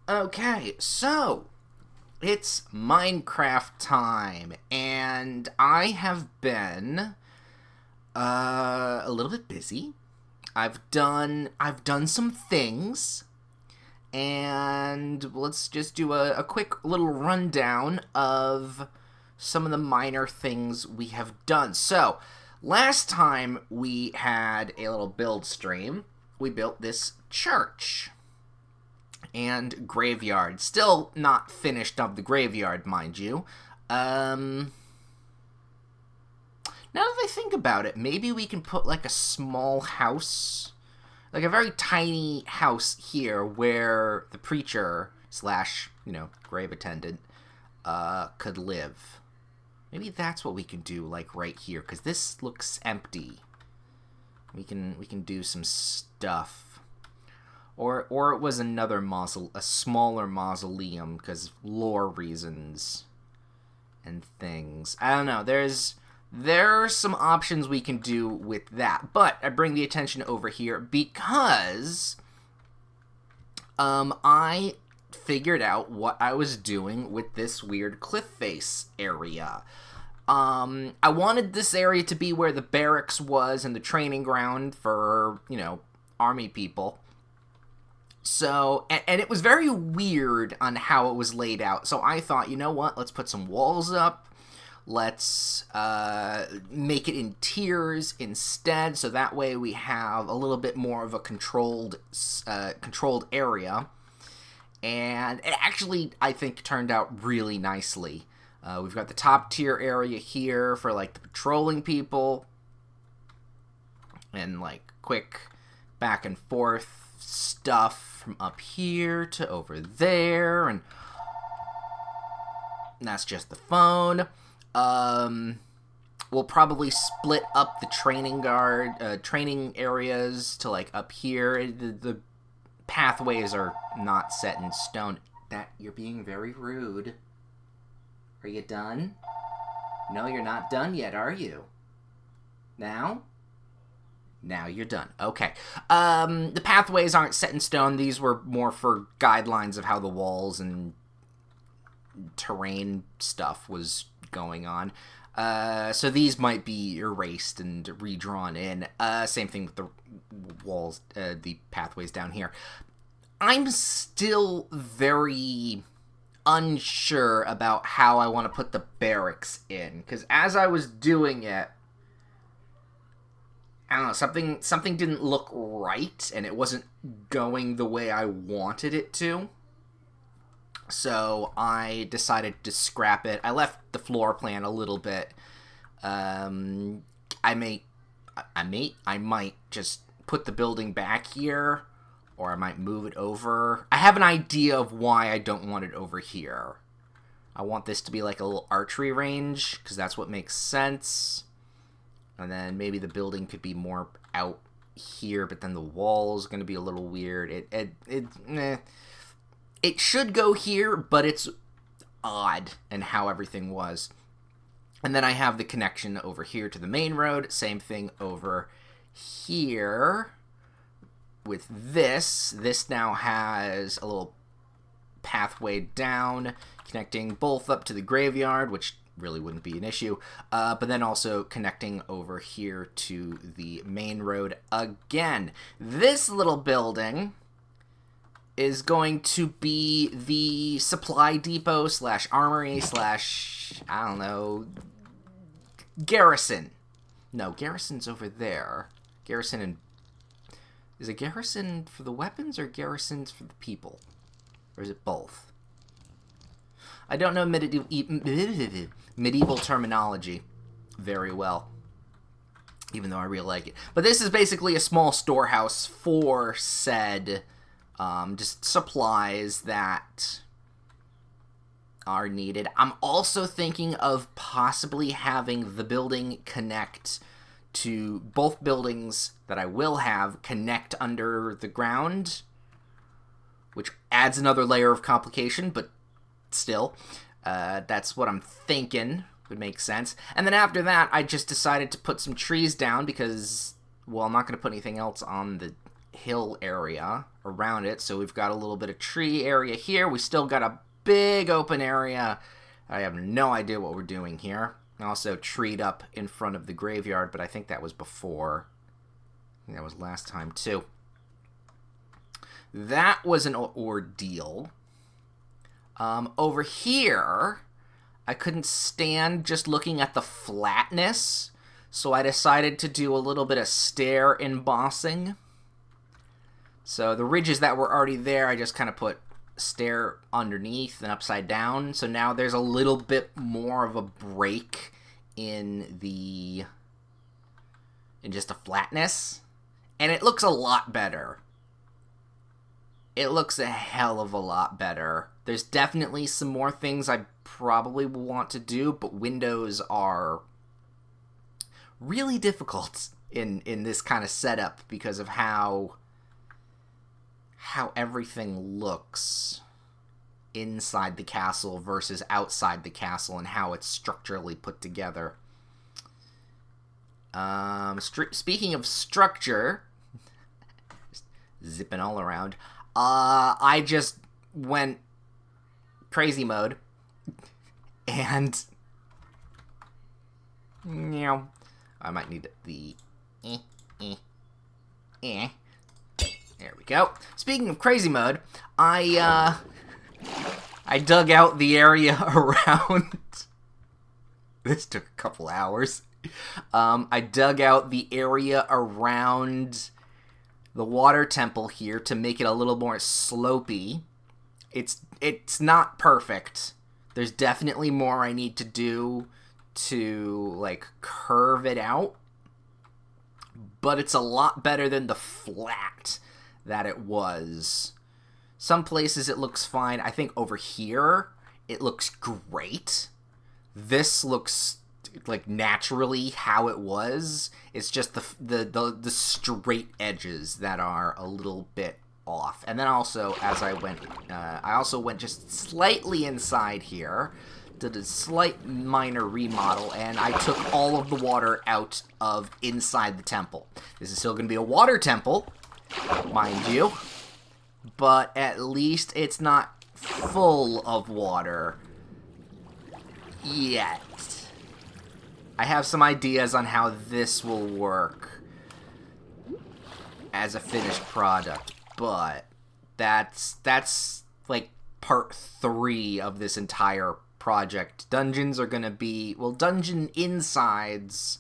Okay, so it's Minecraft time, and I have been a little bit busy. I've done some things, and let's just do a quick little rundown of some of the minor things we have done. So, last time we had a little build stream, we built this church and graveyard. Still not finished of the graveyard, mind you. Um, Now that I think about it, maybe we can put like a small house, like a very tiny house here where the preacher slash, grave attendant, could live. Maybe that's what we can do, like right here, because this looks empty. We can do some stuff. Or it was another a smaller mausoleum because lore reasons and things. I don't know. There's some options we can do with that, but I bring the attention over here because I figured out what I was doing with this weird cliff face area. I wanted this area to be where the barracks was and the training ground for, army people. So, and it was very weird on how it was laid out. So I thought, you know what, let's put some walls up. Let's make it in tiers instead, so that way we have a little bit more of a controlled area. And it actually, I think, turned out really nicely. We've got the top tier area here for like the patrolling people, and like quick back and forth stuff from up here to over there, and that's just the phone. We'll probably split up the training areas to like up here. The pathways are not set in stone. That you're being very rude. Are you done? No, you're not done yet, are you? Now? Now you're done. Okay. The pathways aren't set in stone. These were more for guidelines of how the walls and terrain stuff was going on. So these might be erased and redrawn in. Same thing with the walls, the pathways down here. I'm still very unsure about how I want to put the barracks in, because as I was doing it, I don't know, something didn't look right, and it wasn't going the way I wanted it to. So I decided to scrap it. I left the floor plan a little bit. I might just put the building back here, or I might move it over. I have an idea of why I don't want it over here. I want this to be like a little archery range, because that's what makes sense. And then maybe the building could be more out here, but then the wall's going to be a little weird. It should go here, but it's odd in how everything was. And then I have the connection over here to the main road. Same thing over here with this. This now has a little pathway down, connecting both up to the graveyard, which really wouldn't be an issue, but then also connecting over here to the main road again. This little building is going to be the supply depot slash armory slash, I don't know, garrison. No, garrison's over there. Garrison and... Is it garrison for the weapons or garrisons for the people? Or is it both? I don't know medieval terminology very well, even though I really like it. But this is basically a small storehouse for said just supplies that are needed. I'm also thinking of possibly having the building connect to both buildings that I will have connect under the ground, which adds another layer of complication, but still, that's what I'm thinking would make sense. And then after that, I just decided to put some trees down because, well, I'm not going to put anything else on the hill area around it. So we've got a little bit of tree area here. We still got a big open area. I have no idea what we're doing here. Also treed up in front of the graveyard, but I think that was before. I think that was last time too. That was an ordeal. Over here, I couldn't stand just looking at the flatness, so I decided to do a little bit of stair embossing. So the ridges that were already there, I just kind of put stair underneath and upside down. So now there's a little bit more of a break in just the flatness. And it looks a lot better. It looks a hell of a lot better. There's definitely some more things I probably will want to do, but windows are really difficult in this kind of setup because of how everything looks inside the castle versus outside the castle and how it's structurally put together. Speaking of structure, zipping all around, I just went crazy mode, and I might need the There we go. Speaking of crazy mode, I dug out the area around. This took a couple hours. I dug out the area around the water temple here to make it a little more slopey. It's not perfect. There's definitely more I need to do to, like, curve it out. But it's a lot better than the flat that it was. Some places it looks fine. I think over here it looks great. This looks like naturally how it was. It's just the straight edges that are a little bit off. And then also, as I also went just slightly inside here, did a slight minor remodel, and I took all of the water out of inside the temple. This is still going to be a water temple, mind you, but at least it's not full of water yet. I have some ideas on how this will work as a finished product, but that's like part 3 of this entire project. Dungeons are gonna be, well, dungeon insides,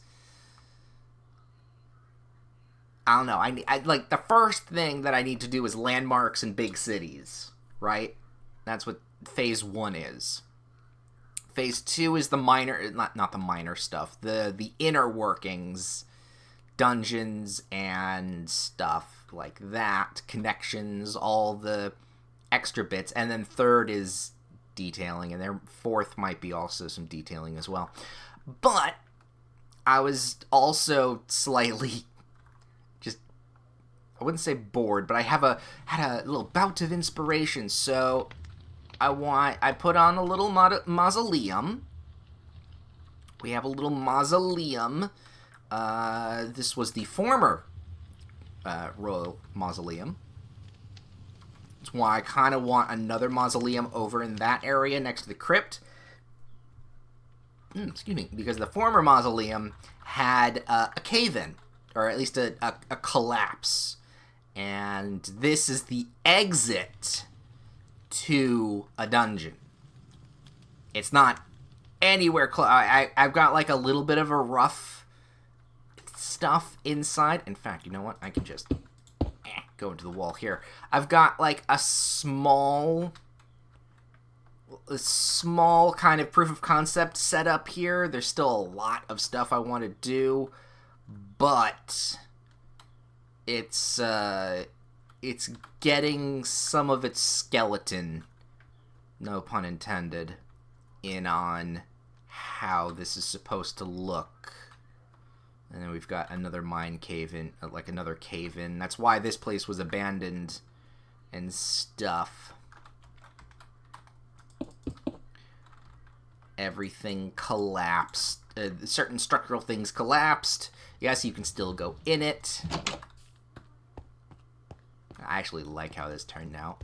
I don't know, I like, the first thing that I need to do is landmarks in big cities, right? That's what phase 1 is. Phase 2 is the minor, not the minor stuff, the inner workings, dungeons and stuff like that, connections, all the extra bits, and then third is detailing, and then fourth might be also some detailing as well. But I was also slightly just, I wouldn't say bored, but I had a little bout of inspiration, so I put on a little mausoleum. We have a little mausoleum. This was the former royal mausoleum. That's why I kind of want another mausoleum over in that area next to the crypt. Excuse me, because the former mausoleum had a cave-in, or at least a collapse. And this is the exit to a dungeon. It's not anywhere close. I've got like a little bit of a rough stuff inside. In fact, you know what? I can just go into the wall here. I've got like a small kind of proof of concept set up here. There's still a lot of stuff I want to do, but it's getting some of its skeleton, no pun intended, in on how this is supposed to look. And then we've got another mine cave-in, like another cave-in. That's why this place was abandoned and stuff. Everything collapsed. Certain structural things collapsed. Yes, you can still go in it. I actually like how this turned out.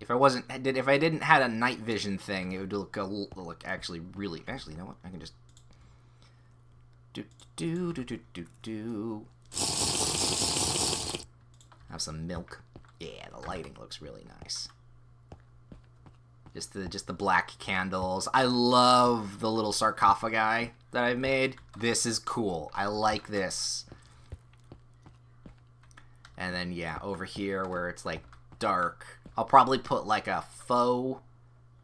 If I didn't had a night vision thing, it would look actually really. Actually, you know what? I can just do. Have some milk. Yeah, the lighting looks really nice. Just the black candles. I love the little sarcophagi that I've made. This is cool. I like this. And then yeah, over here where it's like dark, I'll probably put like a faux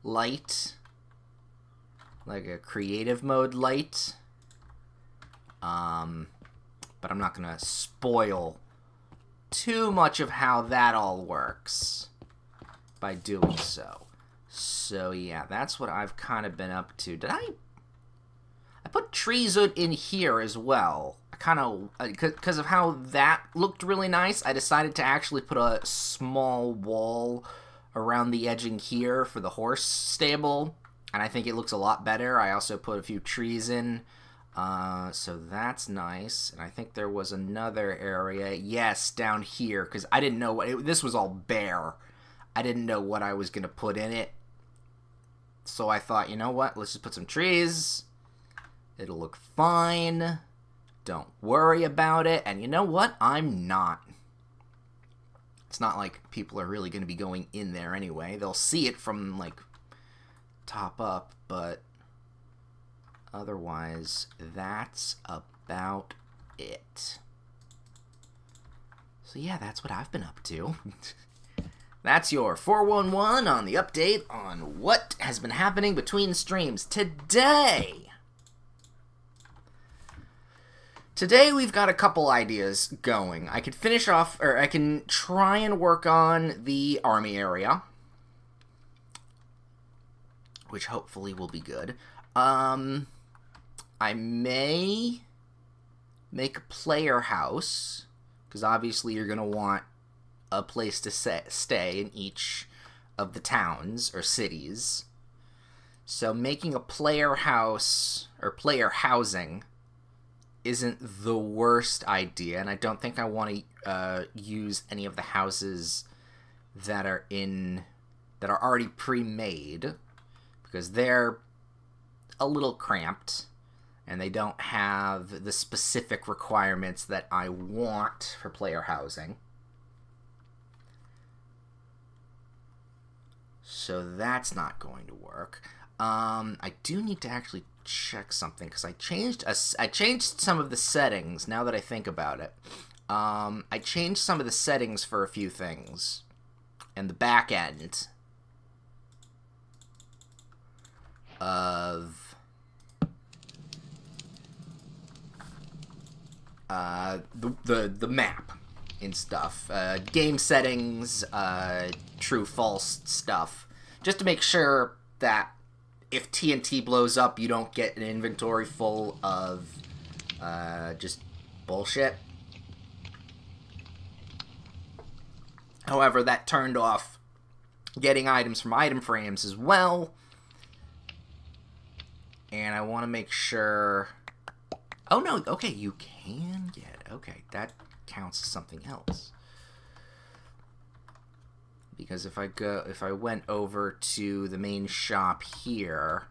light, like a creative mode light. But I'm not gonna spoil too much of how that all works by doing so. So yeah, that's what I've kind of been up to. Did I put trees in here as well. I kind of, because of how that looked really nice, I decided to actually put a small wall around the edging here for the horse stable, and I think it looks a lot better. I also put a few trees in, so that's nice. And I think there was another area, yes, down here, because I didn't know this was all bare. I didn't know what I was going to put in it, so I thought, you know what, let's just put some trees. It'll look fine. Don't worry about it. And you know what? I'm not. It's not like people are really going to be going in there anyway. They'll see it from, like, top up, but otherwise, that's about it. So yeah, that's what I've been up to. That's your 411 on the update on what has been happening between streams today. Today we've got a couple ideas going. I could finish off, or I can try and work on the army area, which hopefully will be good. I may make a player house, because obviously you're going to want a place to stay in each of the towns or cities. So making a player house, or player housing, isn't the worst idea, and I don't think I want to use any of the houses that are already pre-made, because they're a little cramped and they don't have the specific requirements that I want for player housing. So that's not going to work. I do need to actually check something, because I changed some of the settings. Now that I think about it, I changed some of the settings for a few things, and the back end of the map and stuff, game settings, true false stuff, just to make sure that if TNT blows up, you don't get an inventory full of just bullshit. However, that turned off getting items from item frames as well. And I want to make sure... Oh, no. Okay, you can get... Okay, that counts as something else. Because if I went over to the main shop here,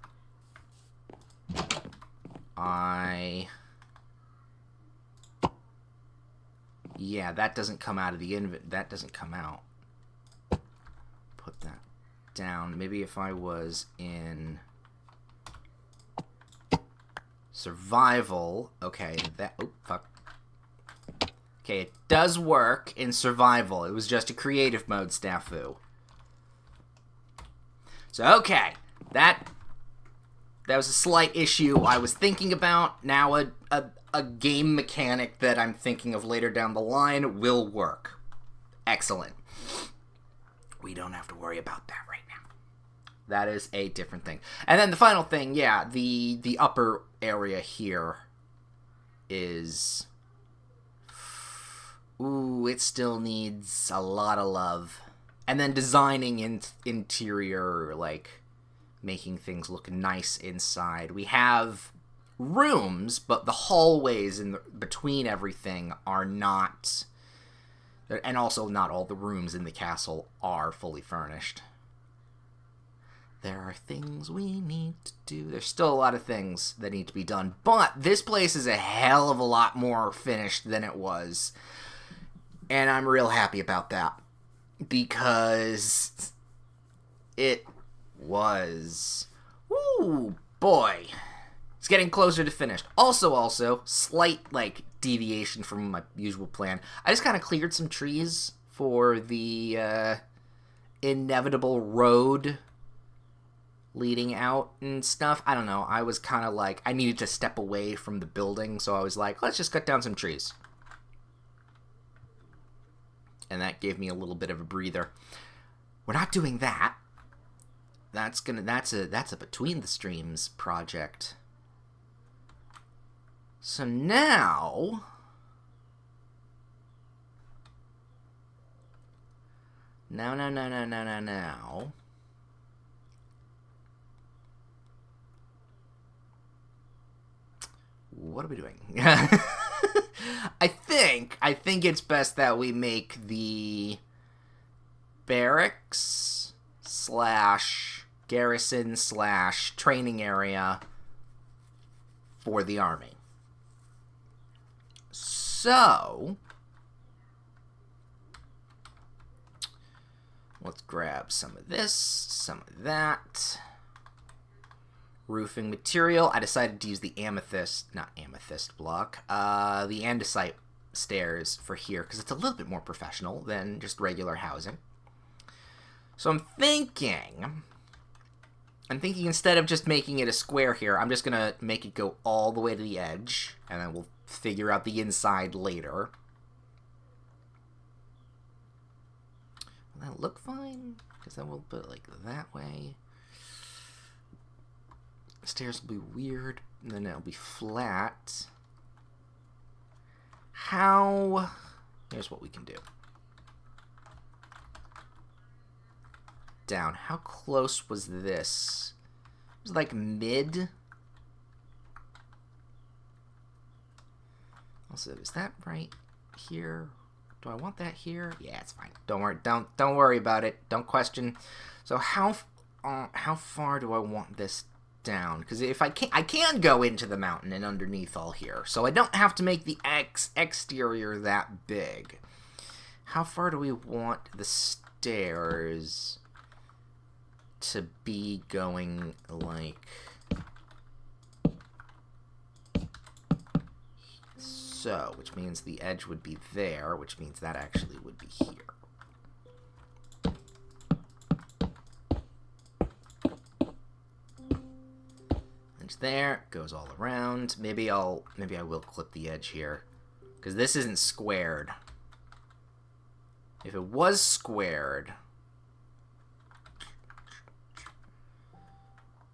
yeah, that doesn't come out of the that doesn't come out. Put that down. Maybe if I was in survival, okay, oh, fuck. Okay, it does work in survival. It was just a creative mode snafu. So, okay. That was a slight issue I was thinking about. Now a game mechanic that I'm thinking of later down the line will work. Excellent. We don't have to worry about that right now. That is a different thing. And then the final thing, yeah, the upper area here is... Ooh, it still needs a lot of love. And then designing interior, like, making things look nice inside. We have rooms, but the hallways between everything are not And also, not all the rooms in the castle are fully furnished. There are things we need to do. There's still a lot of things that need to be done. But this place is a hell of a lot more finished than it was. And I'm real happy about that. Because it was... Woo, boy. It's getting closer to finished. Also, slight, deviation from my usual plan. I just kind of cleared some trees for the inevitable road leading out and stuff. I don't know. I was kind of I needed to step away from the building, so I was like, let's just cut down some trees. And that gave me a little bit of a breather. We're not doing that. That's a between the streams project. So now what are we doing? I think it's best that we make the barracks / garrison / training area for the army. So let's grab some of this, some of that. Roofing material. I decided to use the not amethyst block, the andesite stairs for here, because it's a little bit more professional than just regular housing. So I'm thinking instead of just making it a square here, I'm just going to make it go all the way to the edge, and then we'll figure out the inside later. Will that look fine? Because then we'll put it that way. Stairs will be weird, and then it'll be flat. Here's what we can do. Down. How close was this? It was mid. Also, is that right here? Do I want that here? Yeah, it's fine. Don't worry. Don't worry about it. Don't question. So how far do I want this down? Because if I can go into the mountain and underneath all here, so I don't have to make the exterior that big. How far do we want the stairs to be going so, which means the edge would be there, which means that actually would be here. Edge there, goes all around. Maybe I will clip the edge here, because this isn't squared. If it was squared,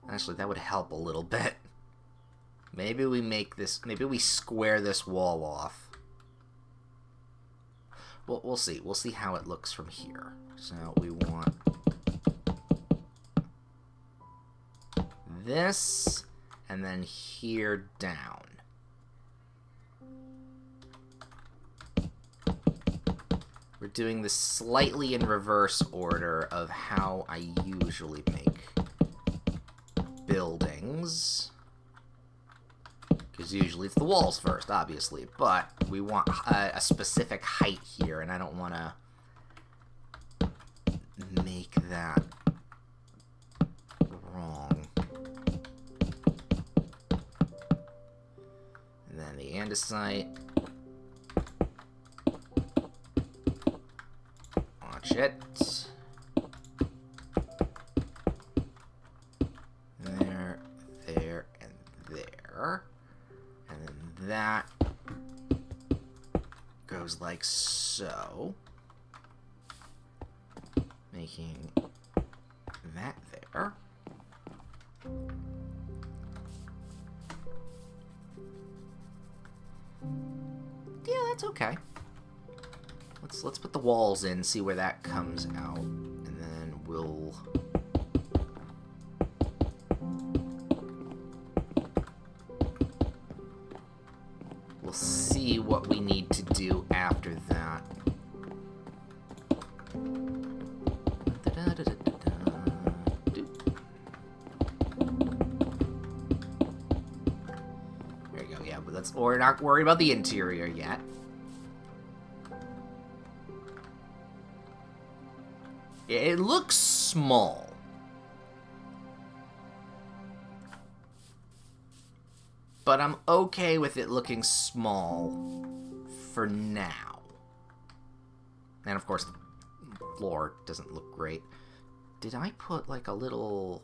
actually that would help a little bit. Maybe we square this wall off. Well, we'll see. We'll see how it looks from here. So we want this, and then here down. We're doing this slightly in reverse order of how I usually make buildings. Because usually it's the walls first, obviously. But we want a specific height here, and I don't want to make that wrong. And then the andesite. Watch it. There, there, and there. And then that goes like so. Making that there. Yeah, that's okay. Let's put the walls in, see where that comes out, and then we'll see what we need to do after that. we're not worried about the interior yet. It looks small. But I'm okay with it looking small for now. And of course, the floor doesn't look great. Did I put like a little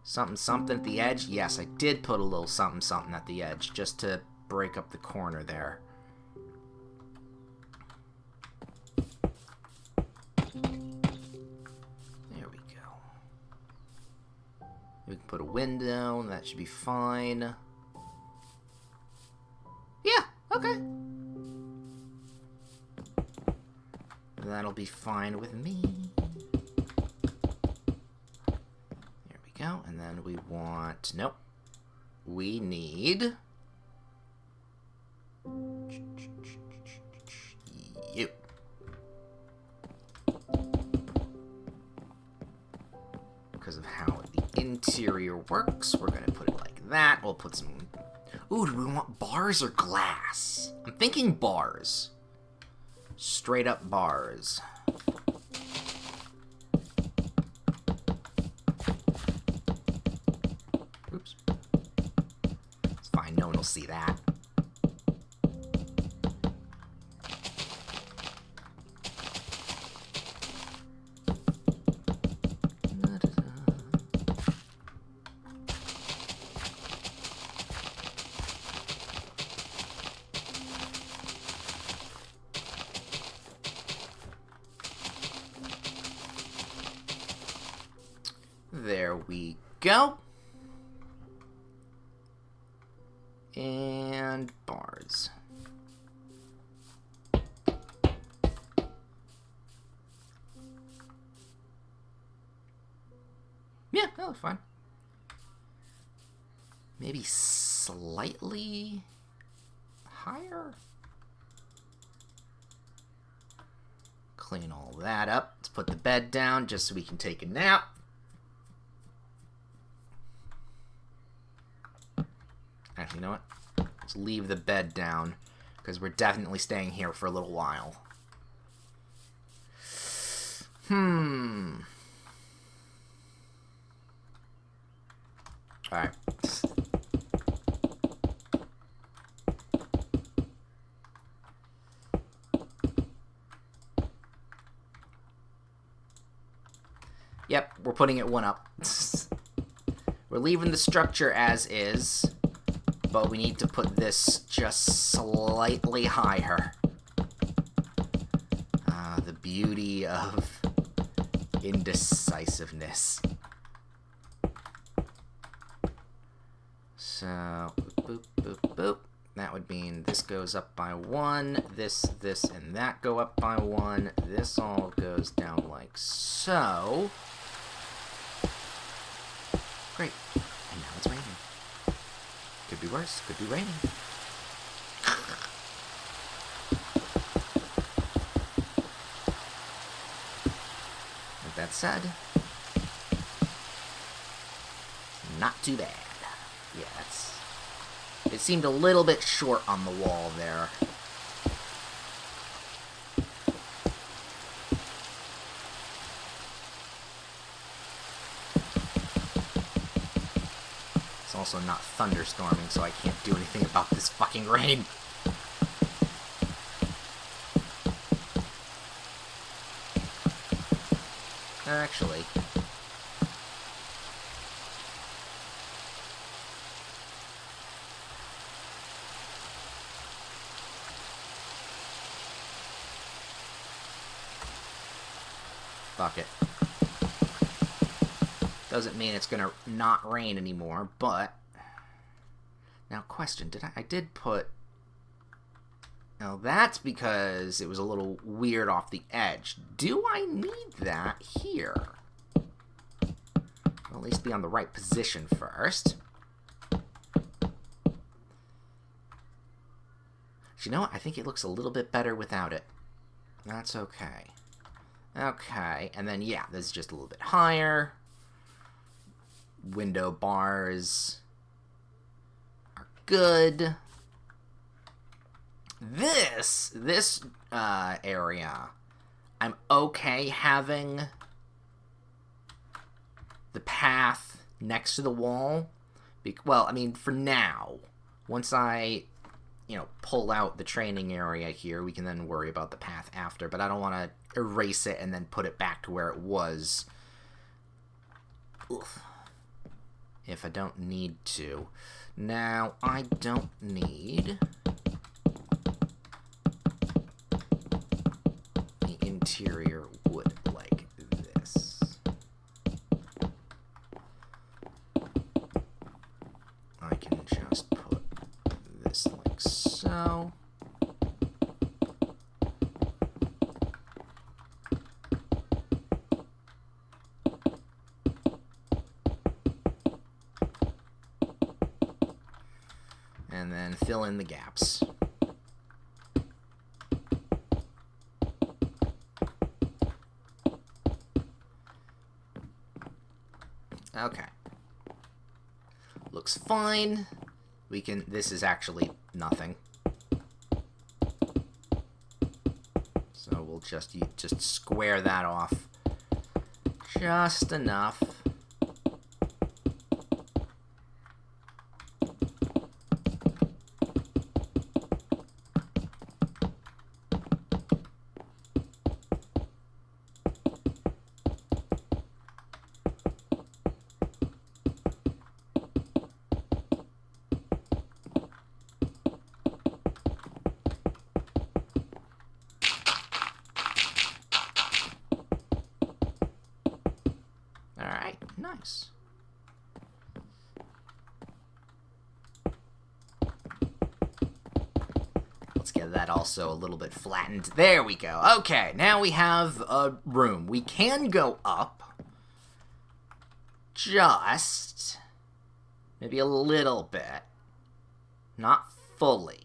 something at the edge? Yes, I did put a little something at the edge just to break up the corner there. There we go. We can put a window, and that should be fine. Yeah, okay. That'll be fine with me. There we go. And then we want... Nope. We need... You. Because of how the interior works, we're going to put it like that. We'll put some... Ooh, do we want bars or glass? I'm thinking bars. Straight up bars. Oops. It's fine, no one will see that. There we go. And bars. Yeah, that looks fine. Maybe slightly higher. Clean all that up. Let's put the bed down just so we can take a nap. Actually, you know what? Let's leave the bed down, because we're definitely staying here for a little while. Alright. Yep, we're putting it one up. We're leaving the structure as is. But we need to put this just slightly higher. The beauty of indecisiveness. So, boop, boop, boop, boop. That would mean this goes up by 1, this, and that go up by 1. This all goes down like so. Great. And now it's raining. Could be worse. Could be raining. With that said, not too bad. Yeah, it seemed a little bit short on the wall there. Also not thunderstorming, so I can't do anything about this fucking rain. Actually, fuck it. Doesn't mean it's gonna not rain anymore, but... Now, question, I did put... Now, that's because it was a little weird off the edge. Do I need that here? Well, at least be on the right position first. You know what? I think it looks a little bit better without it. That's okay. Okay, and then, yeah, this is just a little bit higher. Window bars are good. This area, I'm okay having the path next to the wall. Well, I mean, for now. Once I, pull out the training area here, we can then worry about the path after. But I don't want to erase it and then put it back to where it was. Oof. If I don't need to. Now, I don't need the interior wood like this. I can just put this like so. And then fill in the gaps. Okay. Looks fine. This is actually nothing. So we'll just square that off just enough. Alright, nice. Let's get that also a little bit flattened. There we go. Okay, now we have a room. We can go up. Just maybe a little bit. Not fully.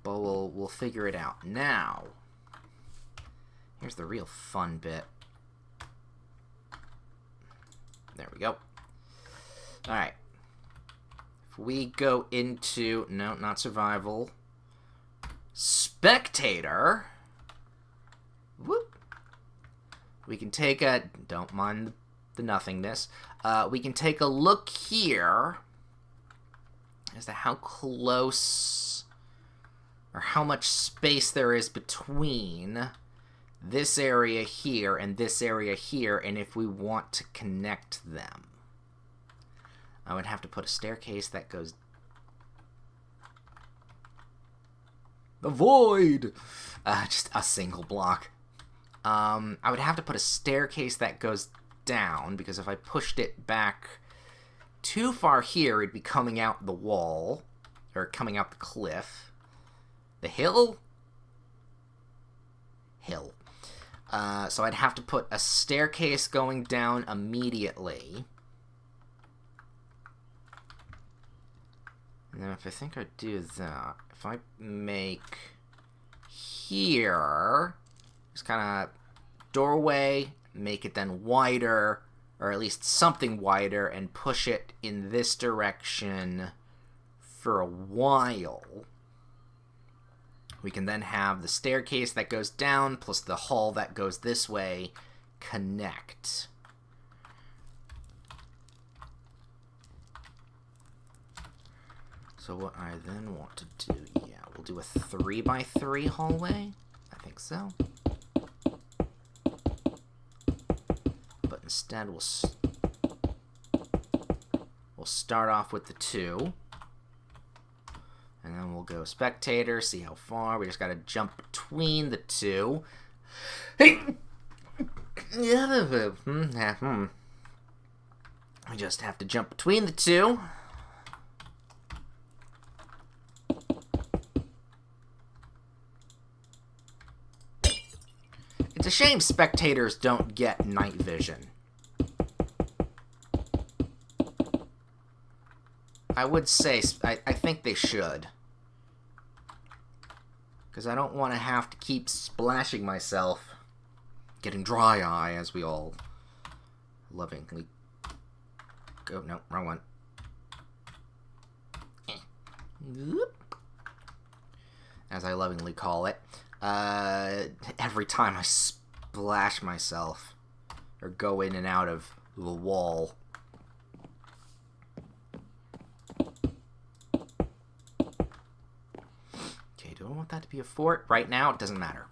But we'll figure it out. Now, here's the real fun bit. There we go. Alright. If we go into... No, not survival. Spectator. Whoop. We can take a... Don't mind the nothingness. We can take a look here as to how close or how much space there is between this area here and this area here, and if we want to connect them. I would have to put a staircase that goes... The void! Just a single block. I would have to put a staircase that goes down, because if I pushed it back too far here, it'd be coming out the wall, or coming out the cliff. The hill? Hill. So I'd have to put a staircase going down immediately. And then if I think I do that, if I make here, just kind of doorway, make it then wider, or at least something wider, and push it in this direction for a while. We can then have the staircase that goes down plus the hall that goes this way connect. So what I then want to do, yeah, we'll do a 3x3 hallway. I think so. But instead we'll start off with the 2. And then we'll go spectator, see how far. We just gotta jump between the 2. Hey! We just have to jump between the 2. It's a shame spectators don't get night vision. I would say, I think they should. Because I don't want to have to keep splashing myself, getting dry eye, as we all lovingly go. No, wrong one. as I lovingly call it. Every time I splash myself or go in and out of the wall. Okay, do I want that to be a fort? Right now, it doesn't matter.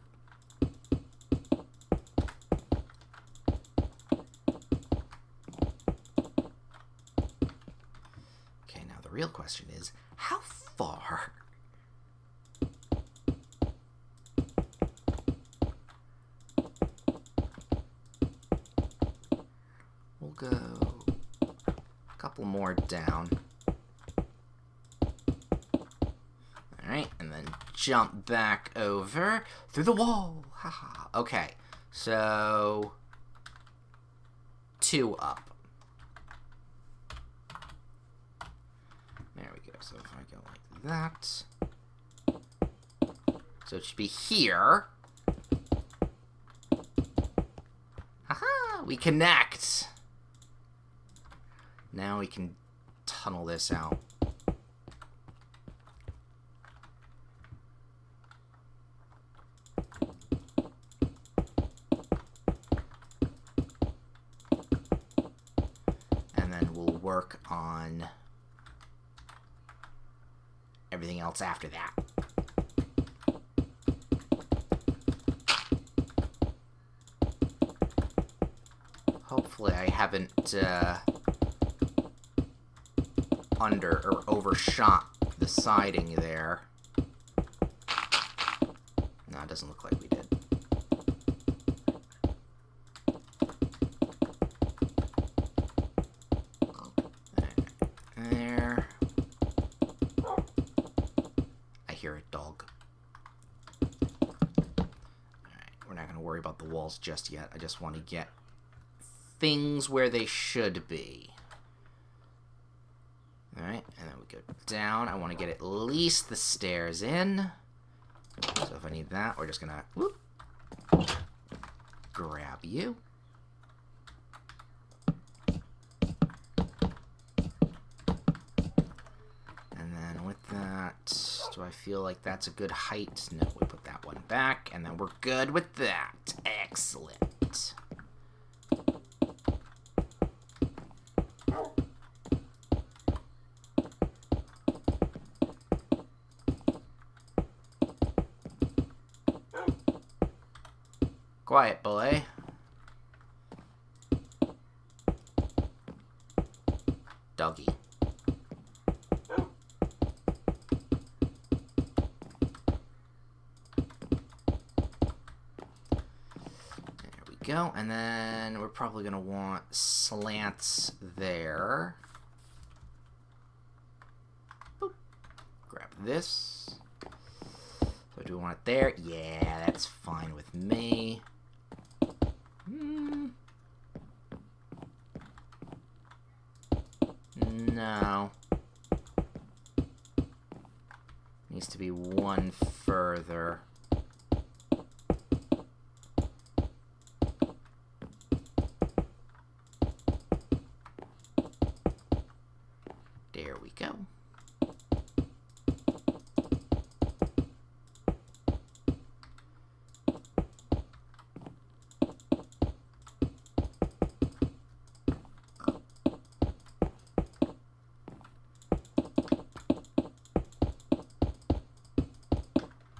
Okay, now the real question is, how far? We'll go a couple more down. Alright, and then jump back over through the wall. Haha. Okay, so 2 up. There we go. So if I go like that. So it should be here. Haha, we connect. Now we can tunnel this out. And then we'll work on everything else after that. Hopefully I haven't under or overshot the siding there. No, it doesn't look like we did. There. I hear a dog. Alright, we're not going to worry about the walls just yet. I just want to get things where they should be. Alright, and then we go down. I want to get at least the stairs in. So if I need that, we're just going to whoop, grab you. And then with that, do I feel like that's a good height? No, we put that one back, and then we're good with that. Excellent. Quiet, boy. Doggy. There we go. And then we're probably going to want slants there. Boop. Grab this. So do we want it there? Yeah, that's fine with me. No. Needs to be one further. There we go.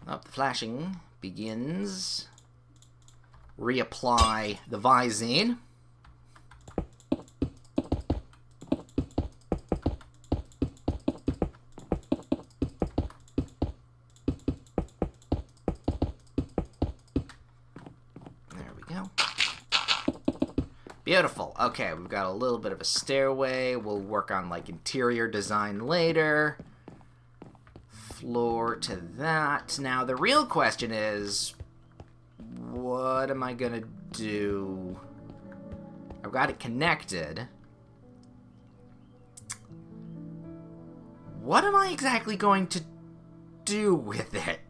The flashing begins. Reapply the Visine. There we go. Beautiful. Okay, we've got a little bit of a stairway. We'll work on like interior design later. Floor to that. Now the real question is, what am I gonna do? I've got it connected. What am I exactly going to do with it?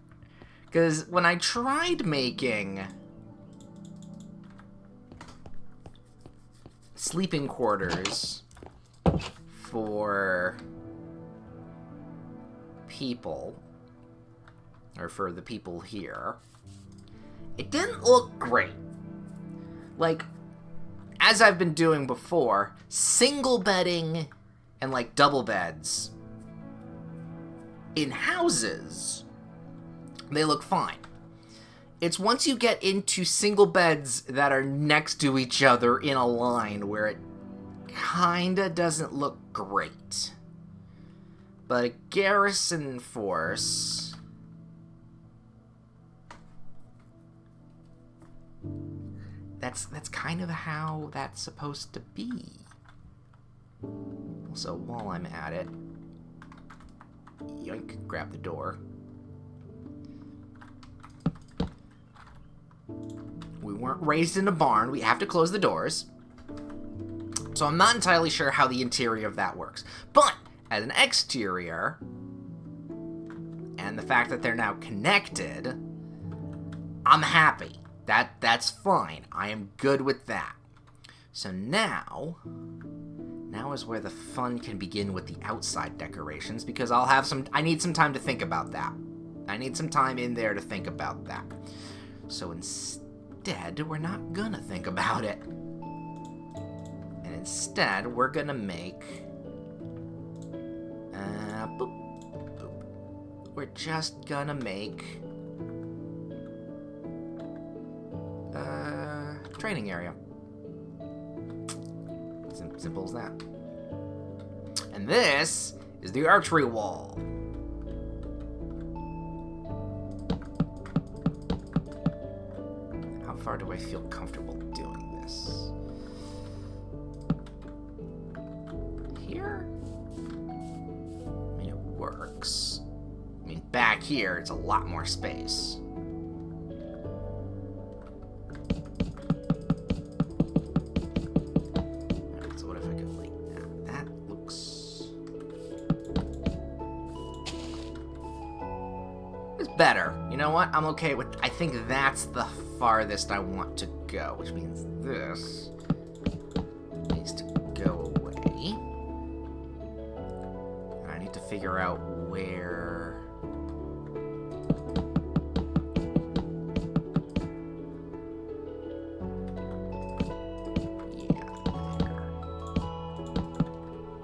Because when I tried making sleeping quarters for people, or for the people here, it didn't look great. Like, as I've been doing before, single bedding and, like, double beds in houses, they look fine. It's once you get into single beds that are next to each other in a line where it kinda doesn't look great. But a garrison force... That's kind of how that's supposed to be. Also, while I'm at it... Yoink, grab the door. We weren't raised in a barn. We have to close the doors. So I'm not entirely sure how the interior of that works. But, as an exterior, and the fact that they're now connected, I'm happy. That's fine. I am good with that. So now is where the fun can begin with the outside decorations, because I need some time to think about that. I need some time in there to think about that. So instead, we're not gonna think about it. And instead, we're gonna make... boop, boop. We're just gonna make... training area. Simple as that. And this is the archery wall. How far do I feel comfortable doing this? Here? I mean, it works. I mean, back here, it's a lot more space. Alright, so what if I go like that? That looks... it's better. You know what? I'm okay with... I think that's the farthest I want to go, which means this needs to go away. And I need to figure out where... yeah, there.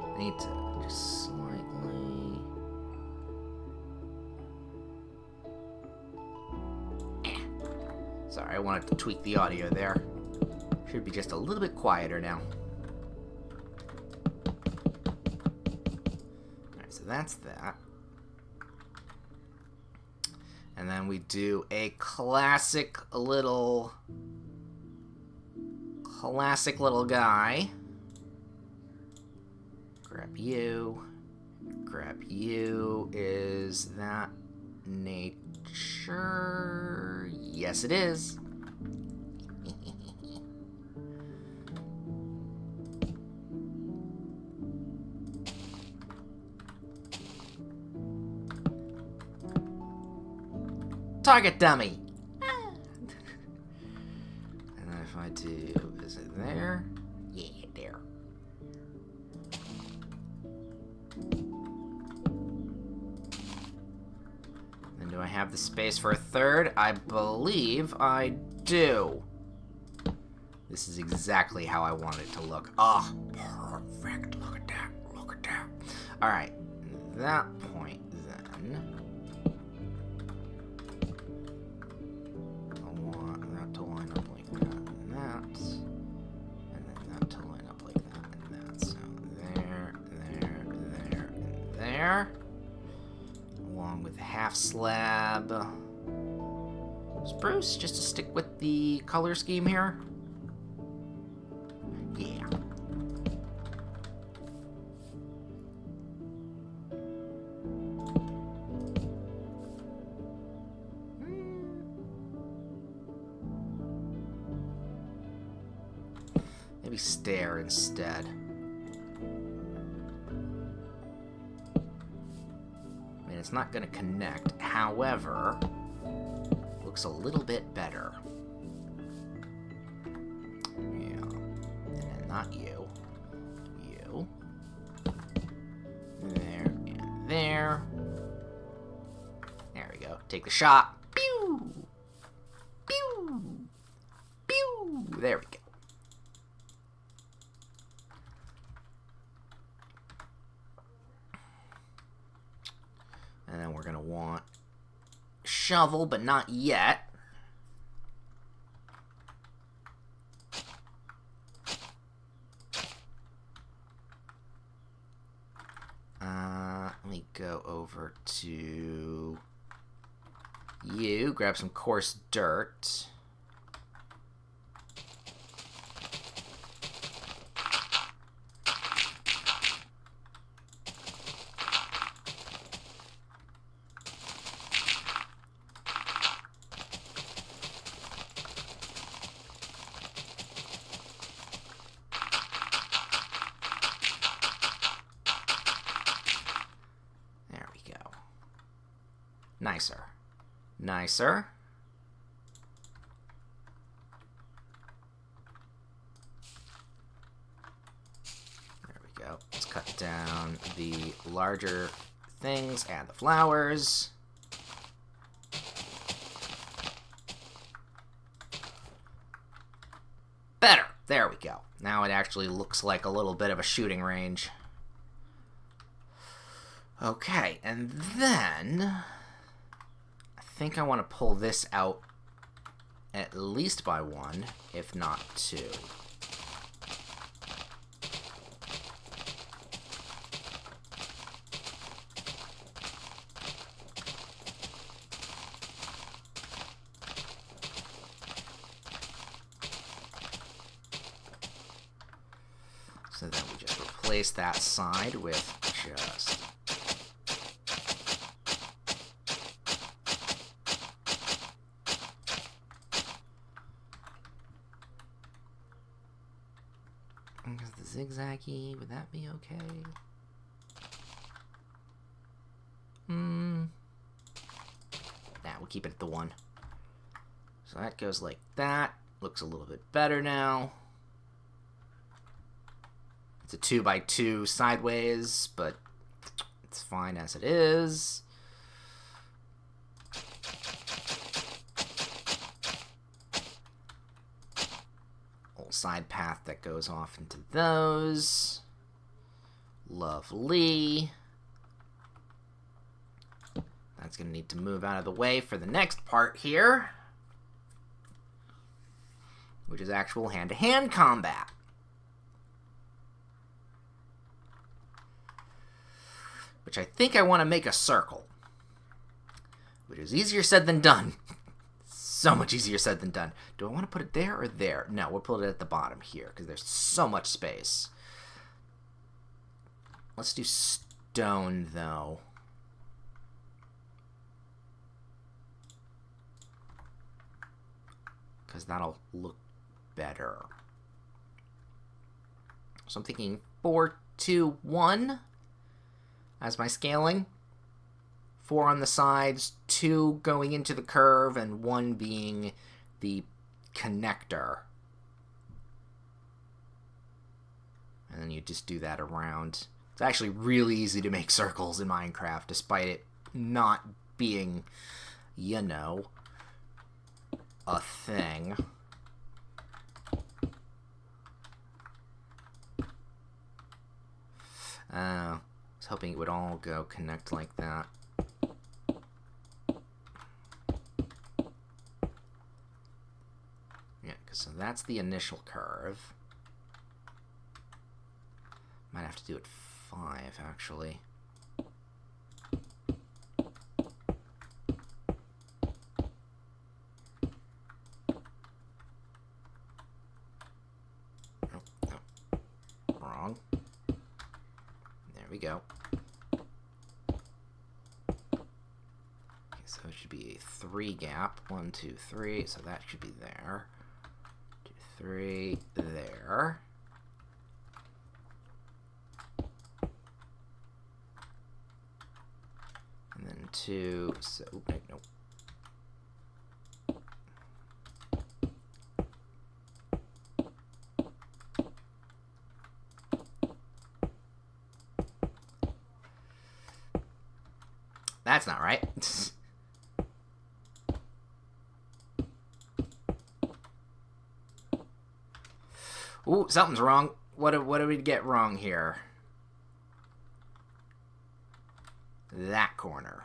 I need to just slightly... Sorry, I wanted to tweak the audio there. Should be just a little bit quieter now. Alright, so that's that. And then we do a classic little guy. Grab you. Grab you. Is that nature? Yes, it is. Target dummy. And then if I do, is it there? Yeah, there. And do I have the space for a third? I believe I do. This is exactly how I want it to look. Oh, perfect. Look at that. Look at that. All right. At that point, then... along with half slab spruce, just to stick with the color scheme here. Yeah. Maybe stair instead. It's not going to connect. However, looks a little bit better. Yeah. And then not you. You. There and there. Take the shot. Pew! Pew! Pew! There we go. And then we're going to want shovel, but not yet. Let me go over to you, grab some coarse dirt. Nicer. Nicer. There we go. Let's cut down the larger things, add the flowers. Better. There we go. Now it actually looks like a little bit of a shooting range. Okay, and then I think I want to pull this out at least by one, if not two. So then we just replace that side with just... Because the zigzaggy, would that be okay? Nah, we'll keep it at the one. So that goes like that. Looks a little bit better now. It's a 2x2 sideways, but it's fine as it is. Little side path that goes off into those. Lovely. That's going to need to move out of the way for the next part here, which is actual hand-to-hand combat. Which I think I want to make a circle, which is easier said than done. So much easier said than done. Do I want to put it there or there? No, we'll put it at the bottom here because there's so much space. Let's do stone, though. Because that'll look better. So I'm thinking 4, 2, 1. As my scaling. 4 on the sides, 2 going into the curve, and 1 being the connector. And then you just do that around. It's actually really easy to make circles in Minecraft, despite it not being, you know, a thing. I was hoping it would all go connect like that. Yeah, so that's the initial curve. Might have to do it 5, actually. Wrong. There we go. Okay, so it should be a 3 gap. 1, 2, 3. So that should be there. 2, 3, there. And then 2. So, nope. That's not right. Ooh, something's wrong. What did we get wrong here? That corner.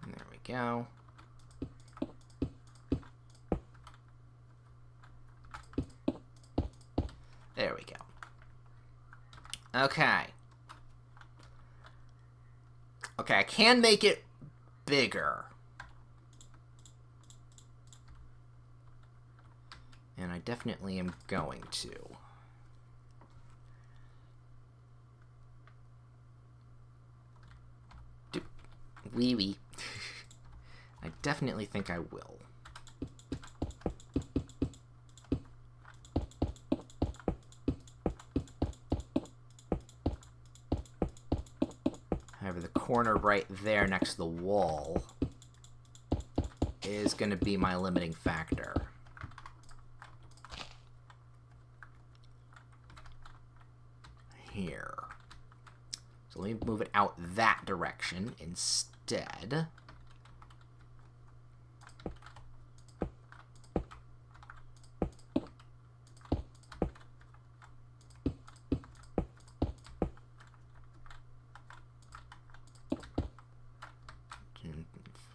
There we go. There we go. Okay. Okay, I can make it bigger. And I definitely am going to. Wee wee. I definitely think I will. However, the corner right there next to the wall is going to be my limiting factor. Here. So let me move it out that direction instead.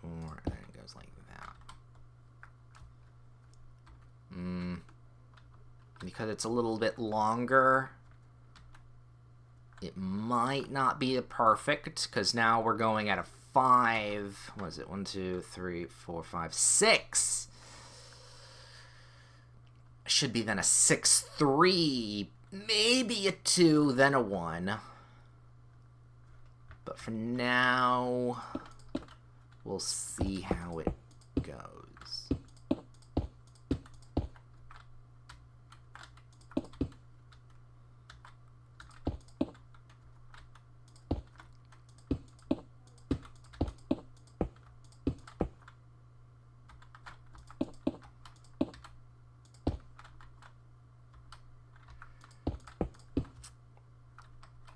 And then it goes like that. Because it's a little bit longer, it might not be a perfect, because now we're going at a 5. What is it? 1, 2, 3, 4, 5, 6. Should be then a 6, 3, maybe a 2, then a 1. But for now, we'll see how it goes.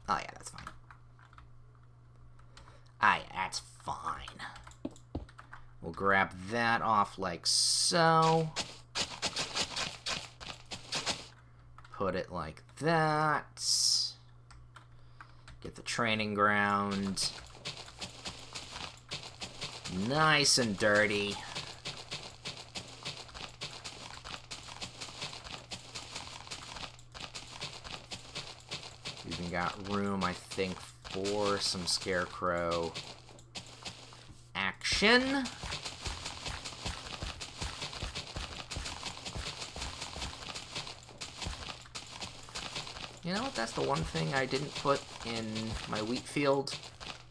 Oh yeah, that's fine. Ah yeah, that's fine. We'll grab that off like so. Put it like that. Get the training ground nice and dirty. Even got room, I think, for some scarecrow action. You know what? That's the one thing I didn't put in my wheat field.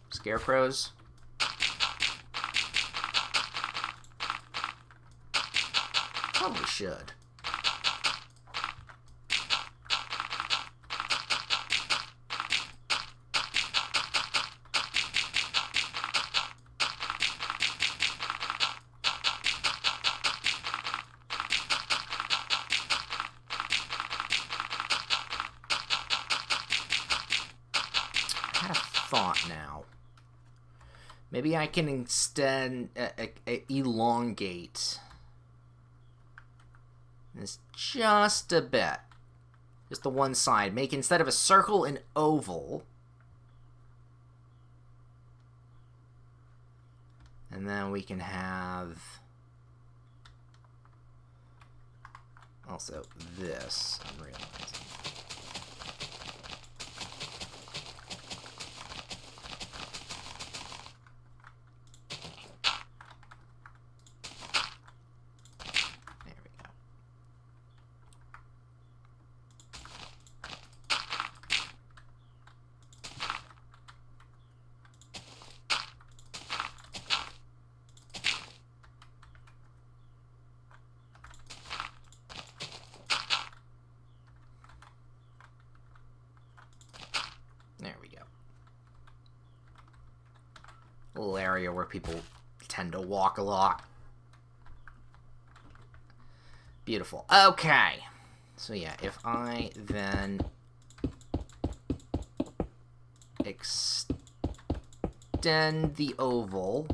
Scarecrows. Probably should. Now maybe I can extend elongate this just a bit, just the one side, make instead of a circle an oval, and then we can have also this. I'm realizing. There we go. A little area where people tend to walk a lot. Beautiful. Okay. So yeah, if I then extend the oval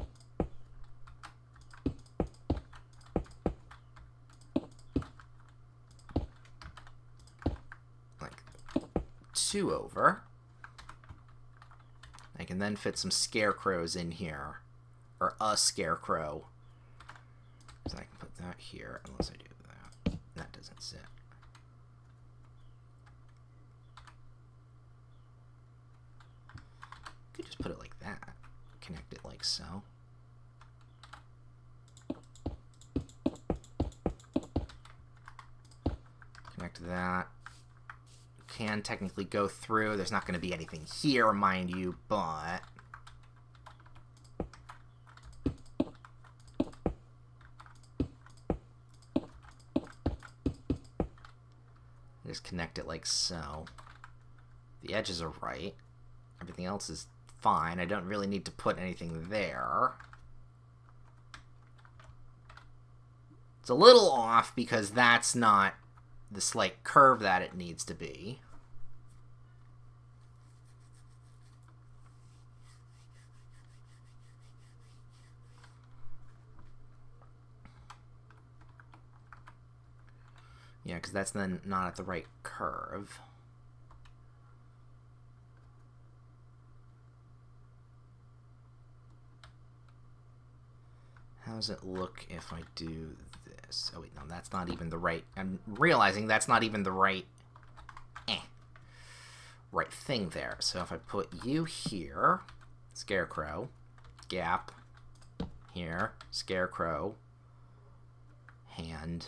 like 2 over, I can then fit some scarecrows in here, or a scarecrow. So I can put that here, unless I do that. That doesn't sit. I could just put it like that. Connect it like so. Connect that. Can technically go through. There's not going to be anything here, mind you, but just connect it like so. The edges are right. Everything else is fine. I don't really need to put anything there. It's a little off because that's not the slight curve that it needs to be. Yeah, because that's then not at the right curve. How does it look if I do this? Oh wait, no, that's not even the right... I'm realizing that's not even the right... right thing there. So if I put you here, scarecrow, gap, here, scarecrow, hand...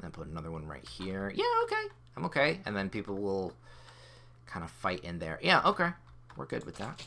then put another one right here. Yeah, okay. I'm okay. And then people will kind of fight in there. Yeah, okay. We're good with that.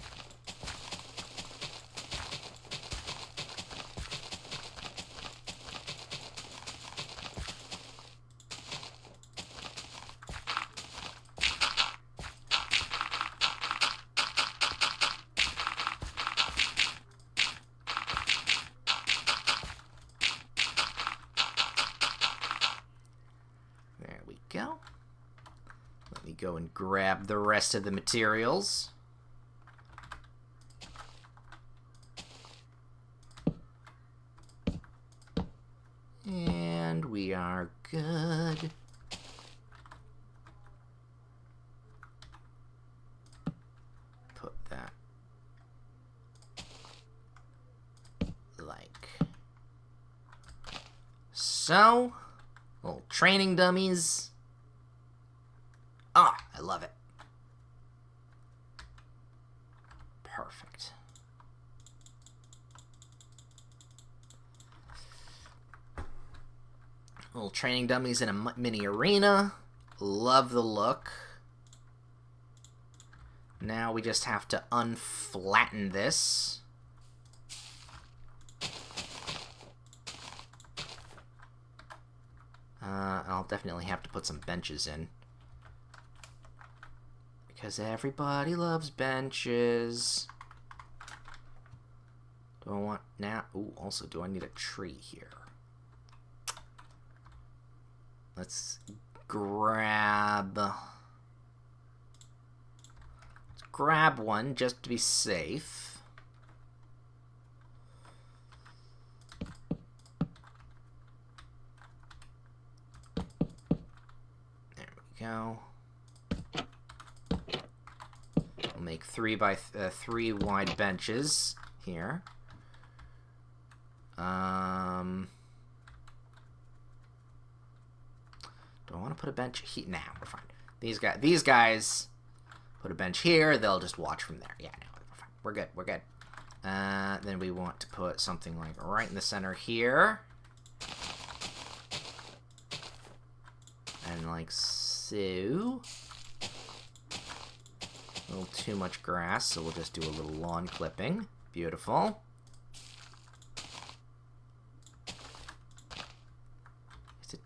Go. Let me go and grab the rest of the materials. And we are good. Put that like so. Little training dummies. Ah, I love it. Perfect. Little training dummies in a mini arena. Love the look. Now we just have to unflatten this. I'll definitely have to put some benches in. Because everybody loves benches. Do I want now? Ooh, also, do I need a tree here? Let's grab one just to be safe. There we go. We'll make 3 by 3 wide benches here. Do I want to put a bench here? Nah, we're fine. These guys put a bench here. They'll just watch from there. Yeah, no, we're fine. We're good. We're good. Then we want to put something like right in the center here. And like so. A little too much grass, so we'll just do a little lawn clipping. Beautiful. It's a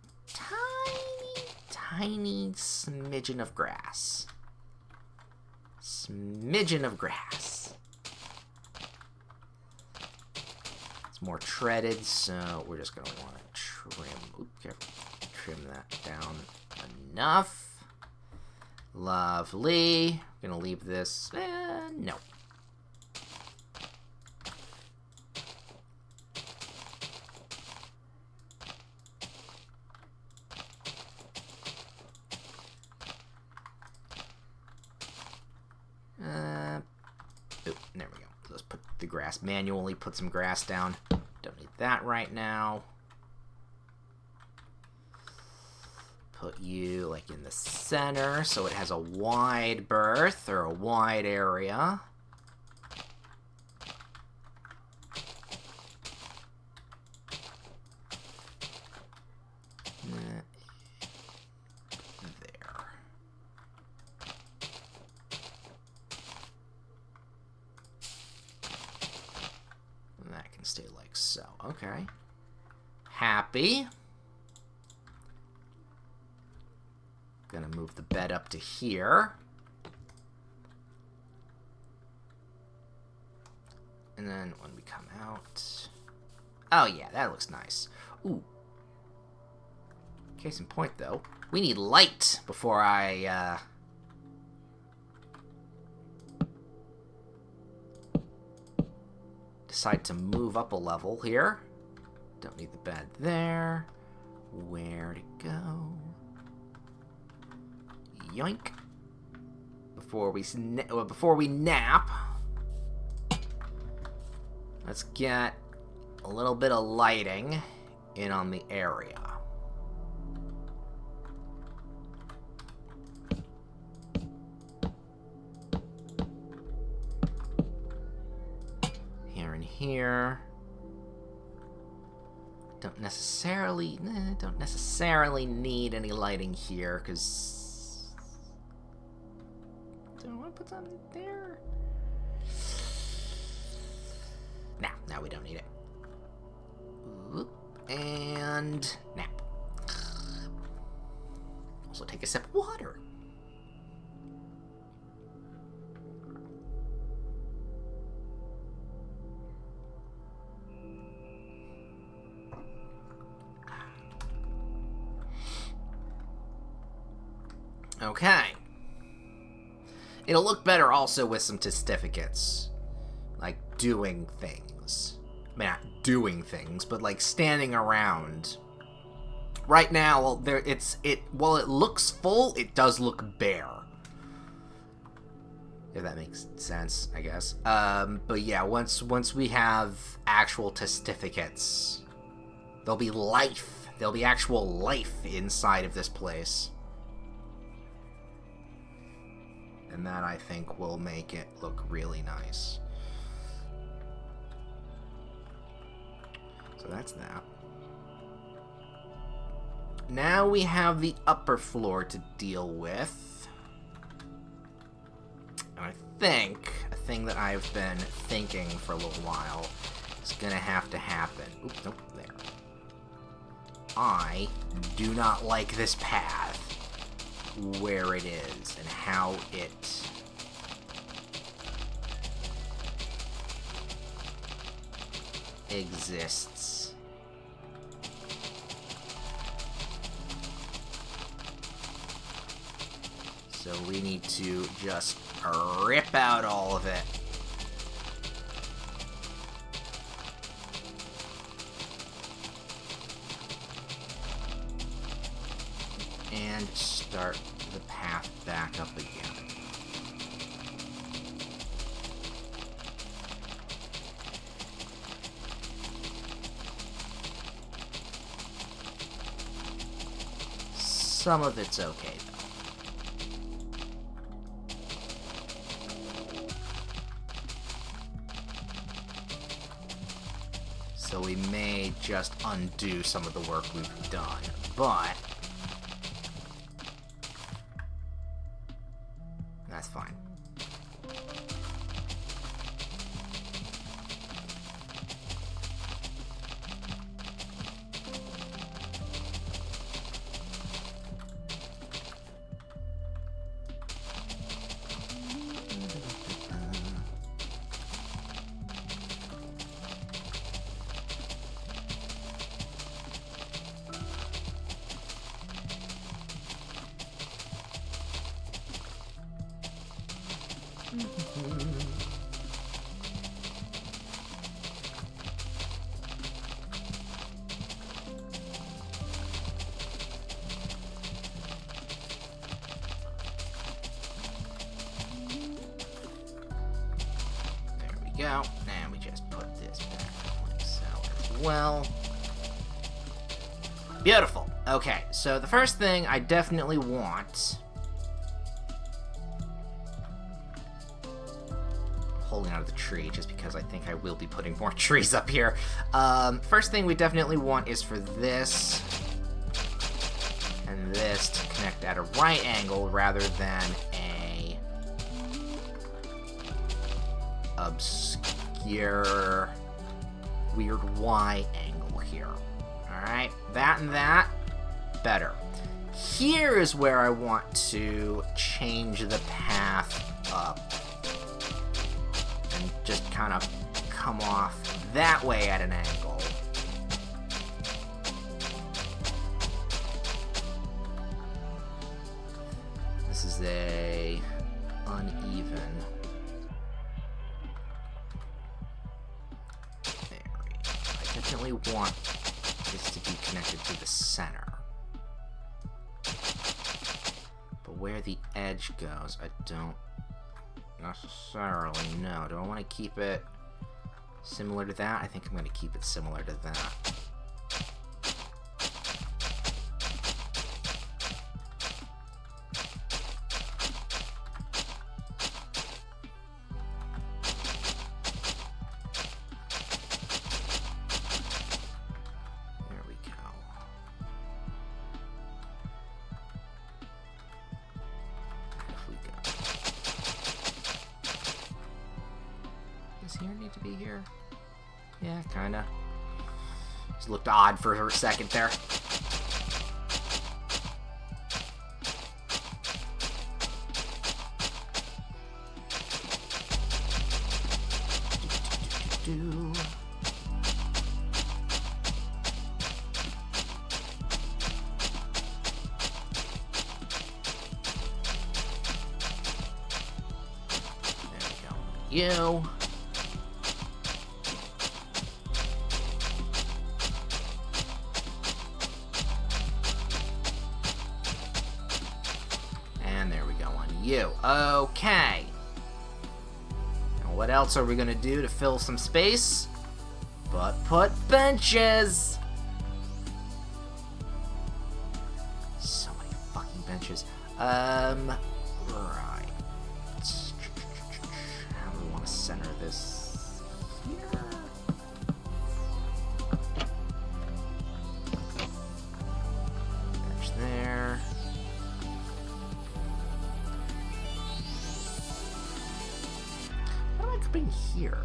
tiny smidgen of grass. smidgen of grass. It's more treaded, so we're just going to want to trim that down enough. Lovely. I'm going to leave this... no. There we go. Let's put the grass manually. Put some grass down. Don't need that right now. Put you like in the center so it has a wide berth or a wide area. Stay like so. Okay. Happy. Gonna move the bed up to here. And then when we come out... Oh yeah, that looks nice. Ooh. Case in point, though. We need light before I, decide to move up a level here. Don't need the bed there. Where to go? Yoink. Before we nap, let's get a little bit of lighting in on the area. Here. Don't necessarily need any lighting here, because do I want to put something there? Now we don't need it. Oop, and nap. Also take a sip of water. Okay. It'll look better also with some certificates. Like doing things. I mean, not doing things, but like standing around. Right now, while it looks full, it does look bare. If that makes sense, I guess. But yeah, once we have actual certificates, there'll be life. There'll be actual life inside of this place. And that, I think, will make it look really nice. So that's that. Now we have the upper floor to deal with. And I think a thing that I've been thinking for a little while is going to have to happen. Oops, nope, there. I do not like this path. Where it is and how it exists. So we need to just rip out all of it. And start the path back up again. Some of it's okay, though. So we may just undo some of the work we've done, but that's fine. Go. And we just put this back like so as well. Beautiful. Okay, so the first thing I definitely want... I'm holding out of the tree just because I think I will be putting more trees up here. First thing we definitely want is for this and this to connect at a right angle rather than a obscure weird Y angle here. Alright, that and that, better. Here is where I want to change the path up and just kind of come off that way at an angle. This is a uneven. I definitely want this to be connected to the center. But where the edge goes, I don't necessarily know. Do I want to keep it similar to that? I think I'm going to keep it similar to that. Does here need to be here? Yeah, kinda. Just looked odd for a second there. There we go. You. You. Okay. Now what else are we gonna do to fill some space? But put benches! So many fucking benches. Right. How do we want to center this? Here? Bench there. Here.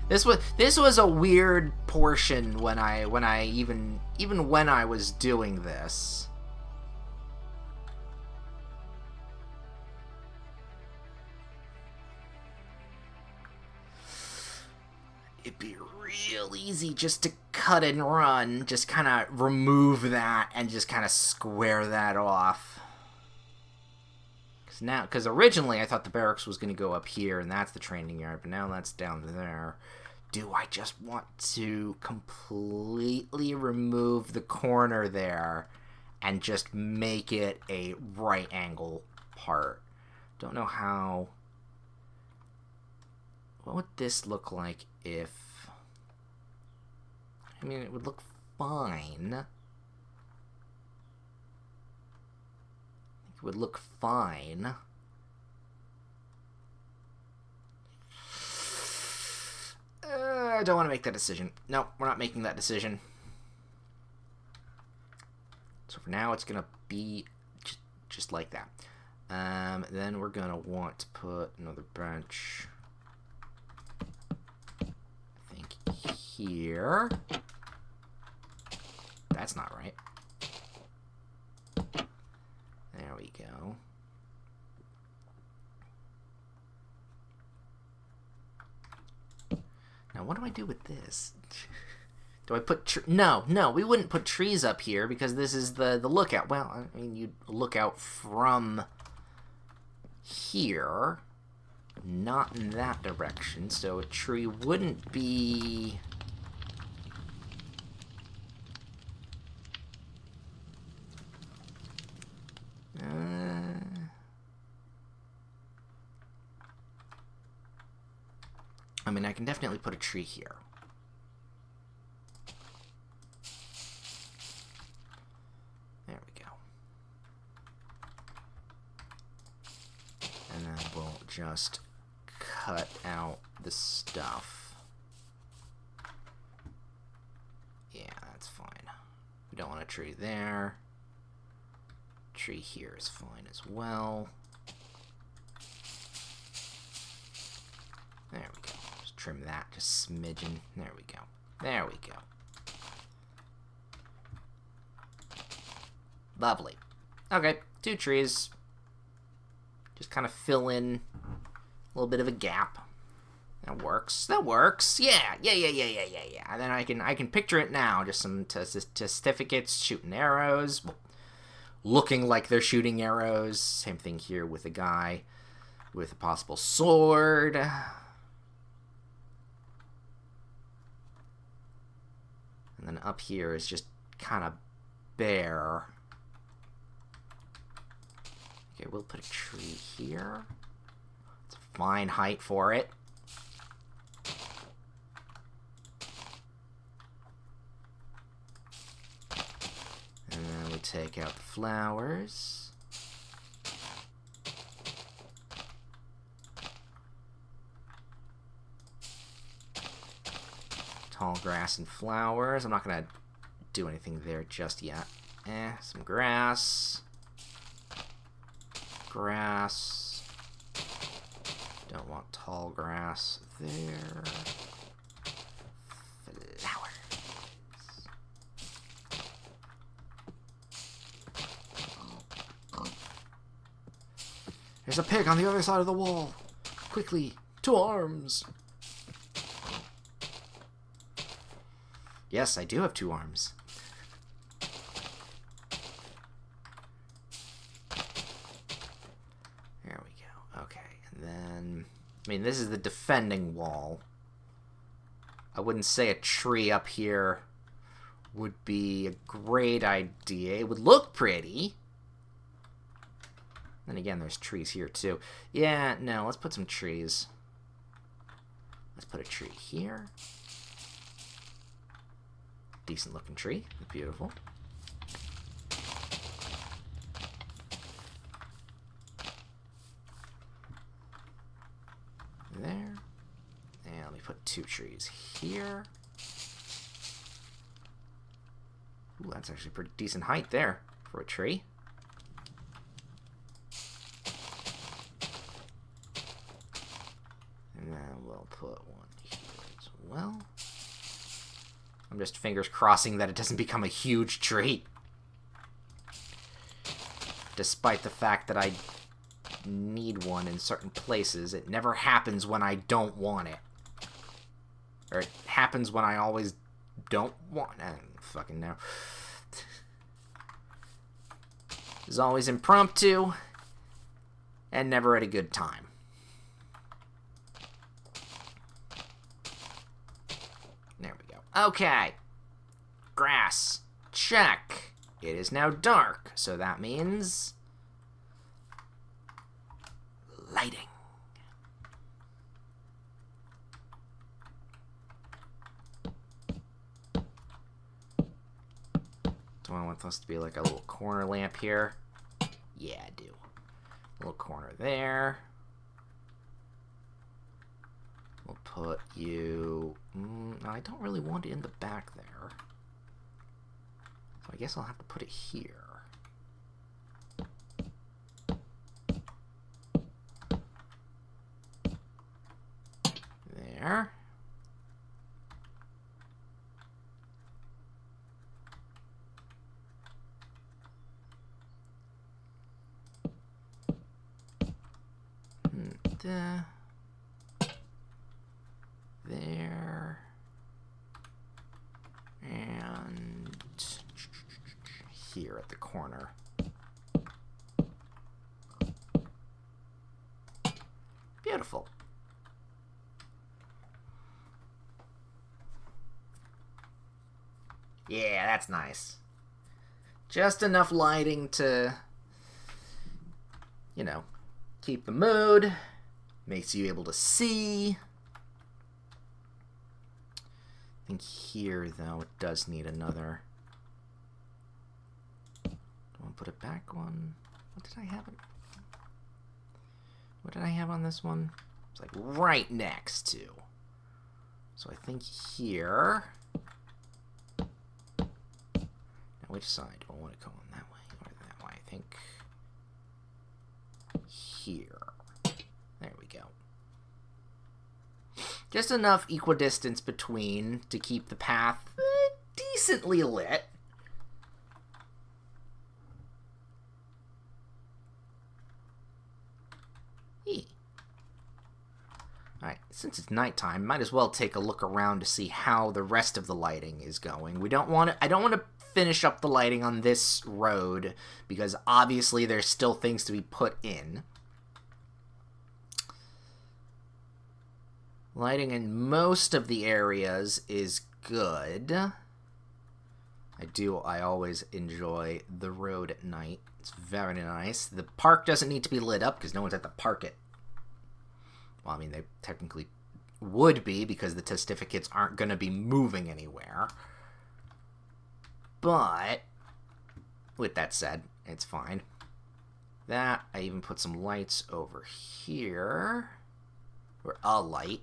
This was a weird portion when I even when I was doing this. It'd be real easy just to cut and run, just kind of remove that and just kind of square that off. Because originally I thought the barracks was going to go up here, and that's the training yard, but now that's down there. Do I just want to completely remove the corner there and just make it a right angle part? Don't know how... What would this look like if... I mean, it would look fine. Would look fine. I don't want to make that decision. No, we're not making that decision. So for now, it's gonna be just like that. Then we're gonna want to put another bench. I think here. That's not right. There we go. Now, what do I do with this? Do I put... No, we wouldn't put trees up here because this is the lookout. Well, I mean, you'd look out from here. not in that direction, so a tree wouldn't be... I mean, I can definitely put a tree here. There we go. And then we'll just cut out the stuff. Yeah, that's fine. We don't want a tree there. Tree here is fine as well. There we go. Just trim that just smidgen. There we go. There we go. Lovely. Okay, 2 trees. Just kind of fill in a little bit of a gap. That works. That works. Yeah. And then I can picture it now. Just some certificates shooting arrows, looking like they're shooting arrows. Same thing here with a guy with a possible sword. And then up here is just kind of bare. Okay, we'll put a tree here. It's a fine height for it. And then we take out the flowers. Tall grass and flowers. I'm not going to do anything there just yet. Some grass. Grass. Don't want tall grass there. Flowers. There's a pig on the other side of the wall. Quickly, to arms. Yes, I do have 2 arms. There we go. Okay, and then... I mean, this is the defending wall. I wouldn't say a tree up here would be a great idea. It would look pretty. Then again, there's trees here, too. Yeah, no, let's put some trees. Let's put a tree here. Decent looking tree. Beautiful. There. And let me put 2 trees here. Ooh, that's actually a pretty decent height there for a tree. And then we'll put one here as well. I'm just fingers crossing that it doesn't become a huge tree. Despite the fact that I need one in certain places, it never happens when I don't want it. Or it happens when I always don't want it. I don't fucking know. It's always impromptu and never at a good time. Okay. Grass. Check. It is now dark, so that means... lighting. Do I want this to be like a little corner lamp here? Yeah, I do. A little corner there. We'll put you... no, I don't really want it in the back there. So I guess I'll have to put it here. There. There. And here at the corner. Beautiful. Yeah, that's nice. Just enough lighting to, you know, keep the mood. Makes you able to see. I think here, though, it does need another. Do I want to put it back one? What did I have it? What did I have on this one? It's like right next to. So I think here. Now, which side do I want to go on, that way or that way? I think here. There we go. Just enough equidistance between to keep the path decently lit. Alright, since it's nighttime, might as well take a look around to see how the rest of the lighting is going. I don't want to finish up the lighting on this road, because obviously there's still things to be put in. Lighting in most of the areas is good. I always enjoy the road at night. It's very nice. The park doesn't need to be lit up because no one's at the park it. Well, I mean, they technically would be because the testificates aren't going to be moving anywhere. But, with that said, it's fine. I even put some lights over here. Or a light.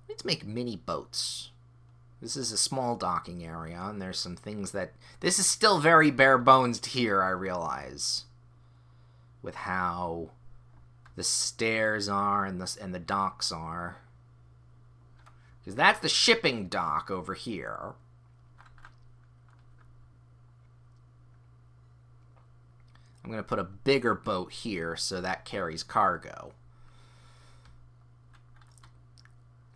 Let's make mini boats. This is a small docking area, and there's some things that... This is still very bare bones here, I realize. With how the stairs are and the docks are. Because that's the shipping dock over here. I'm going to put a bigger boat here so that carries cargo.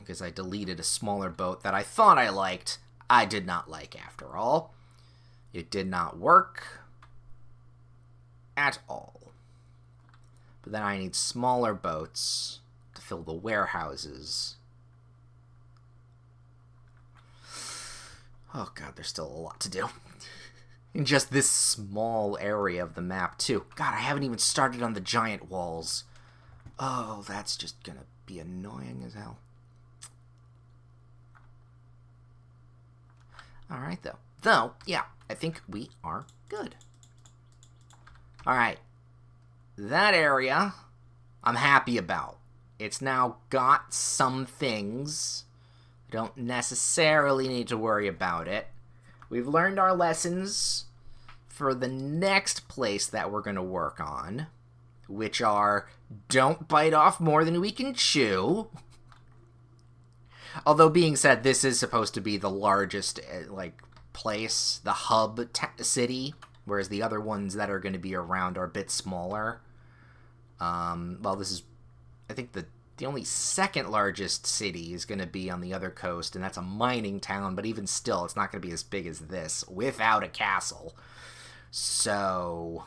Because I deleted a smaller boat that I thought I liked. I did not like after all. It did not work at all. But then I need smaller boats to fill the warehouses. Oh god, there's still a lot to do. In just this small area of the map, too. God, I haven't even started on the giant walls. Oh, that's just gonna be annoying as hell. Alright, though. Though, yeah, I think we are good. Alright. That area, I'm happy about. It's now got some things. I don't necessarily need to worry about it. We've learned our lessons for the next place that we're going to work on, which are don't bite off more than we can chew. Although, being said, this is supposed to be the largest, place, the hub city, whereas the other ones that are going to be around are a bit smaller. Well, this is, I think, the only second largest city is going to be on the other coast, and that's a mining town, but even still, it's not going to be as big as this, without a castle. So,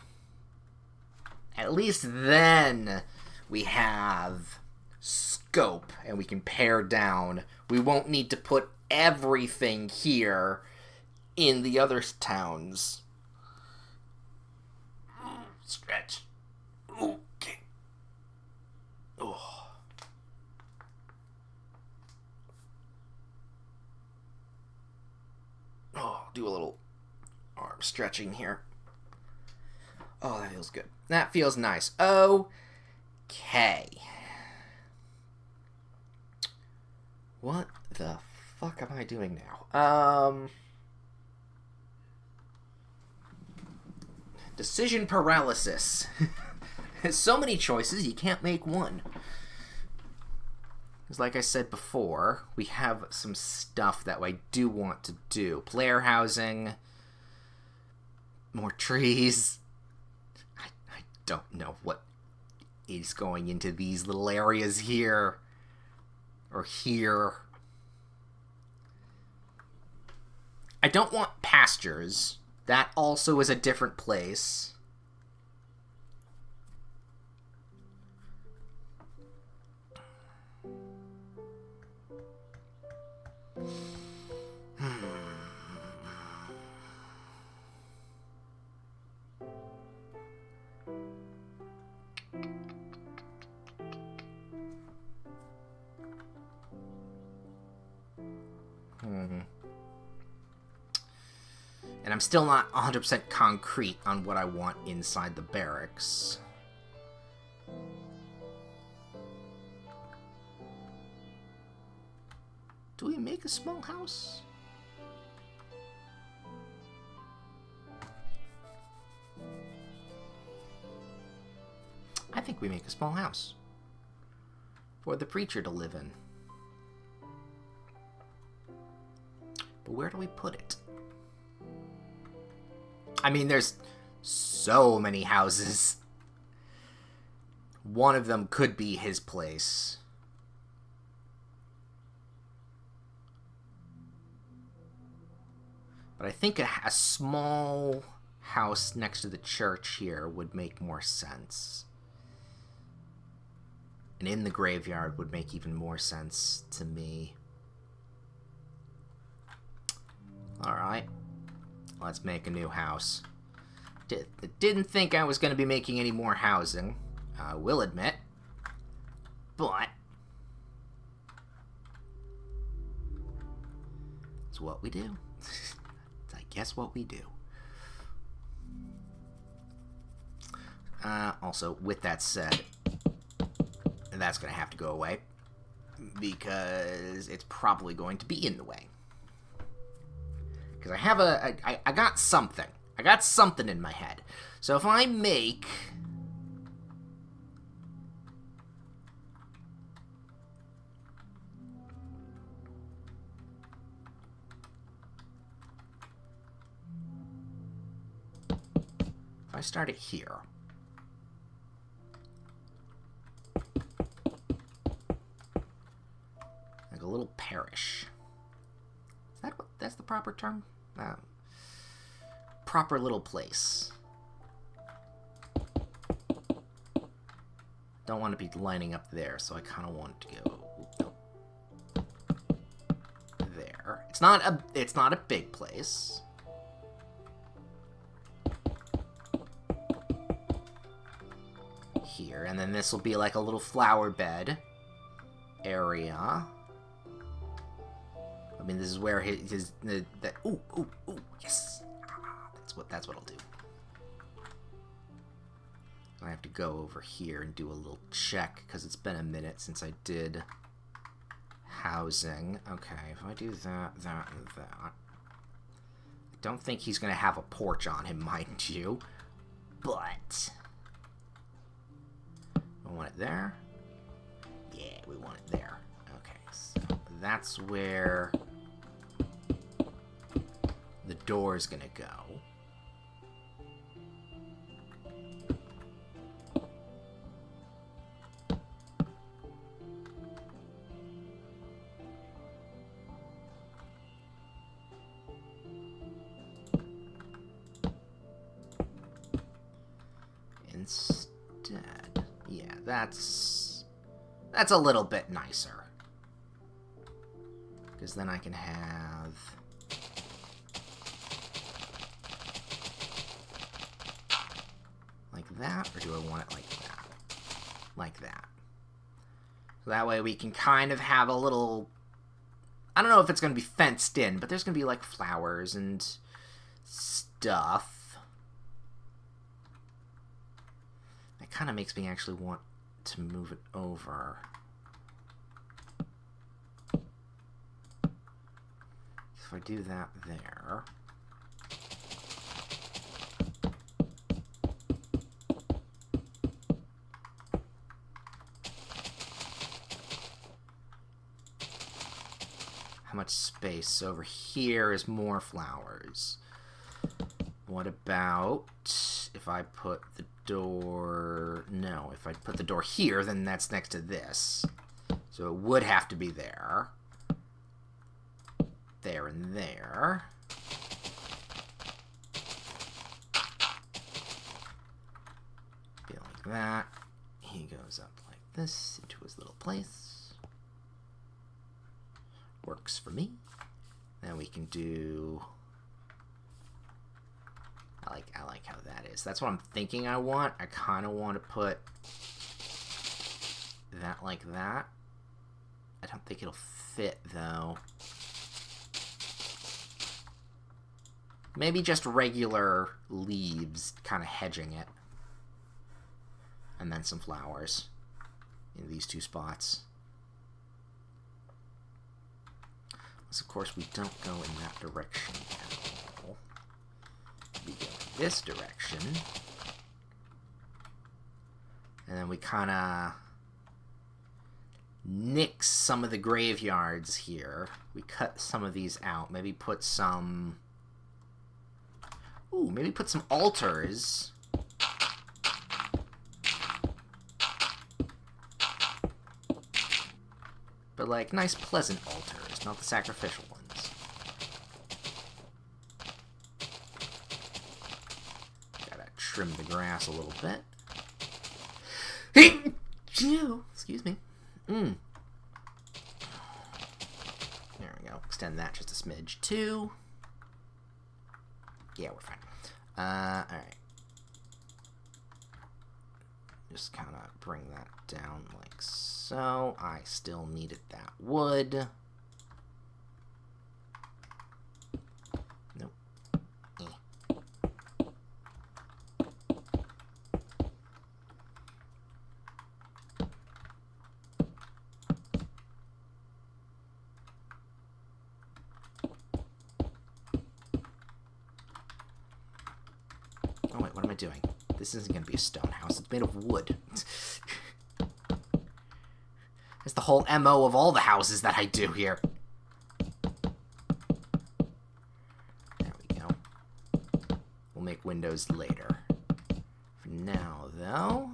at least then, we have scope, and we can pare down. We won't need to put everything here in the other towns. Stretch. Okay. Oh. Oh, do a little arm stretching here. Oh, that feels good. That feels nice. Okay. What the fuck am I doing now? Decision paralysis. There's so many choices, you can't make one. Because like I said before, we have some stuff that I do want to do. Player housing. More trees. I don't know what is going into these little areas here. Or here. I don't want pastures. That also is a different place. I'm still not 100% concrete on what I want inside the barracks. Do we make a small house? I think we make a small house for the preacher to live in. But where do we put it? I mean, there's so many houses. One of them could be his place. But I think a small house next to the church here would make more sense. And in the graveyard would make even more sense to me. Alright. Let's make a new house. Didn't think I was going to be making any more housing. I will admit. But it's what we do. It's, I guess, what we do. Also, with that said, that's going to have to go away. Because it's probably going to be in the way. Because I have I got something. I got something in my head. So if I make... If I start it here... Like a little parish. Is that what... That's the proper term? Proper little place. Don't want to be lining up there, so I kind of want to go there. It's not a big place. Here, and then this will be like a little flower bed area. I mean, this is where ooh, yes. That's what I'll do. I have to go over here and do a little check because it's been a minute since I did housing. Okay, if I do that, and that. I don't think he's going to have a porch on him, mind you. But I want it there. Yeah, we want it there. Okay, so that's where the door is going to go. Instead, yeah, that's a little bit nicer. Because then I can have... like that, or do I want it like that? Like that. So that way we can kind of have a little... I don't know if it's going to be fenced in, but there's going to be like flowers and stuff. That kind of makes me actually want to move it over. If I do that there... How much space? Over here is more flowers. What about if I put the door... No, if I put the door here, then that's next to this. So it would have to be there. There and there. Be like that. He goes up like this into his little place. Works for me. Then we can do... I like how that is. That's what I'm thinking I want. I kind of want to put that like that. I don't think it'll fit, though. Maybe just regular leaves kind of hedging it. And then some flowers in these two spots. Because, of course, we don't go in that direction at all. We go this direction. And then we kind of nix some of the graveyards here. We cut some of these out. Maybe put some... Ooh, maybe put some altars. But, like, nice, pleasant altars, not the sacrificial ones. Gotta trim the grass a little bit. Excuse me. There we go. Extend that just a smidge, too. Yeah, we're fine. Alright. Just kind of bring that down like so. I still needed that wood. Nope. Oh wait, what am I doing? This isn't going to be a stone house. It's made of wood. That's the whole MO of all the houses that I do here. There we go. We'll make windows later. For now, though,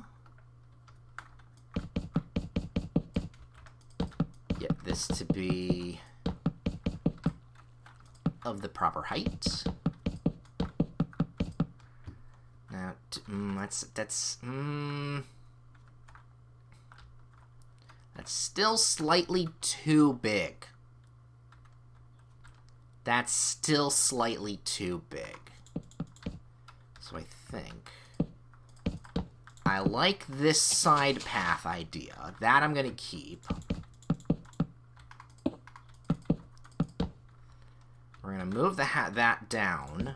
get this to be of the proper height. Now, that's still slightly too big. That's still slightly too big. So I think I like this side path idea. That I'm gonna keep. We're gonna move that down.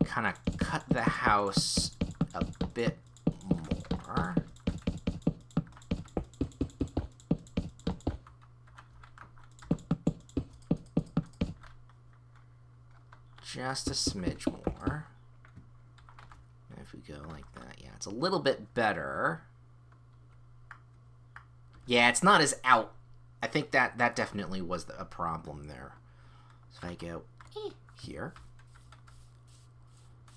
Kind of cut the house a bit more. Just a smidge more. If we go like that, yeah, it's a little bit better. Yeah, it's not as out. I think that definitely was a problem there. So if I go here.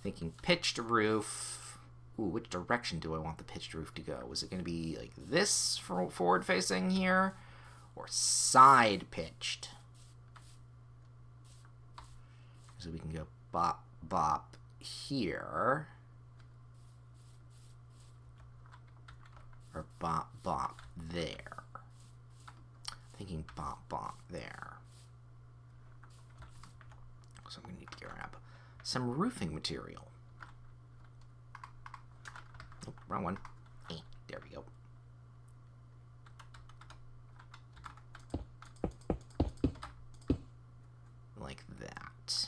Thinking pitched roof. Ooh, which direction do I want the pitched roof to go? Is it going to be like this for forward facing here? Or side pitched? So we can go bop, bop here. Or bop, bop there. Thinking bop, bop there. So I'm going to need to grab some roofing material. Oh, wrong one. There we go. Like that.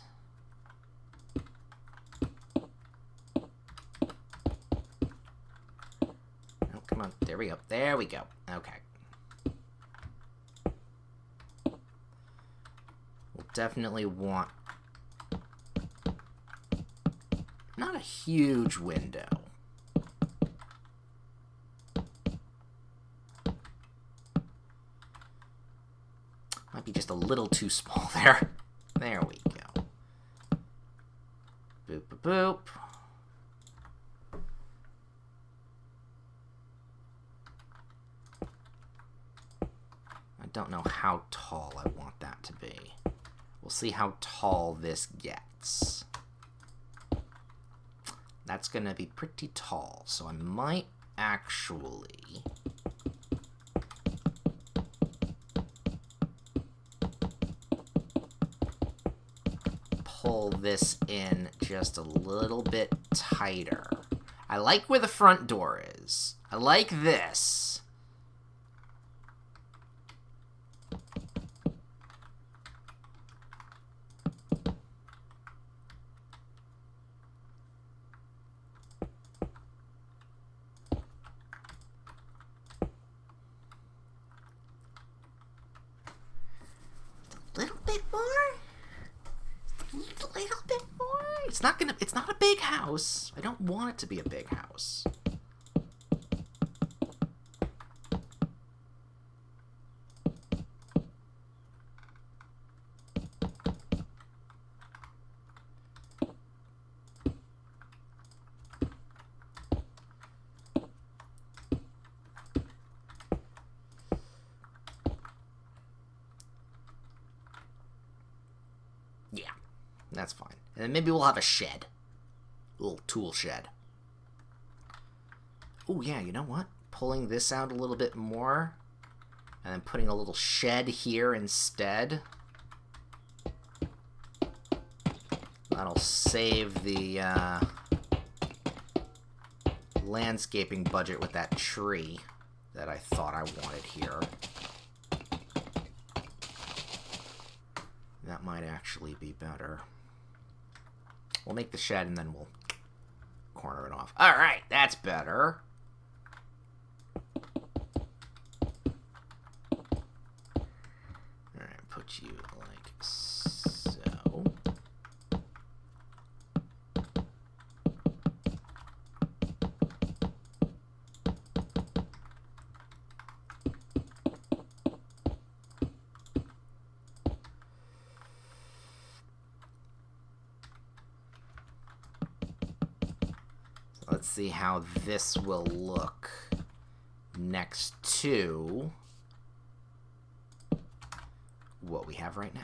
Oh, come on. There we go. There we go. Okay. We'll definitely want not a huge window. Might be just a little too small there. There we go. Boop, boop, boop. I don't know how tall I want that to be. We'll see how tall this gets. That's going to be pretty tall, so I might actually pull this in just a little bit tighter. I like where the front door is. I like this. It's not a big house. I don't want it to be a big house. Yeah, that's fine. And then maybe we'll have a shed. A little tool shed. Oh, yeah, you know what? Pulling this out a little bit more, and then putting a little shed here instead. That'll save the landscaping budget with that tree that I thought I wanted here. That might actually be better. We'll make the shed and then we'll corner it off. Alright, that's better. Alright, put you like so. Let's see how this will look next to what we have right now.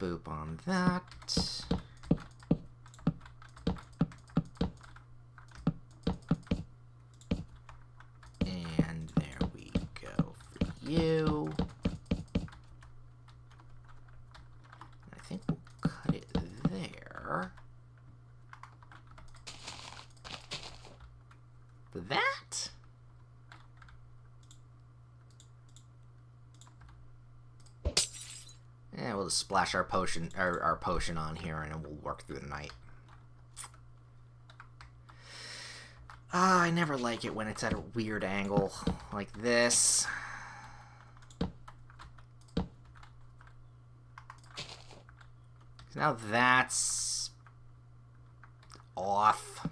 Boop on that. And there we go for you. I think we'll cut it there. For that? Yeah, we'll just splash our potion on here, and we'll work through the night. I never like it when it's at a weird angle like this. Now that's off.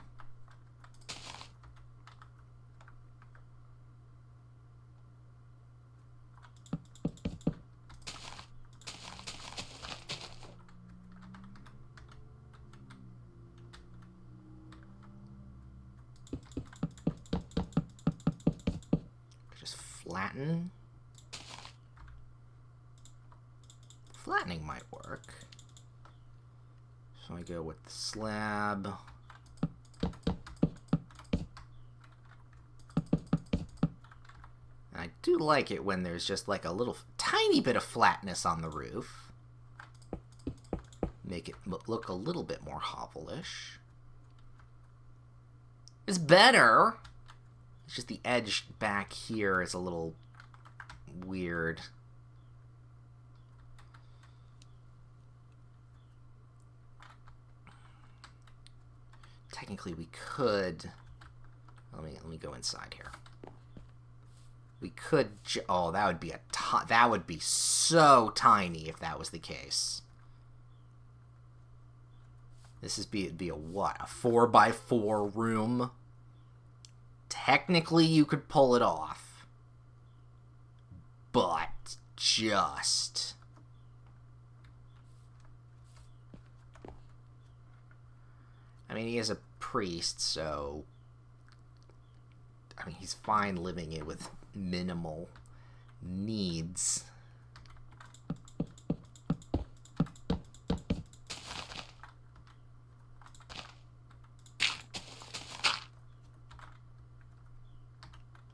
Flatten. Flattening might work. So I go with the slab. I do like it when there's just like a little tiny bit of flatness on the roof. Make it look a little bit more hovelish. It's better. It's just the edge back here is a little weird. Technically, we could. Let me go inside here. We could. Oh, that would be that would be so tiny if that was the case. This is be a what? A 4x4 room. Technically, you could pull it off, but just. I mean, he is a priest, so. I mean, he's fine living it with minimal needs.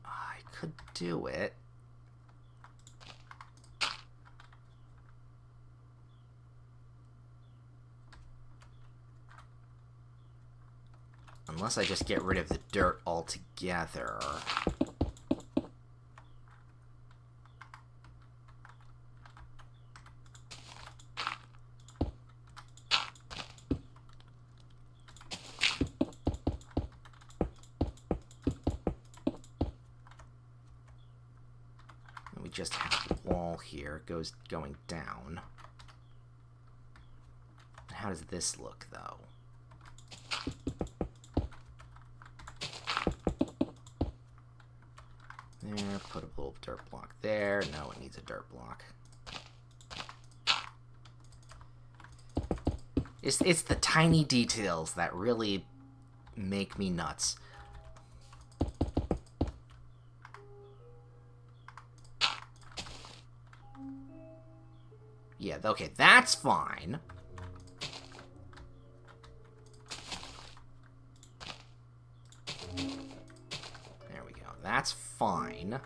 I could do it. Unless I just get rid of the dirt altogether. we just have the wall here going down. How does this look, though? There, put a little dirt block there. No, it needs a dirt block. It's the tiny details that really make me nuts. Yeah, okay, that's fine. There we go. That's fine.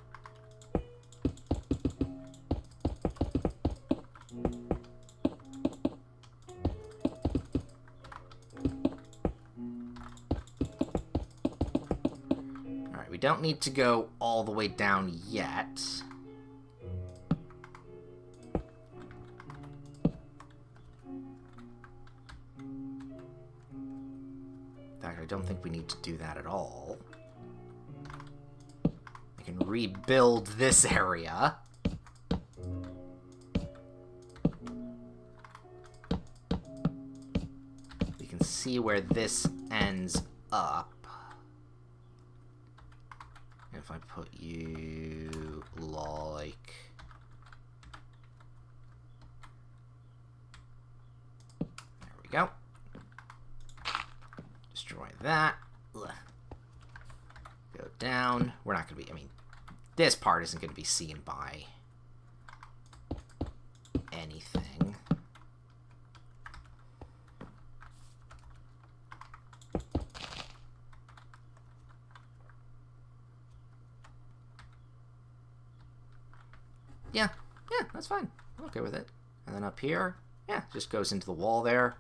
Alright, we don't need to go all the way down yet. In fact, I don't think we need to do that at all. I can rebuild this area. We can see where this ends up. If I put you like... There we go. Destroy that. Ugh. Go down. We're not going to be... I mean, this part isn't going to be seen by anything. Yeah, that's fine. I'm okay with it. And then up here, yeah, just goes into the wall there.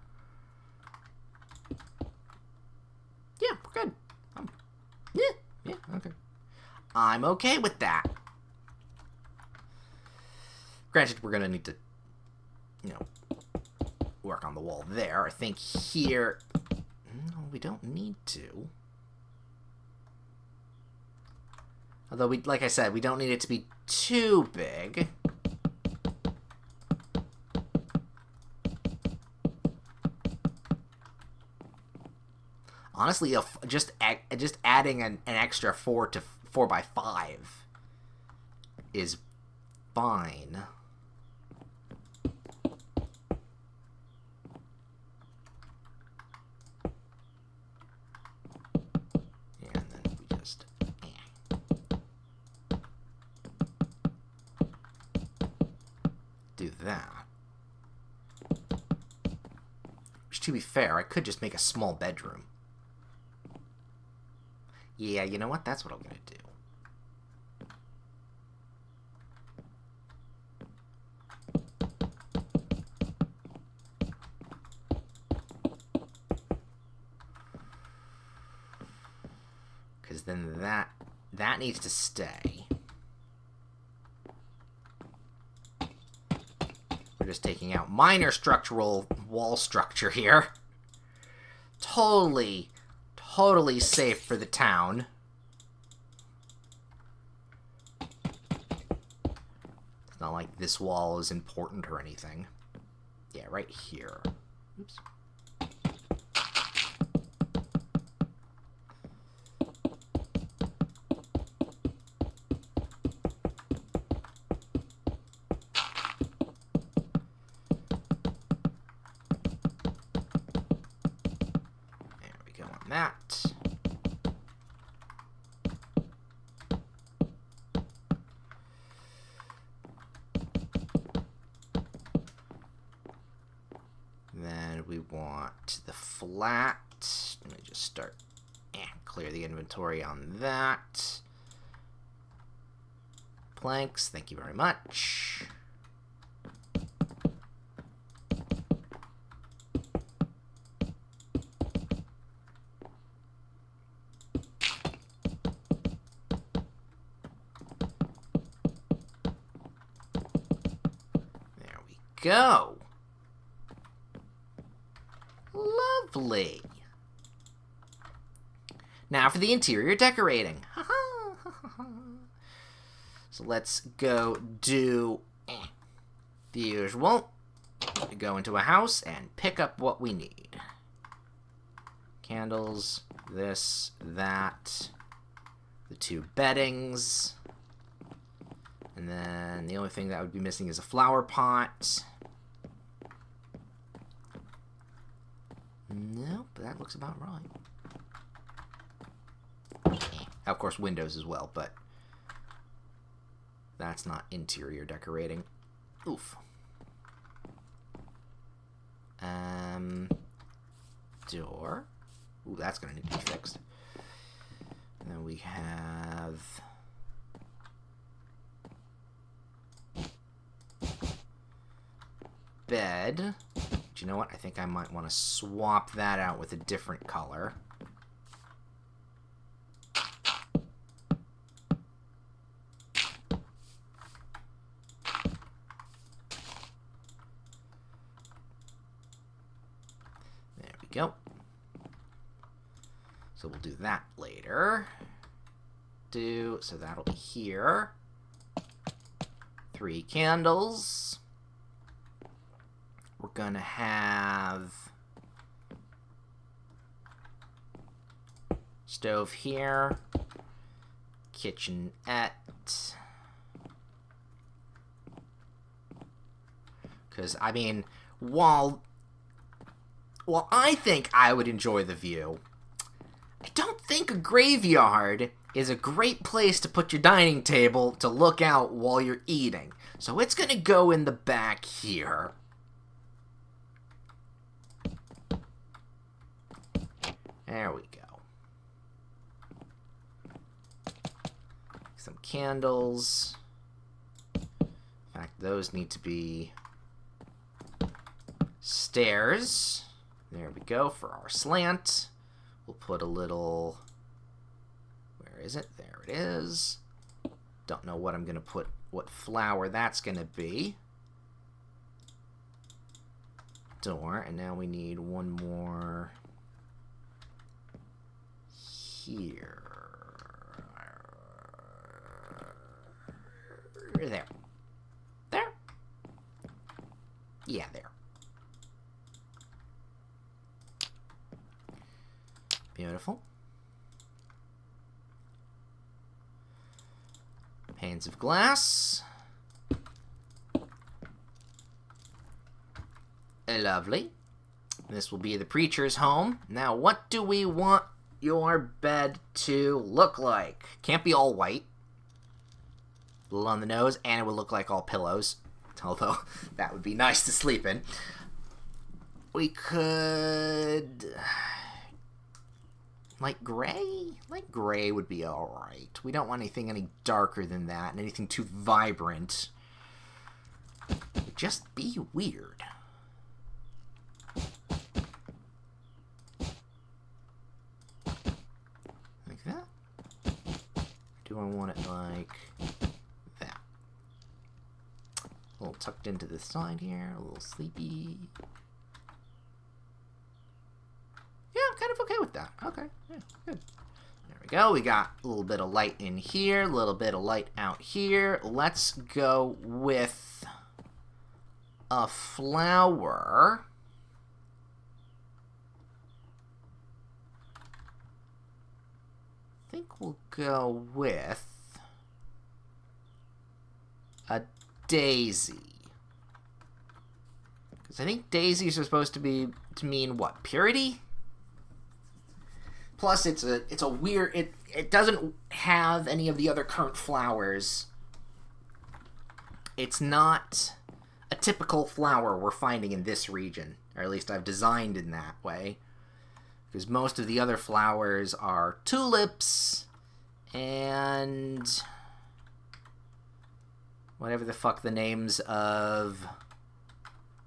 Yeah, we're good. Yeah, okay. I'm okay with that. Granted, we're gonna need to, work on the wall there. I think here... No, we don't need to. Although, like I said, we don't need it to be too big. Honestly, just adding an extra 4 by 5 is fine. Yeah, and then we just... do that. Which, to be fair, I could just make a small bedroom. Yeah, you know what? That's what I'm going to do. Because then that needs to stay. We're just taking out minor structural wall structure here. Totally safe for the town. It's not like this wall is important or anything. Yeah, right here. Oops. That. Then we want the flat. Let me just start. Clear the inventory on that. Planks, thank you very much. Go. Lovely. Now for the interior decorating. So So let's go do the usual. Go into a house and pick up what we need. Candles, this, that, the 2 beddings. And then the only thing that would be missing is a flower pot. Nope, that looks about right. Of course, windows as well, but that's not interior decorating. Oof. Door. Ooh, that's gonna need to be fixed. And then we have bed. But you know what? I think I might want to swap that out with a different color. There we go. So we'll do that later. So that'll be here. 3 candles. We're gonna have stove here, kitchenette, because I mean, while I think I would enjoy the view, I don't think a graveyard is a great place to put your dining table to look out while you're eating. So it's gonna go in the back here. There we go. Some candles. In fact, those need to be stairs. There we go for our slant. We'll put a little... Where is it? There it is. Don't know what I'm going to put, what flower that's going to be. Door, and now we need one more... here. There. There? Yeah, there. Beautiful. Panes of glass. Lovely. This will be the preacher's home. Now, what do we want your bed to look like? Can't be all white. A little on the nose, and it would look like all pillows. Although, that would be nice to sleep in. We could... light gray? Light gray would be alright. We don't want anything any darker than that, and anything too vibrant. It would just be weird. Like that? Or do I want it like that? A little tucked into the side here, a little sleepy. Yeah, I'm kind of okay with that. Okay, yeah, good. There we go. We got a little bit of light in here, a little bit of light out here. Let's go with a flower. I think we'll go with a daisy. Because I think daisies are supposed to mean what? Purity? Plus, it's a weird... It doesn't have any of the other current flowers. It's not a typical flower we're finding in this region. Or at least I've designed in that way. Because most of the other flowers are tulips and... whatever the fuck the names of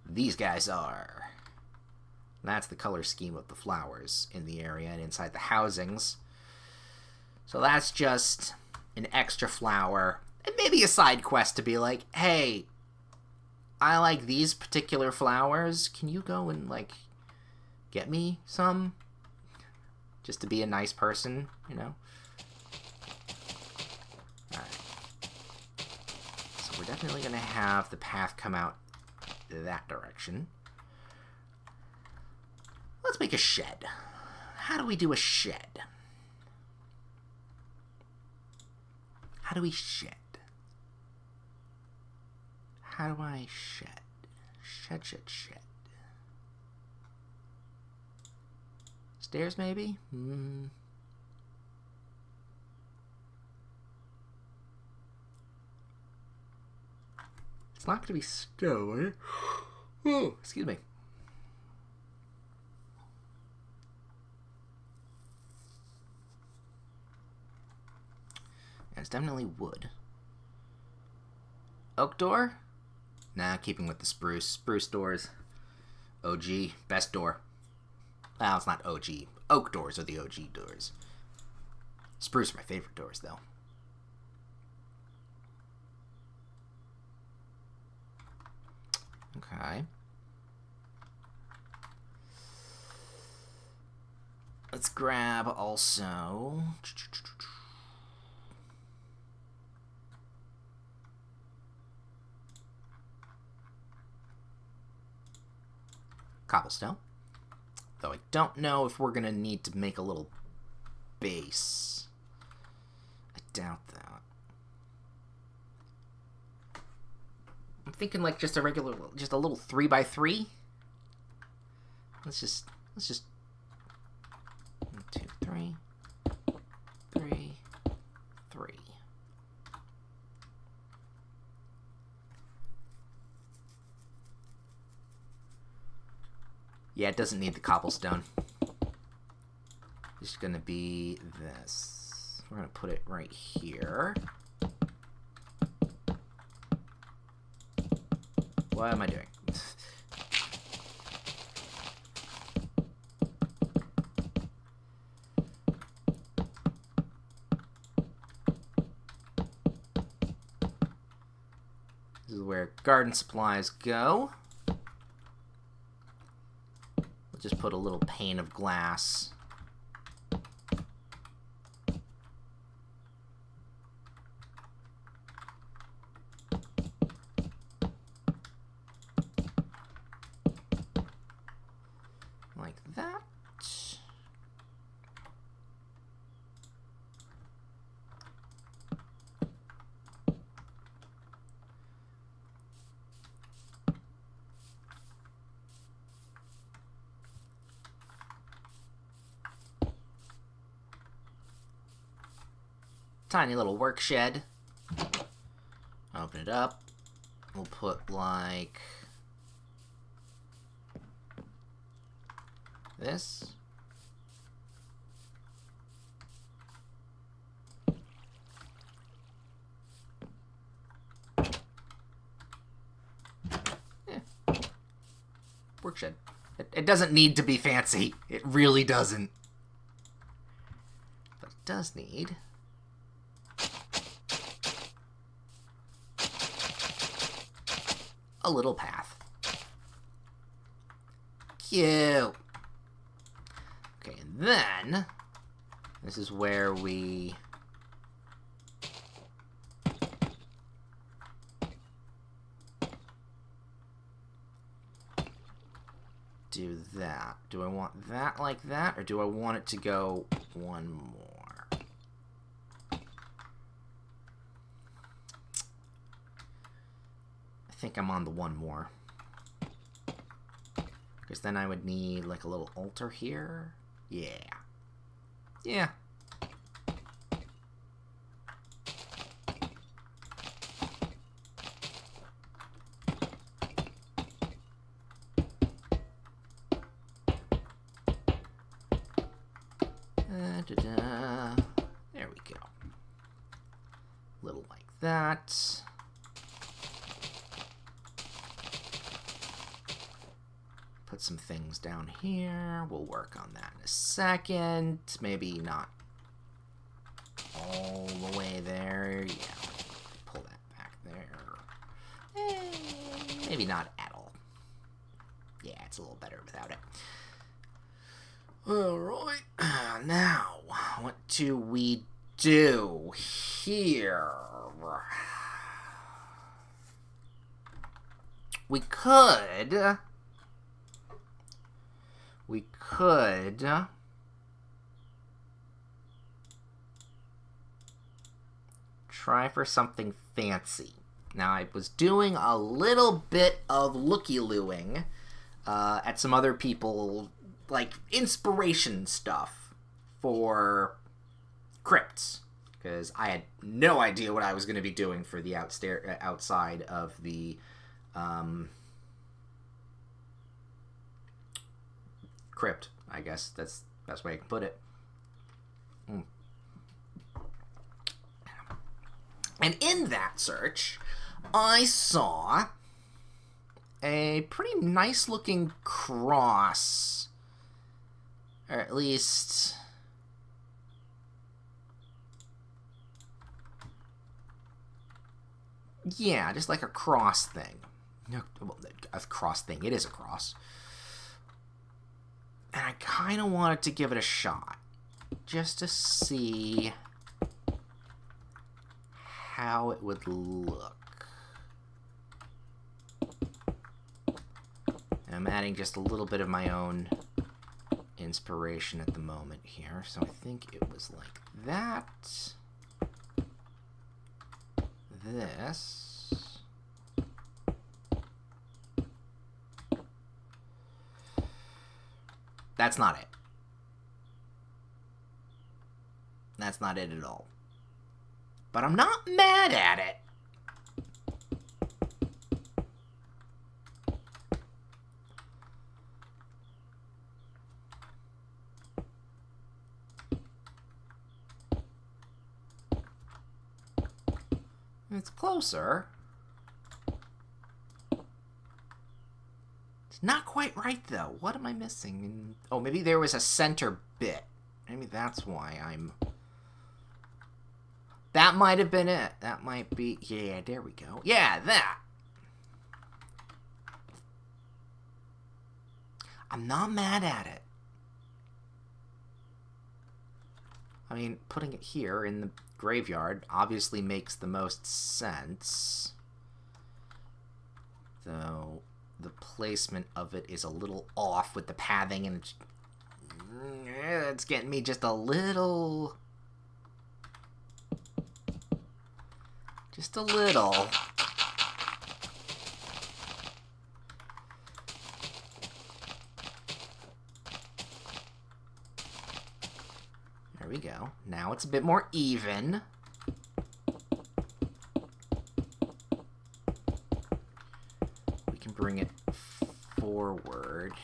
these guys are. That's the color scheme of the flowers in the area and inside the housings. So that's just an extra flower. And maybe a side quest to be like, hey, I like these particular flowers. Can you go and, like, get me some? Just to be a nice person, you know? Alright. definitely going to have the path come out that direction. Let's make a shed. How do we do a shed? How do we shed? How do I shed? Shed. Stairs, maybe? It's not going to be stone. Oh, excuse me. Yeah, it's definitely wood. Oak door? Nah, keeping with the spruce. Spruce doors. OG. Best door. Well, it's not OG. Oak doors are the OG doors. Spruce are my favorite doors, though. Okay. Let's grab also... cobblestone. Though I don't know if we're going to need to make a little base. I doubt that. I'm thinking like just a regular, just a little 3x3. Let's just 1, 2, 3, 3, 3. Yeah, it doesn't need the cobblestone. It's gonna be this. We're gonna put it right here. What am I doing? This is where garden supplies go. We'll just put a little pane of glass. Like that. Tiny little work shed. Open it up. We'll put like this. Yeah. Work shed. It doesn't need to be fancy. It really doesn't. But it does need a little path. Cute. Okay, and then this is where we do that. Do I want that like that, or do I want it to go one more? I think I'm on the one more. Because then I would need like a little altar here. Yeah. Yeah. There we go. Little like that. Put some things down here. We'll work on that in a second. Maybe not all the way there. Yeah, pull that back there. Maybe not at all. Yeah, it's a little better without it. Alright, now, what do we do here? we could try for something fancy. Now, I was doing a little bit of looky-looing at some other people, like, inspiration stuff for crypts, because I had no idea what I was going to be doing for the outside of the crypt, I guess. That's the best way I can put it. And in that search, I saw a pretty nice looking cross. Or at least... yeah, just like a cross thing. A cross thing. It is a cross. And I kind of wanted to give it a shot. Just to see how it would look. And I'm adding just a little bit of my own inspiration at the moment here. So I think it was like that. This. That's not it. That's not it at all. But I'm not mad at it. It's closer. It's not quite right, though. What am I missing? Oh, maybe there was a center bit. Maybe that's why I'm... that might have been it. That might be... yeah, there we go. Yeah, that. I'm not mad at it. I mean, putting it here in the graveyard obviously makes the most sense. Though the placement of it is a little off with the pathing, and it's getting me just a little... just a little. There we go. Now it's a bit more even. We can bring it forward.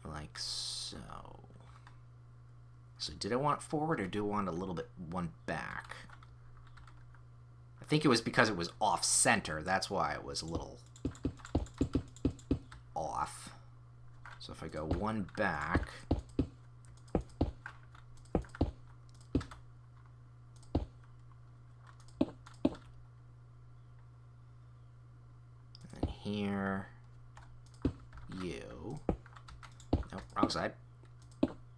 Like so. So did I want it forward, or do I want a little bit one back? I think it was because it was off-center. That's why it was a little off. So if I go one back... and here... you... nope, wrong side.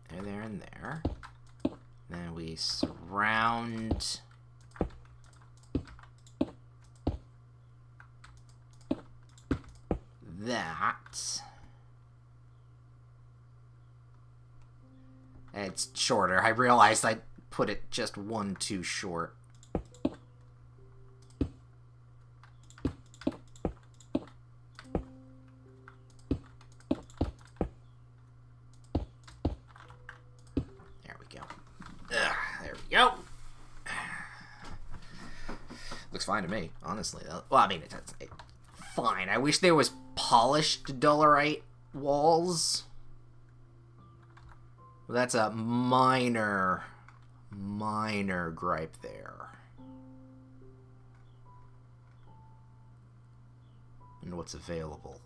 There, and there. Then we surround... that. It's shorter. I realized I put it just one too short. There we go. There we go. Looks fine to me, honestly. Well, I mean, it's fine. I wish there was polished Dollarite walls. Well, that's a minor gripe there. And what's available?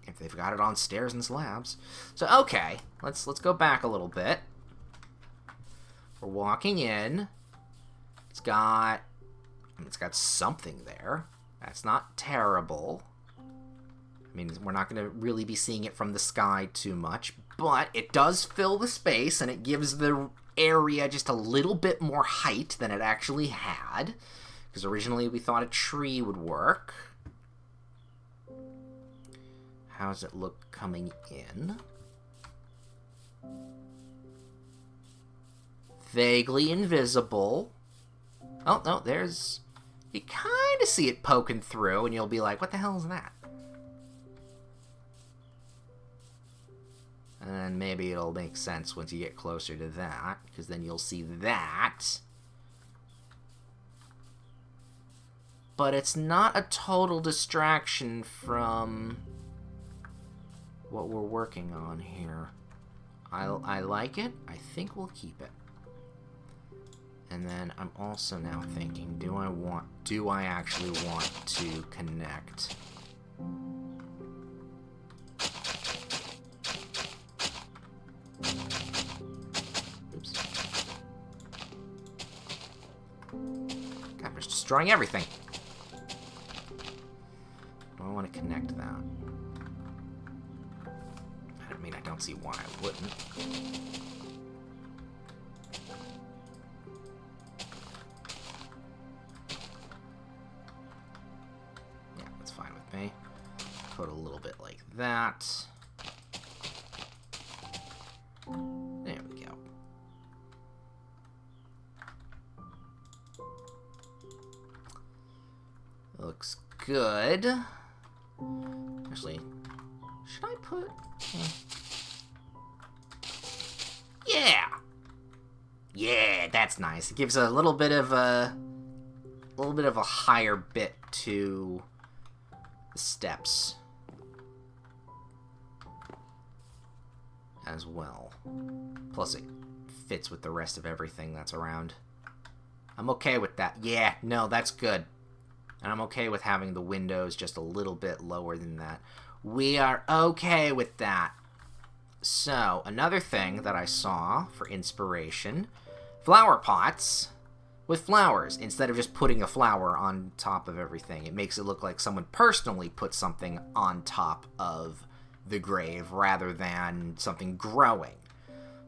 If they've got it on stairs and slabs. So okay, let's go back a little bit. We're walking in. It's got something there. That's not terrible. I mean, we're not going to really be seeing it from the sky too much, but it does fill the space, and it gives the area just a little bit more height than it actually had. Because originally we thought a tree would work. How does it look coming in? Vaguely invisible. Oh, no, there's... You kind of see it poking through, and you'll be like, what the hell is that? And then maybe it'll make sense once you get closer to that, because then you'll see that. But it's not a total distraction from what we're working on here. I like it. I think we'll keep it. And then I'm also now thinking, do I actually want to connect? Oops. God, I'm just destroying everything. Do I want to connect that? I mean, I don't see why I wouldn't. Put a little bit like that. There we go. Looks good. Actually, should I put... Yeah! Yeah, that's nice. It gives a little bit of a higher bit to the steps as well. Plus it fits with the rest of everything that's around. I'm okay with that. Yeah, no, that's good. And I'm okay with having the windows just a little bit lower than that. We are okay with that. So, another thing that I saw for inspiration, flower pots with flowers. Instead of just putting a flower on top of everything, it makes it look like someone personally put something on top of the grave rather than something growing.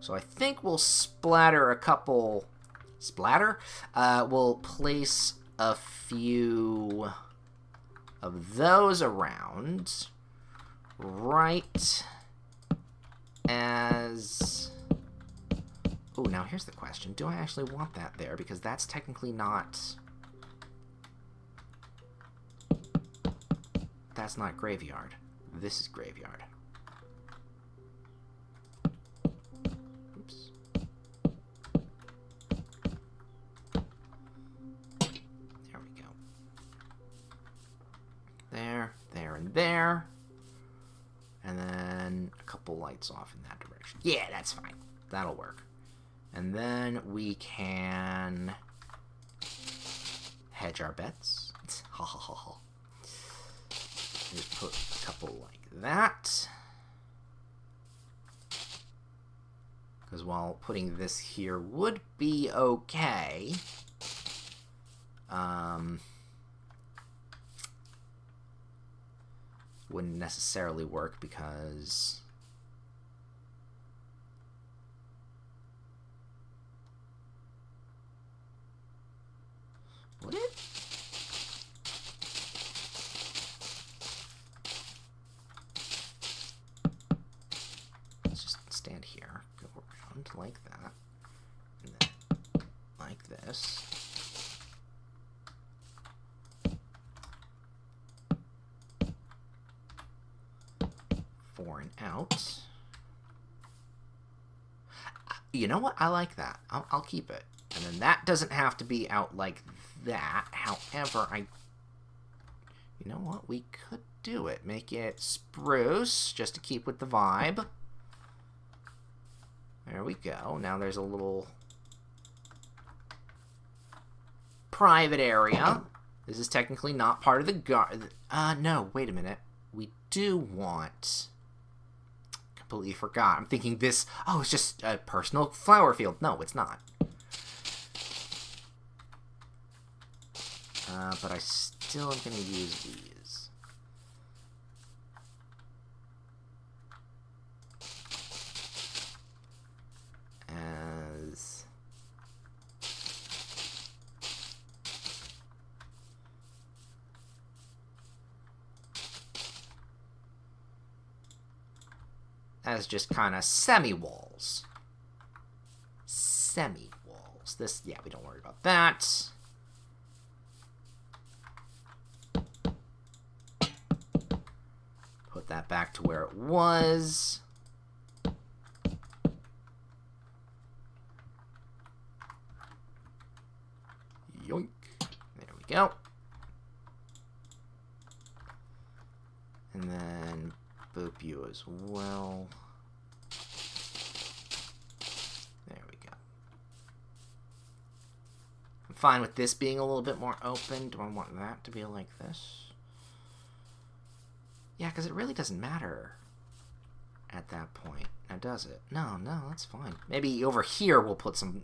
So I think we'll splatter a couple... Splatter? We'll place a few of those around right as... Oh, now here's the question. Do I actually want that there? Because that's technically not... That's not graveyard. This is graveyard. Oops. There we go. There, there, and there. And then a couple lights off in that direction. Yeah, that's fine. That'll work. And then we can hedge our bets. Ha ha ha ha. Just put a couple like that. Because while putting this here would be okay, wouldn't necessarily work because would it? Let's just stand here, go around like that, and then like this. And out. You know what? I like that. I'll keep it. And then that doesn't have to be out like that. However, you know what? We could do it. Make it spruce, just to keep with the vibe. There we go. Now there's a little private area. This is technically not part of the garden. No, wait a minute. We do want... Completely forgot. I'm thinking this... Oh, it's just a personal flower field. No, it's not. But I still am going to use these. As... as just kind of semi-walls. Semi-walls. This, yeah, we don't worry about that. Put that back to where it was. Yoink. There we go. And then boop you as well. There we go. I'm fine with this being a little bit more open. Do I want that to be like this? Yeah, because it really doesn't matter at that point. Now, does it? No, that's fine. Maybe over here we'll put some...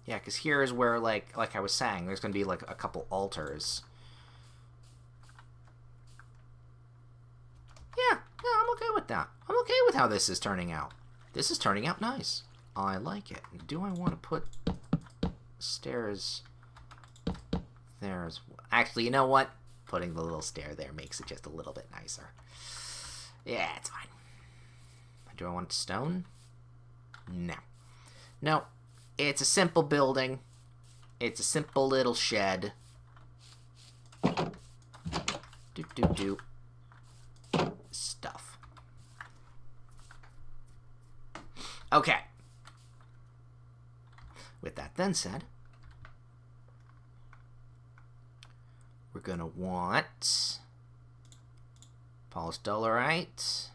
Yeah, because here is where, like I was saying, there's going to be, like, a couple altars. Yeah, I'm okay with that. I'm okay with how this is turning out. This is turning out nice. I like it. Do I want to put stairs there as well? Actually, you know what? Putting the little stair there makes it just a little bit nicer. Yeah, it's fine. Do I want stone? No. No. It's a simple building. It's a simple little shed. Stuff. Okay. With that then said, we're gonna want polished dolerite,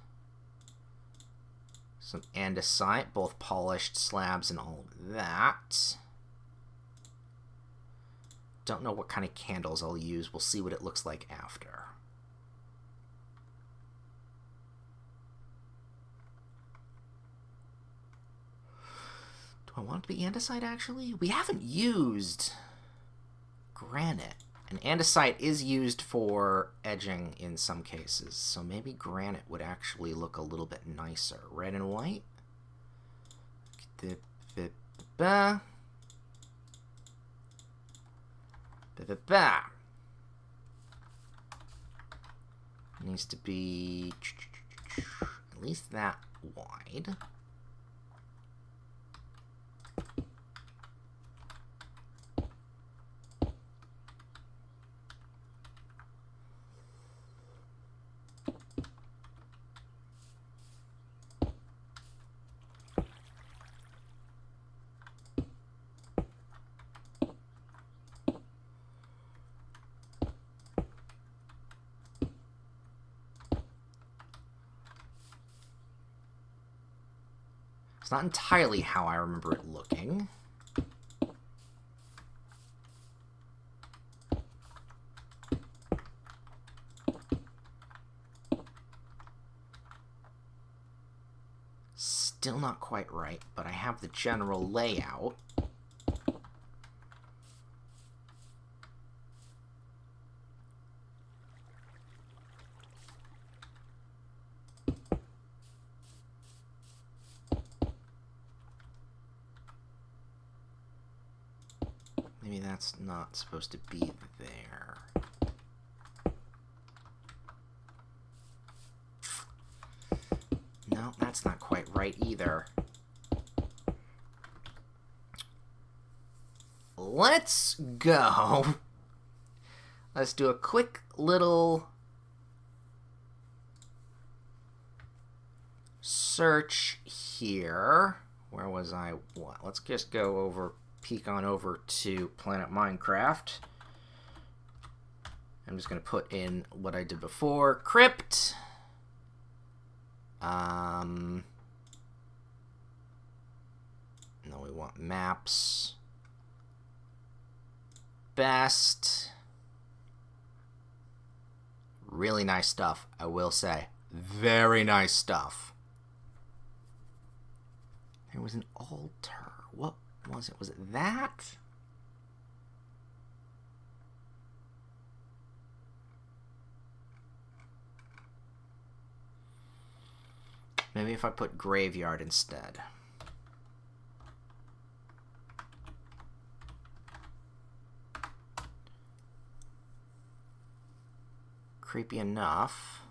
some andesite, both polished slabs and all of that. Don't know what kind of candles I'll use. We'll see what it looks like after. Do I want it to be andesite, actually? We haven't used granite. And andesite is used for edging in some cases, so maybe granite would actually look a little bit nicer. Red and white. Needs to be at least that wide. It's not entirely how I remember it looking. Still not quite right, but I have the general layout. Maybe that's not supposed to be there. No, that's not quite right either. Let's go. Let's do a quick little search here. Where was I? What? Let's just go over, peek on over to Planet Minecraft. I'm just going to put in what I did before. Crypt. No, we want maps. Best. Really nice stuff, I will say. Very nice stuff. There was an altar. What was it? Was it that? Maybe if I put graveyard instead. creepy enough.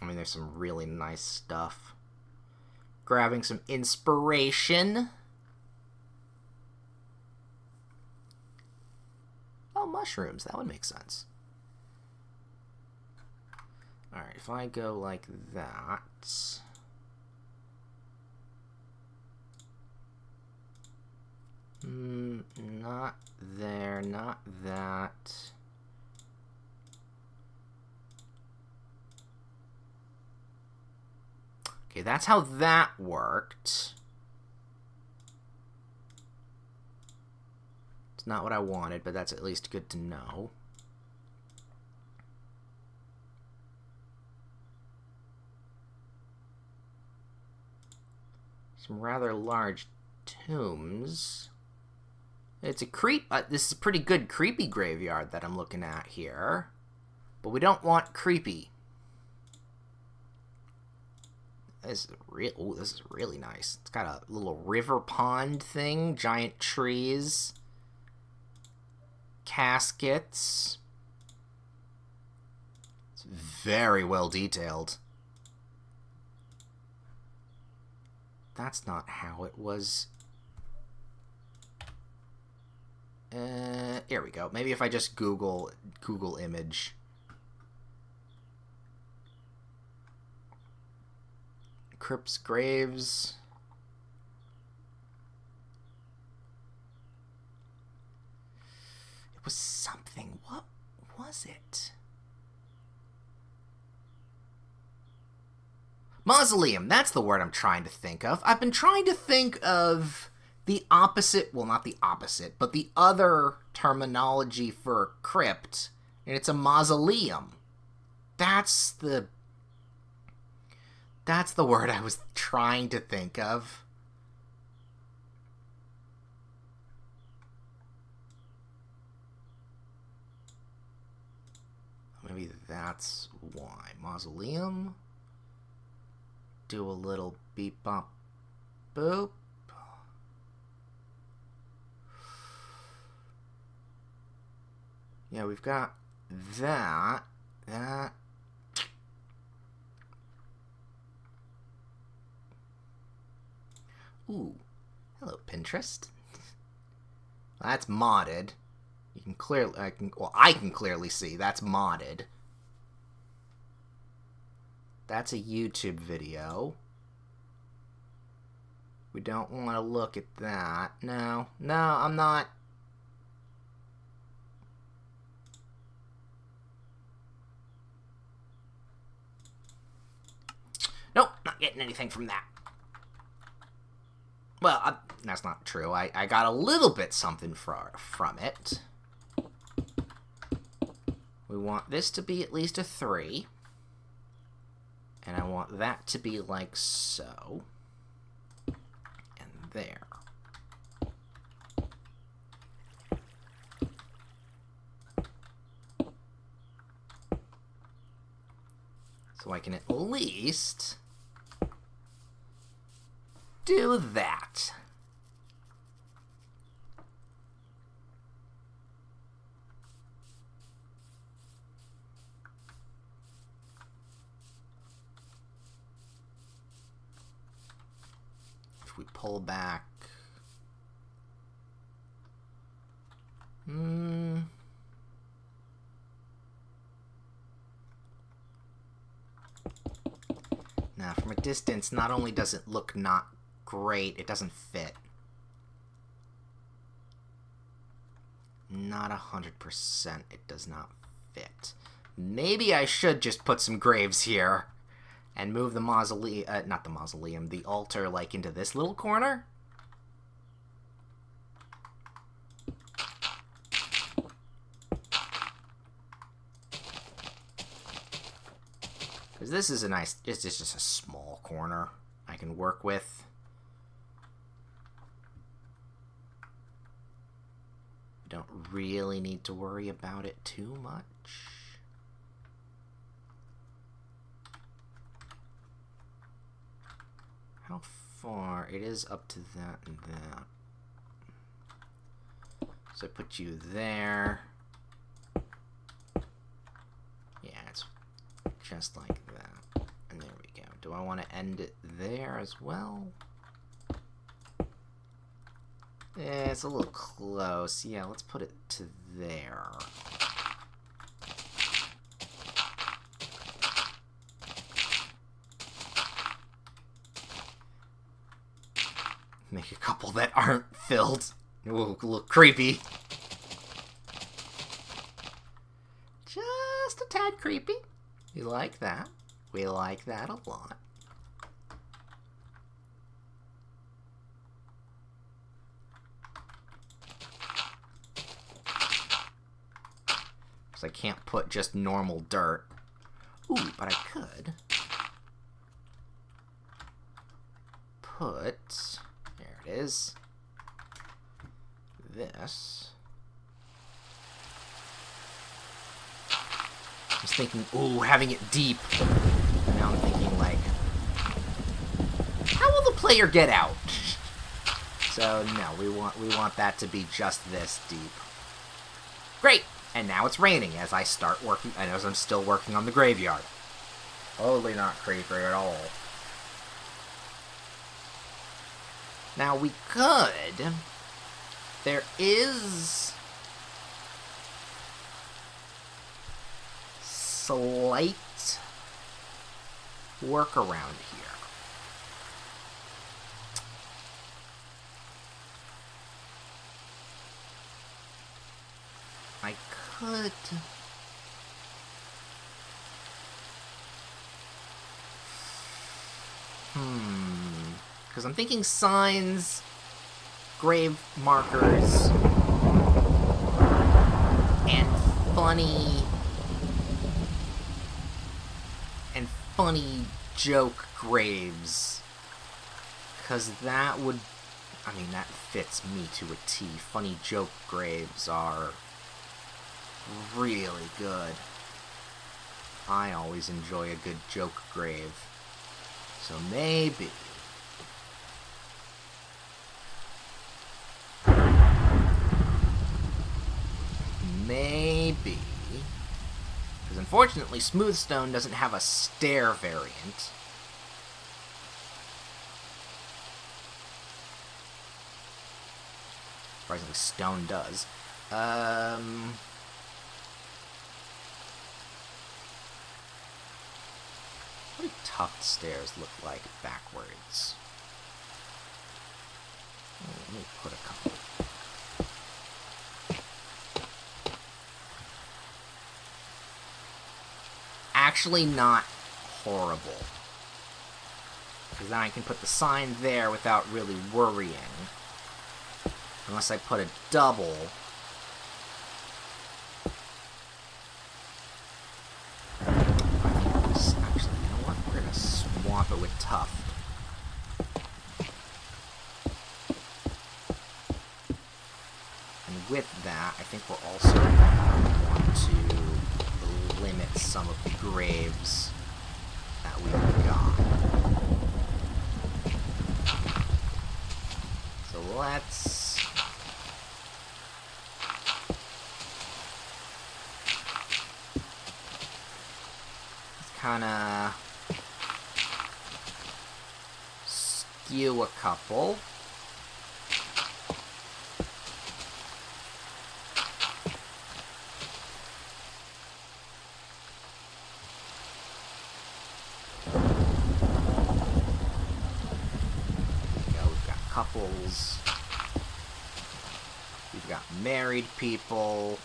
I mean, there's some really nice stuff. Grabbing some inspiration. Oh, mushrooms. That would make sense. Alright, if I go like that... not there, not that. Okay, that's how that worked. It's not what I wanted, but that's at least good to know. Some rather large tombs. It's a this is a pretty good creepy graveyard that I'm looking at here. But we don't want creepy. This is really nice. It's got a little river pond thing, giant trees, caskets. It's very well detailed. That's not how it was. Here we go. Maybe if I just Google image. Crypts, graves. It was something. What was it? Mausoleum. That's the word I'm trying to think of. I've been trying to think of the opposite. Well, not the opposite, but the other terminology for crypt. And it's a mausoleum. That's the word I was trying to think of. Maybe that's why. Mausoleum. Do a little beep bop boop. Yeah, we've got that. Ooh, hello Pinterest. That's modded. You can clearly, I can clearly see that's modded. That's a YouTube video. We don't want to look at that. No, I'm not. Nope, not getting anything from that. Well, that's not true. I got a little bit something from it. We want this to be at least a 3. And I want that to be like so. And there. So I can at least do that. If we pull back, now from a distance, not only does it look not great, it doesn't fit. Not 100%, it does not fit. Maybe I should just put some graves here and move the mausoleum, not the mausoleum, the altar, like, into this little corner. Because this is a nice, it's just a small corner I can work with. Don't really need to worry about it too much. How far? It is up to that and that. So I put you there. just like that. And there we go. Do I want to end it there as well? Eh, it's a little close. Yeah, let's put it to there. Make a couple that aren't filled. Ooh, a little creepy. Just a tad creepy. We like that. We like that a lot. Because I can't put just normal dirt. Ooh, but I could put... There it is. This. I was thinking, ooh, having it deep. And now I'm thinking, like, how will the player get out? So no, we want that to be just this deep. Great. And now it's raining as I start working, and as I'm still working on the graveyard. Totally not creepy at all. Now we could. There is slight workaround here. I could. Because I'm thinking signs, grave markers, and funny joke graves. Because that would, I mean, that fits me to a T. Funny joke graves are really good. I always enjoy a good joke grave. So maybe. Maybe. Because unfortunately, Smooth Stone doesn't have a stair variant. Surprisingly, Stone does. What do tuft stairs look like backwards? Let me put a couple. Actually not horrible. Because then I can put the sign there without really worrying. Unless I put a double. Actually, you know what? We're going to swamp it with tuft. And with that, I think we're also going to want to limit some of the graves that we've got. So let's kind of skew a couple. We've got couples. We've got married people.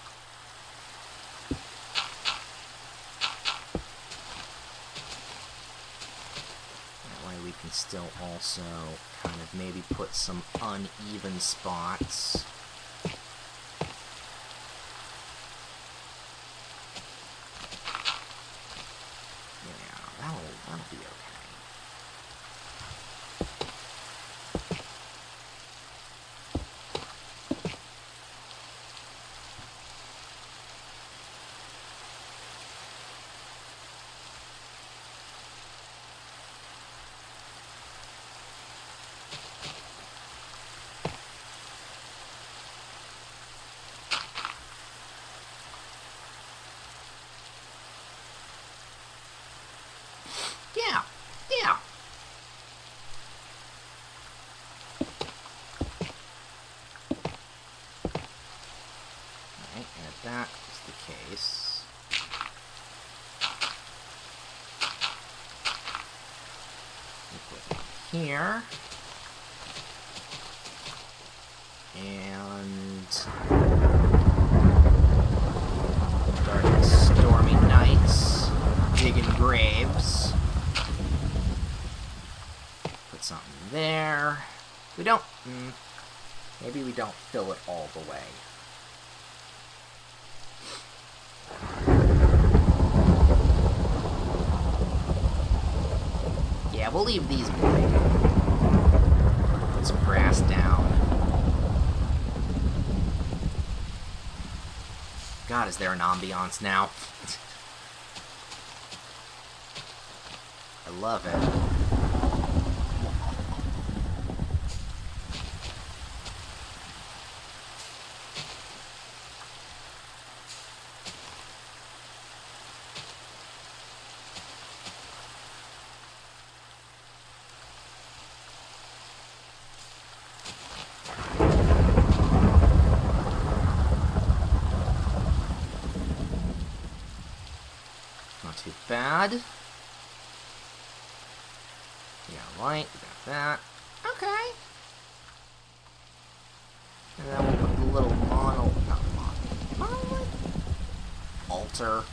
We can still also kind of maybe put some uneven spots. Yeah, that'll be okay. here. And dark and stormy nights, digging graves. Put something there. We don't, maybe we don't fill it all the way. Yeah, we'll leave these blank. Put some grass down. God, is there an ambiance now? I love it. Not too bad. Yeah, light, we got that. Okay. And then we'll put the little altar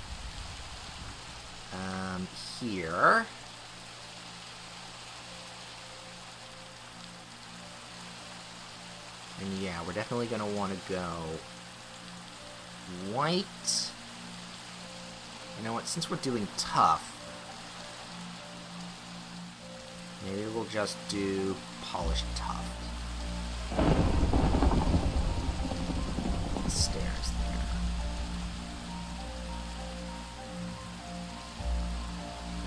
here. And yeah, we're definitely gonna want to go white. You know what, since we're doing tough, maybe we'll just do polished tough. Stairs there.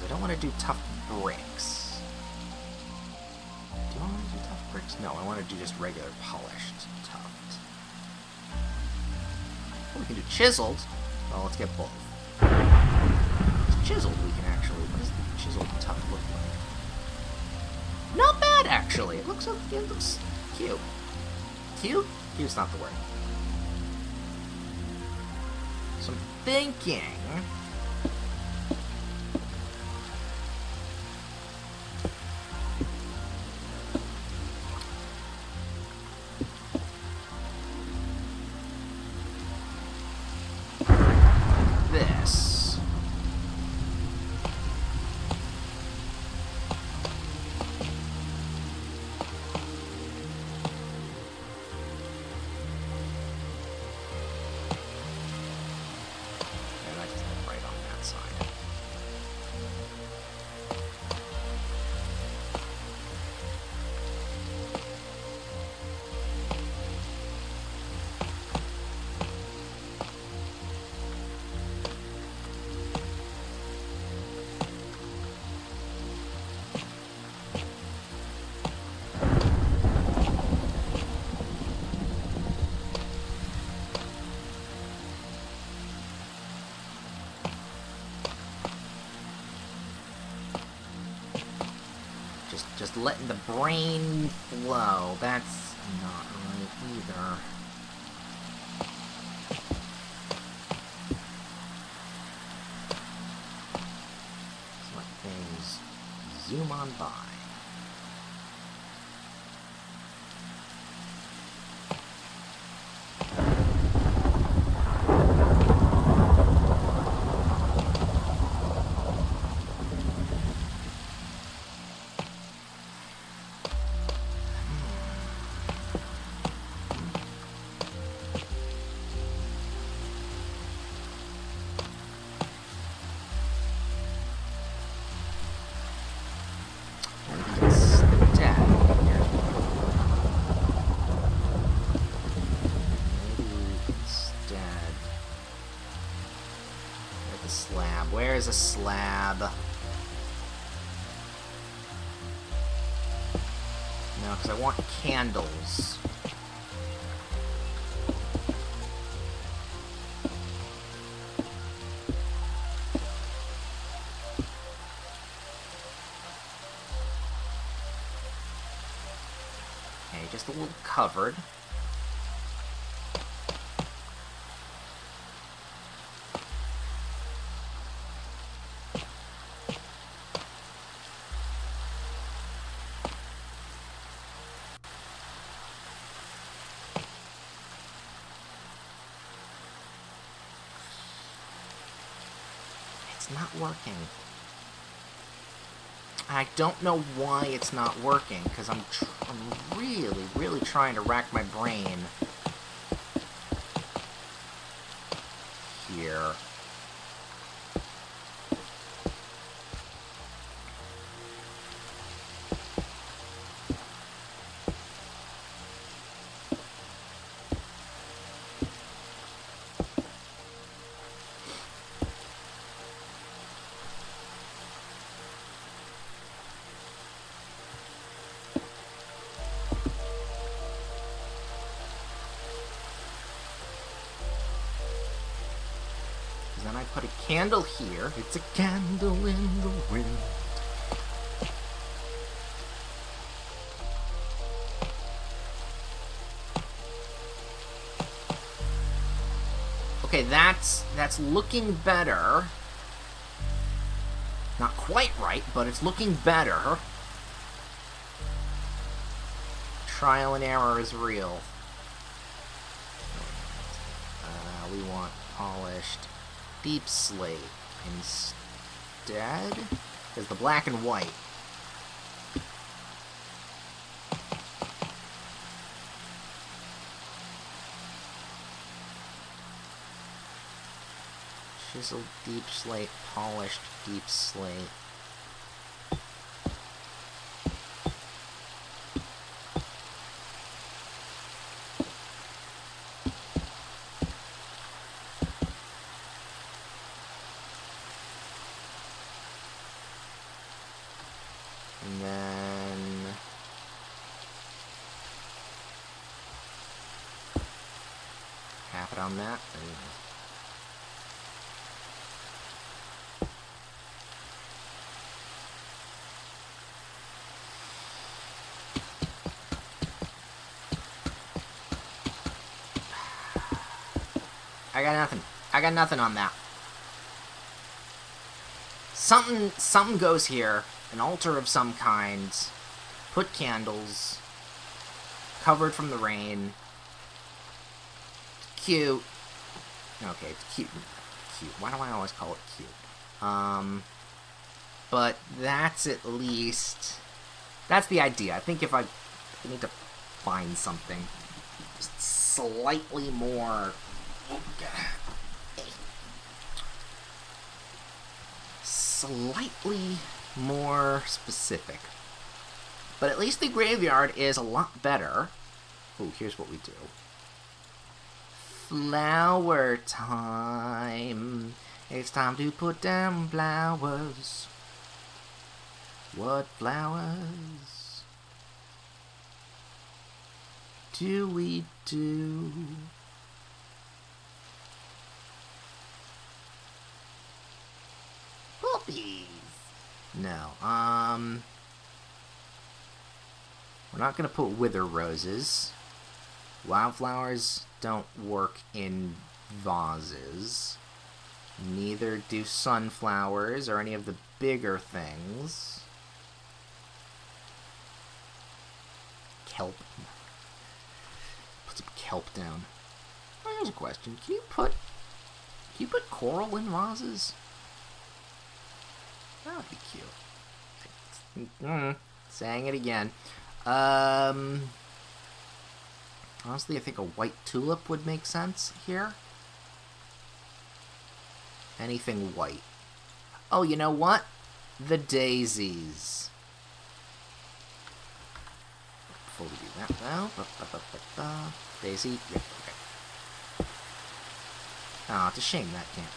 I don't want to do tough bricks. Do I want to do tough bricks? No, I want to do just regular polished tuft. We can do chiseled. Well, let's get both. Chiseled, we can actually. What does the chiseled tuft look like? Not bad, actually. It looks cute. Cute? Cute's not the word. So I'm thinking. Just letting the brain flow. That's not right either. Just let things zoom on by. Where's a slab? No, because I want candles. Okay, just a little covered. It's not working. I don't know why it's not working, because I'm really, really trying to rack my brain here. Then I put a candle here. It's a candle in the wind. Okay, that's looking better. Not quite right, but it's looking better. Trial and error is real. We want polished deep slate instead, because the black and white. Chisel deep slate, polished deep slate. And then half it on that. I got nothing. I got nothing on that. Something goes here. An altar of some kind. Put candles. Covered from the rain. Cute. Okay, it's cute. Cute. Why do I always call it cute? But that's at least... That's the idea. I think if I need to find something just slightly more... Slightly more specific. But at least the graveyard is a lot better. Oh, here's what we do. Flower time. It's time to put down flowers. What flowers do we do? Puppies. No, we're not gonna put wither roses. Wildflowers don't work in vases. Neither do sunflowers or any of the bigger things. Kelp. Put some kelp down. Oh, here's a question. Can you put coral in vases? That would be cute. Saying it again. Honestly, I think a white tulip would make sense here. Anything white. Oh, you know what? The daisies. Before we do that, though. Daisy. Yep, okay. Oh, it's a shame that can't.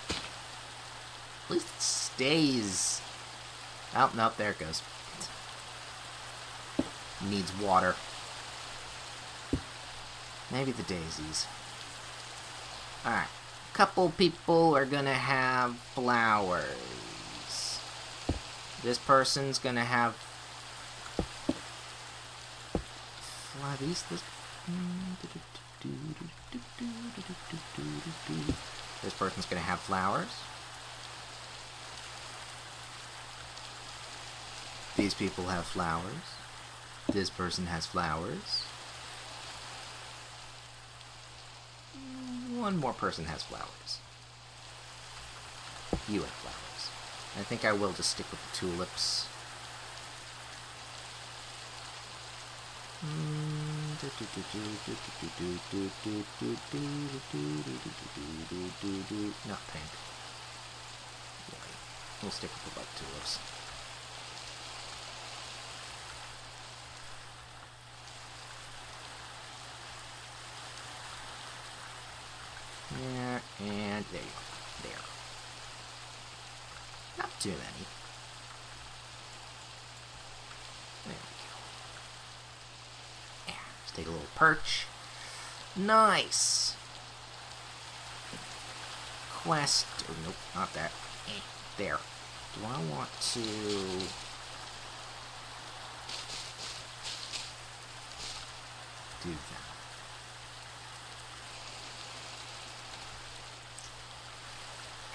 At least it stays. Oh, nope, there it goes. Needs water. Maybe the daisies. Alright. Couple people are gonna have flowers. This person's gonna have... This person's gonna have flowers. These people have flowers. This person has flowers. One more person has flowers. You have flowers. I think I will just stick with the tulips. Not pink. We'll stick with the bud tulips. Yeah, and there you go. There. Not too many. There we go. Yeah, just take a little perch. Nice! Quest. Oh, nope, not that. There. Do I want to... do that?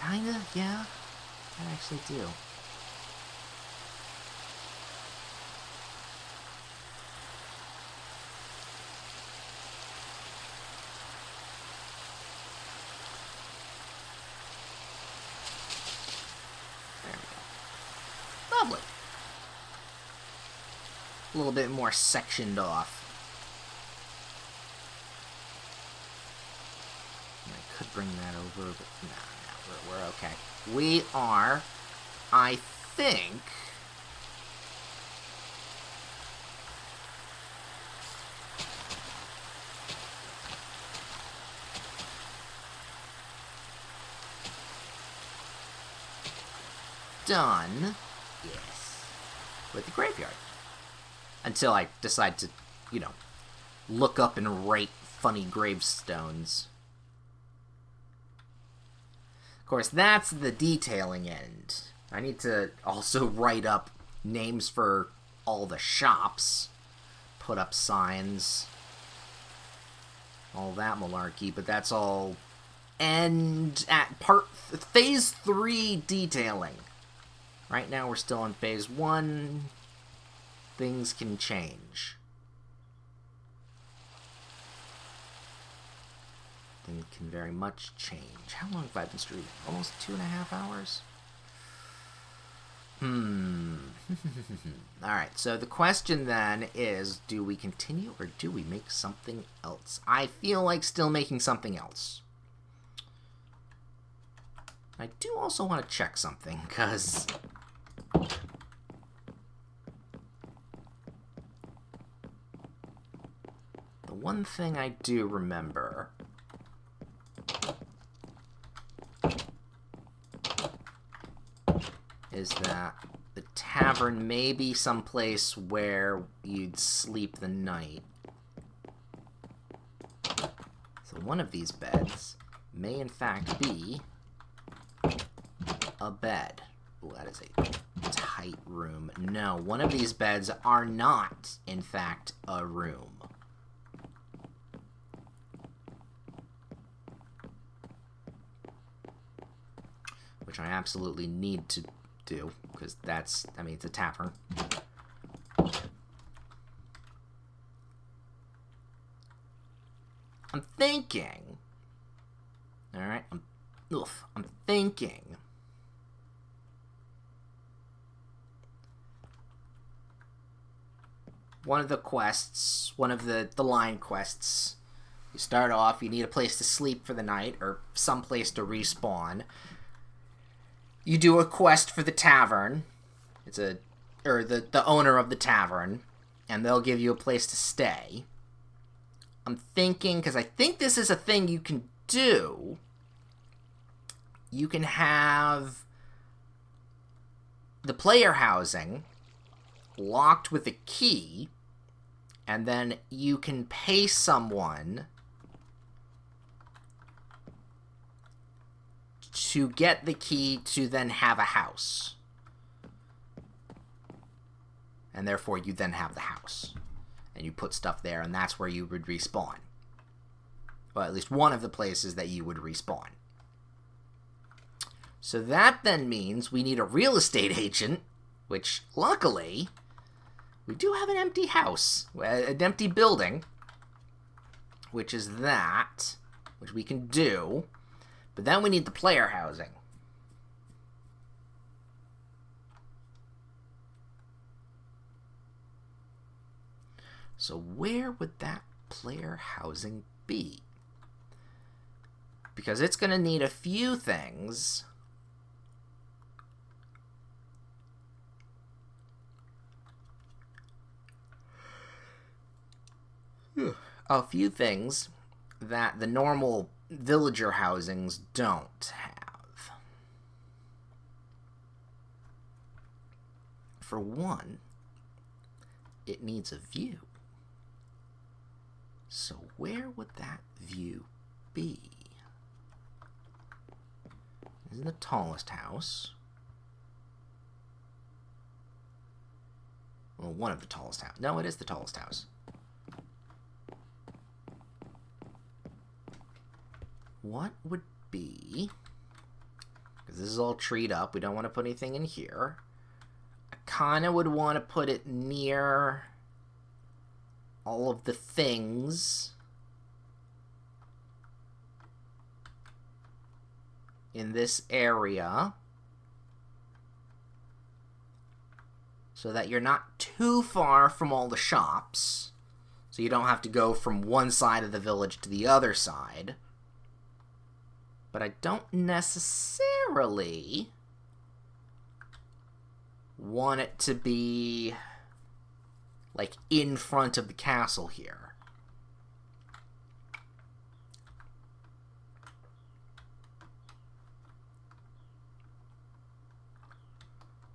Kinda, yeah. I actually do. There we go. Lovely. A little bit more sectioned off. I could bring that over, but no, we're okay. We are, I think... done, yes, with the graveyard. Until I decide to, you know, look up and rate funny gravestones. Of course, that's the detailing end. I need to also write up names for all the shops, put up signs, all that malarkey, but that's all end at phase 3 detailing. Right now we're still on phase 1. Things can change. Things can very much change. How long have I been streaming? Almost 2.5 hours? Alright, so the question then is, do we continue or do we make something else? I feel like still making something else. I do also want to check something, because... the one thing I do remember... is that the tavern may be someplace where you'd sleep the night. So one of these beds may in fact be a bed. Ooh, that is a tight room. No, one of these beds are not in fact a room. Which I absolutely need to do, because that's, I mean, it's a tavern. I'm thinking, alright, I'm thinking one of the quests, one of the line quests, you start off, you need a place to sleep for the night, or some place to respawn. You do a quest for the tavern. It's the owner of the tavern, and they'll give you a place to stay. I'm thinking, because I think this is a thing you can do. You can have the player housing locked with a key, and then you can pay someone to get the key to then have a house. And therefore you then have the house. And you put stuff there, and that's where you would respawn. Well, at least one of the places that you would respawn. So that then means we need a real estate agent, which, luckily, we do have an empty house, an empty building, which is that, which we can do. But then we need the player housing. So where would that player housing be? Because it's going to need a few things. A few things that the normal villager housings don't have. For one, it needs a view. So where would that view be? This is the tallest house. Well, one of the tallest houses. No, it is the tallest house. What would be... Because this is all treed up. We don't want to put anything in here. I kind of would want to put it near all of the things in this area so that you're not too far from all the shops, so you don't have to go from one side of the village to the other side. But I don't necessarily want it to be like in front of the castle here.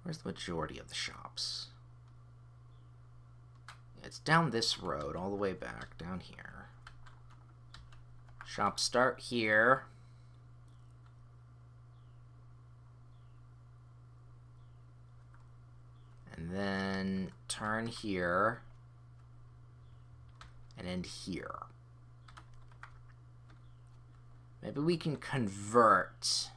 Where's the majority of the shops? It's down this road, all the way back, down here. Shops start here. And then turn here. And end here. Maybe we can convert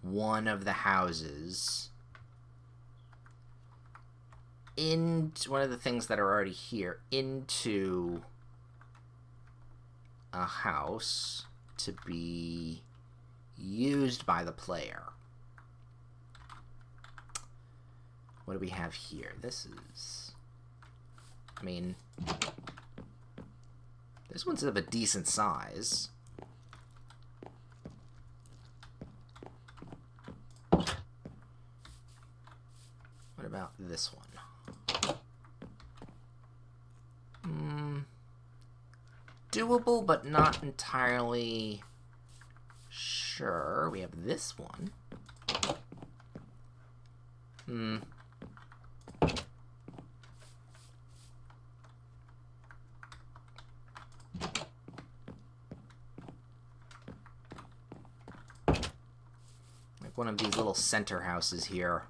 one of the houses into one of the things that are already here into a house to be used by the player. What do we have here? This is... I mean... This one's of a decent size. What about this one? Doable, but not entirely sure. We have this one. Like one of these little center houses here.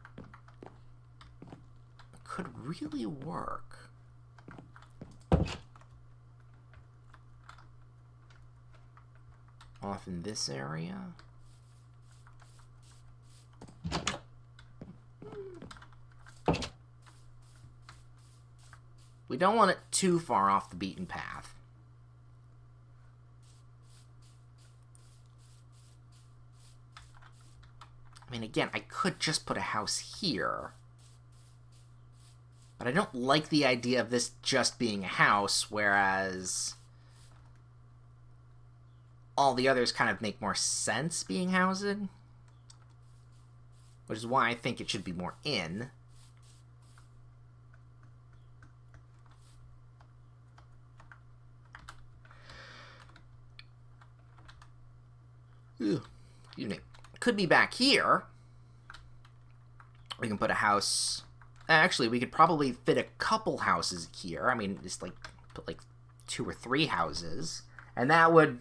Could really work. Off in this area. We don't want it too far off the beaten path. I mean, again, I could just put a house here. But I don't like the idea of this just being a house, whereas all the others kind of make more sense being housed. Which is why I think it should be more in. Excuse me. Could be back here. We can put a house... Actually, we could probably fit a couple houses here. I mean, just like put like 2 or 3 houses. And that would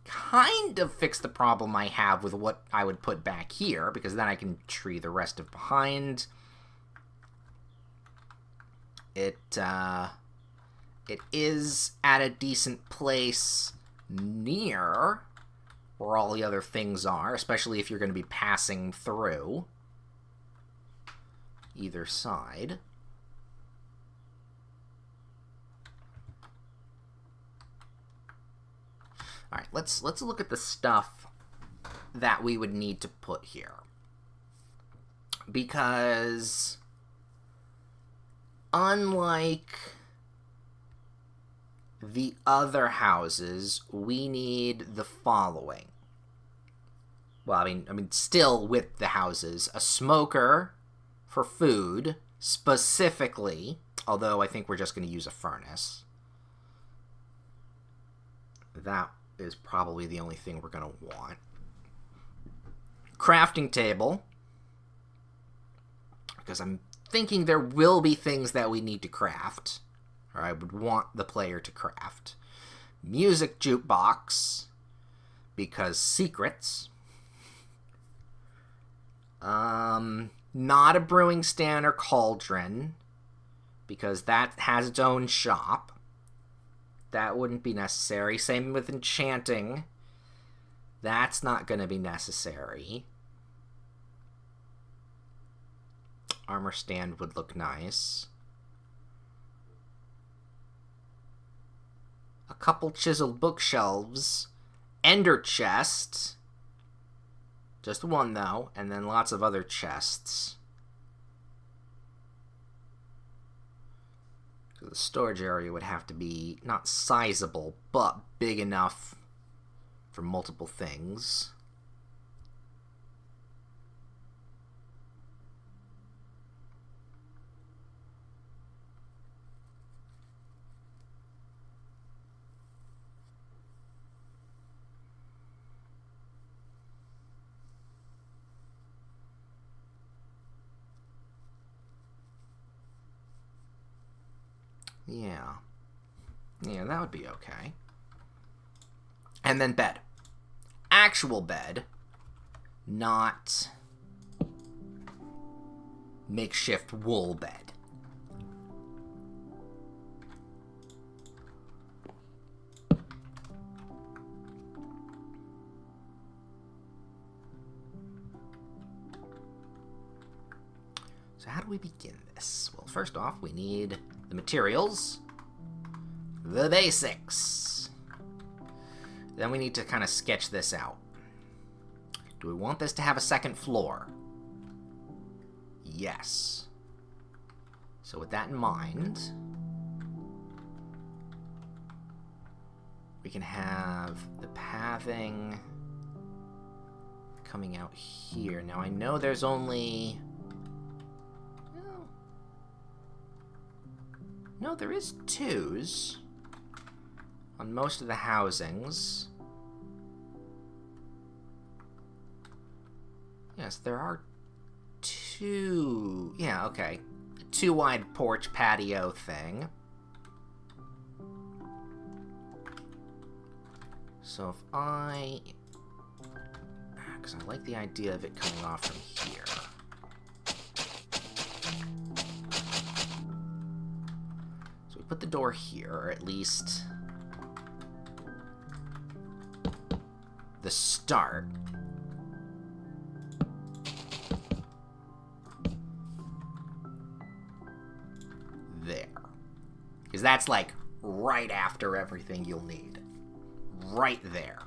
kind of fix the problem I have with what I would put back here, because then I can tree the rest of behind. It is at a decent place near where all the other things are, especially if you're going to be passing through either side. All right, let's look at the stuff that we would need to put here. Because unlike the other houses, we need the following. Well, I mean, still with the houses, a smoker for food, specifically, although I think we're just going to use a furnace. That is probably the only thing we're going to want. Crafting table, because I'm thinking there will be things that we need to craft, or I would want the player to craft. Music jukebox, because secrets. Not a brewing stand or cauldron, because that has its own shop. That wouldn't be necessary. Same with enchanting. That's not going to be necessary. Armor stand would look nice. A couple chiseled bookshelves. Ender chest. Just one, though. And then lots of other chests. So the storage area would have to be not sizable, but big enough for multiple things. Yeah, that would be okay. And then bed. Actual bed, not makeshift wool bed. So how do we begin this? Well, first off, we need the materials, the basics. Then we need to kind of sketch this out. Do we want this to have a second floor? Yes. So with that in mind, we can have the pathing coming out here. Now I know there's only... No, there is 2s on most of the housings. Yes, there are 2. Yeah, okay. A 2-wide porch patio thing. So if I... Because I like the idea of it coming off from here. Put the door here, or at least the start. There. Because that's like right after everything you'll need. Right there.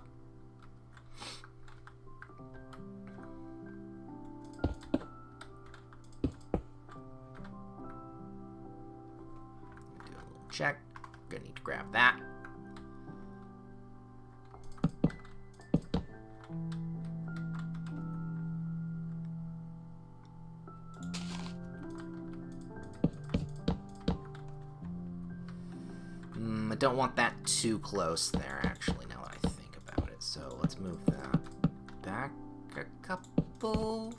Check. Gonna need to grab that. I don't want that too close there, actually, now that I think about it. So let's move that back a couple.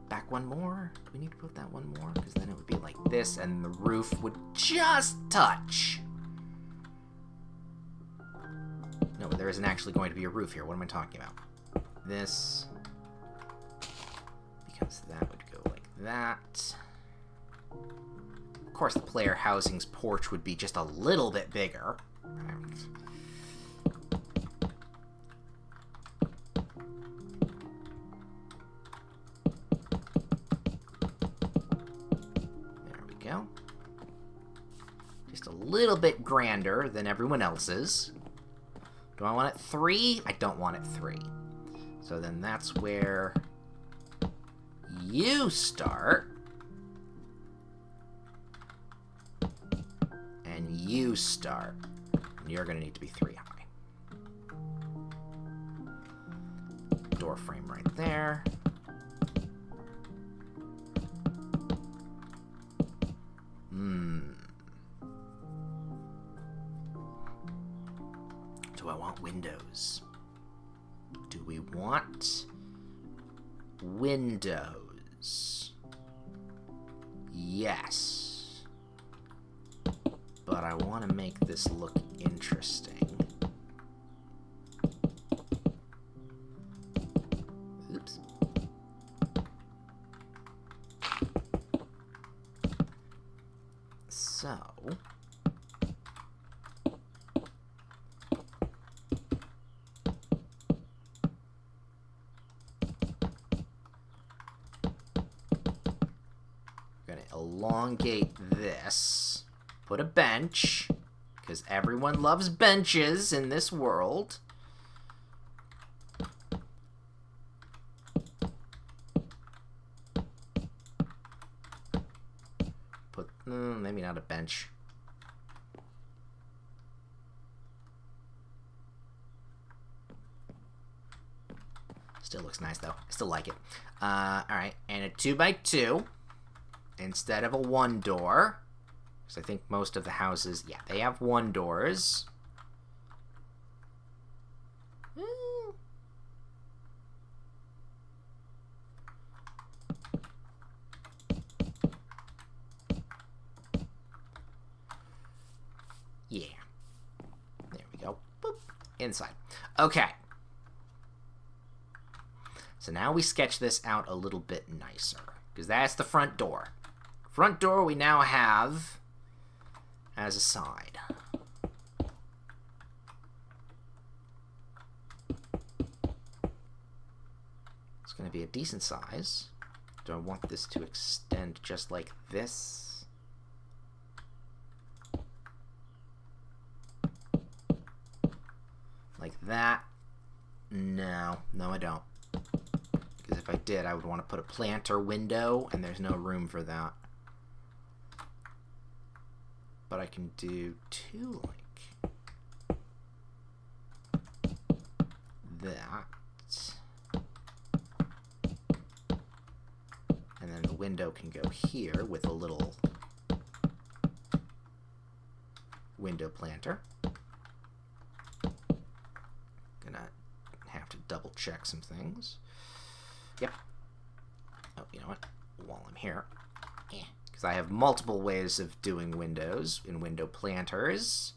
Back one more? Do we need to put that one more? Because then it would be like this, and the roof would just touch. No, there isn't actually going to be a roof here. What am I talking about? This. Because that would go like that. Of course, the player housing's porch would be just a little bit bigger. Just a little bit grander than everyone else's. Do I want it 3? I don't want it 3. So then that's where you start. and you start. And you're going to need to be 3 high. Door frame right there. Do I want windows? Do we want windows? Yes. But I want to make this look interesting. Oops. So... elongate this, put a bench, because everyone loves benches in this world. Put, maybe not a bench. Still looks nice though. I still like it. Alright, and a 2x2. Instead of a 1 door, because I think most of the houses, yeah, they have 1 doors. Yeah. There we go. Boop. Inside. Okay. So now we sketch this out a little bit nicer, because that's the front door. Front door we now have as a side. It's going to be a decent size. Do I want this to extend just like this? Like that? No, I don't. Because if I did, I would want to put a planter window, and there's no room for that. But I can do 2 like that. And then the window can go here with a little window planter. Gonna have to double check some things. Yep. Oh, you know what? While I'm here. Because I have multiple ways of doing windows in window planters.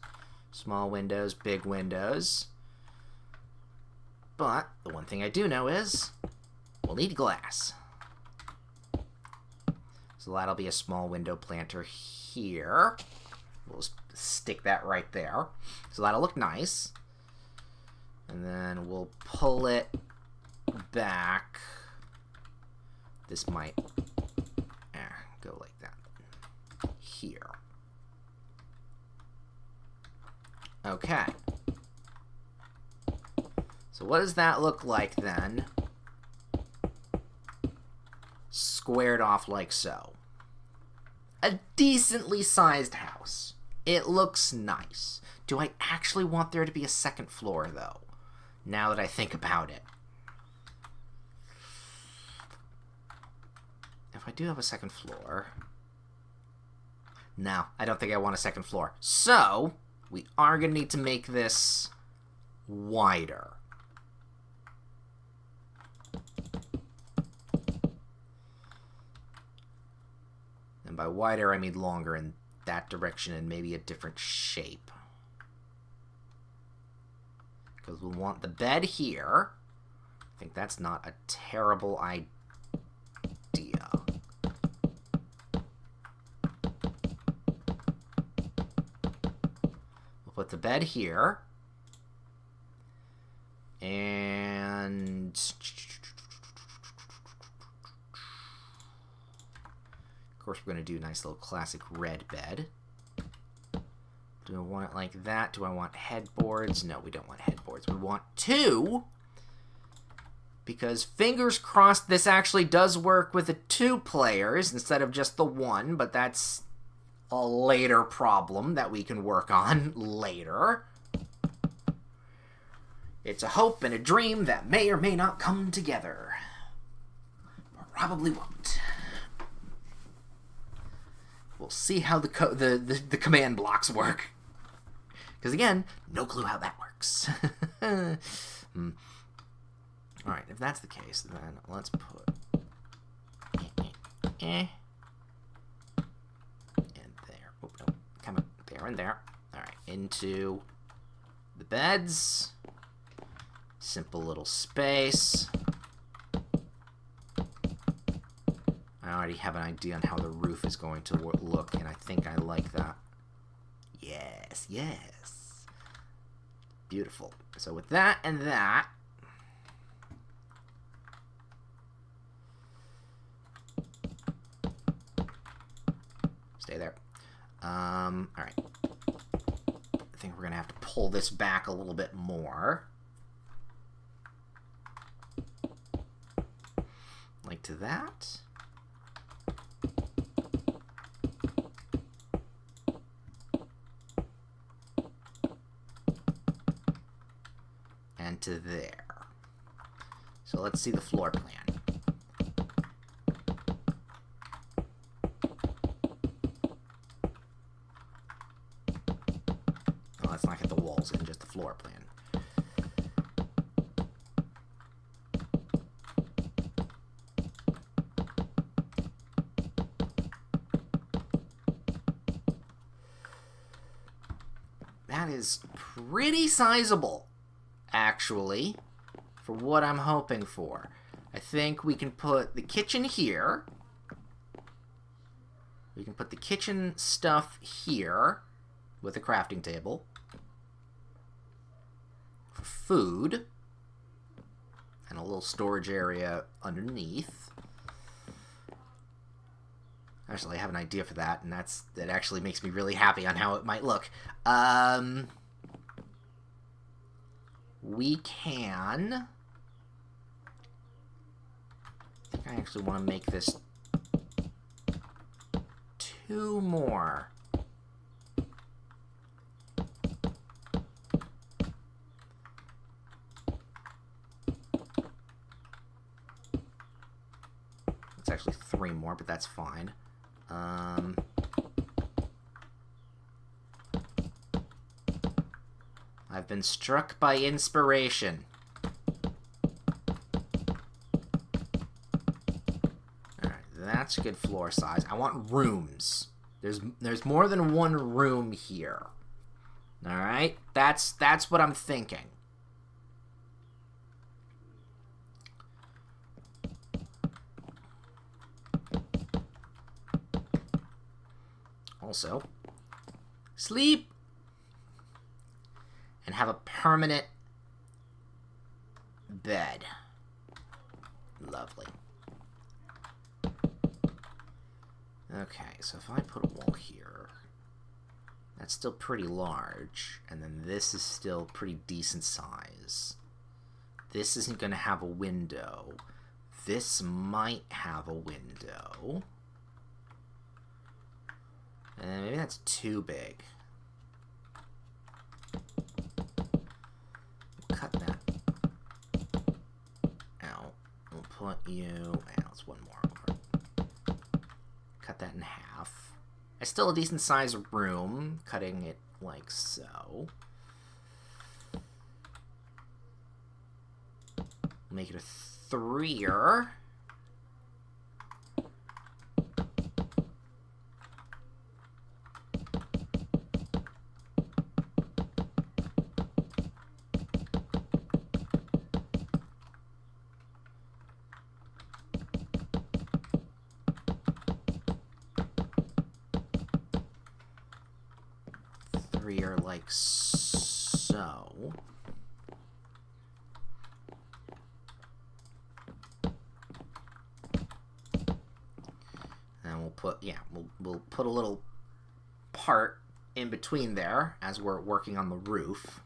Small windows, big windows. But the one thing I do know is we'll need glass. So that'll be a small window planter here. We'll stick that right there. So that'll look nice. And then we'll pull it back. This might go like that here. Okay. So what does that look like then? Squared off like so. A decently sized house. It looks nice. Do I actually want there to be a second floor though? Now that I think about it. If I do have a second floor... No, I don't think I want a second floor. So, we are going to need to make this wider. And by wider, I mean longer in that direction and maybe a different shape. Because we'll want the bed here. I think that's not a terrible idea. Put the bed here, and of course we're going to do a nice little classic red bed. Do I want it like that? Do I want headboards? No, we don't want headboards. We want 2, because fingers crossed this actually does work with the 2 players instead of just the 1, but that's a later problem that we can work on later. It's a hope and a dream that may or may not come together. Probably won't. We'll see how the command blocks work. Because again, no clue how that works. Alright, if that's the case, then let's put in there. Oh, no, come on, there and there. Alright, into the beds. Simple little space. I already have an idea on how the roof is going to look, and I think I like that. Yes, yes. Beautiful. So with that and that, stay there. All right. I think we're gonna have to pull this back a little bit more, like to that. And to there. So let's see the floor plan. Oh, let's not get the walls in, just the floor plan. That is pretty sizable, actually, for what I'm hoping for. I think we can put the kitchen here. We can put the kitchen stuff here with a crafting table for food and a little storage area underneath. Actually, I have an idea for that, and that actually makes me really happy on how it might look. We can... I think I actually want to make this 2 more. It's actually 3 more, but that's fine. I've been struck by inspiration. Alright, that's a good floor size. I want rooms. There's more than 1 room here. Alright? That's what I'm thinking. Also, sleep and have a permanent bed. Lovely. Okay, so if I put a wall here, that's still pretty large, and then this is still pretty decent size. This isn't going to have a window. This might have a window. And maybe that's too big. We'll cut that out. We'll put you... it's 1 more over. Cut that in half. It's still a decent sized room, cutting it like so. Make it a 3-er. Like so. And we'll put, we'll put a little part in between there as we're working on the roof,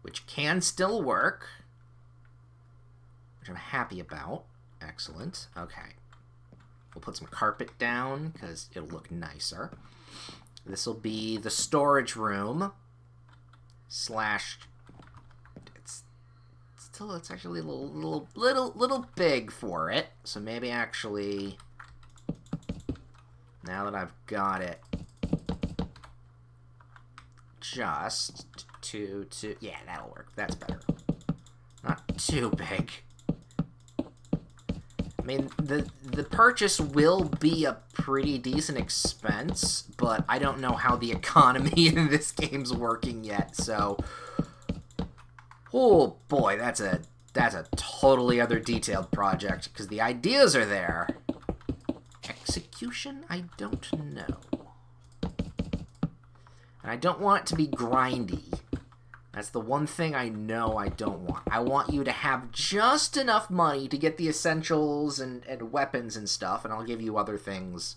which can still work, which I'm happy about. Excellent. Okay. We'll put some carpet down because it'll look nicer. This will be the storage room slash. It's actually a little big for it. So maybe actually, now that I've got it, just to yeah, that'll work. That's better. Not too big. I mean, the purchase will be a pretty decent expense, but I don't know how the economy in this game's working yet, so. Oh boy, that's a totally other detailed project, because the ideas are there. Execution? I don't know. And I don't want it to be grindy. That's the one thing I know I don't want. I want you to have just enough money to get the essentials and weapons and stuff, and I'll give you other things.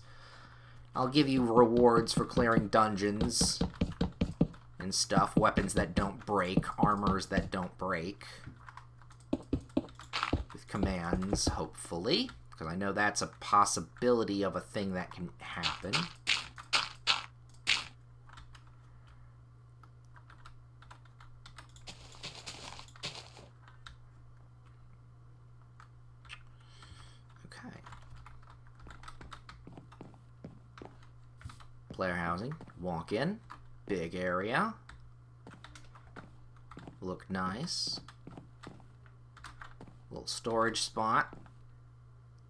I'll give you rewards for clearing dungeons and stuff, weapons that don't break, armors that don't break, with commands, hopefully, because I know that's a possibility of a thing that can happen. Okay. Player housing, walk in. Big area. Look nice. Little storage spot.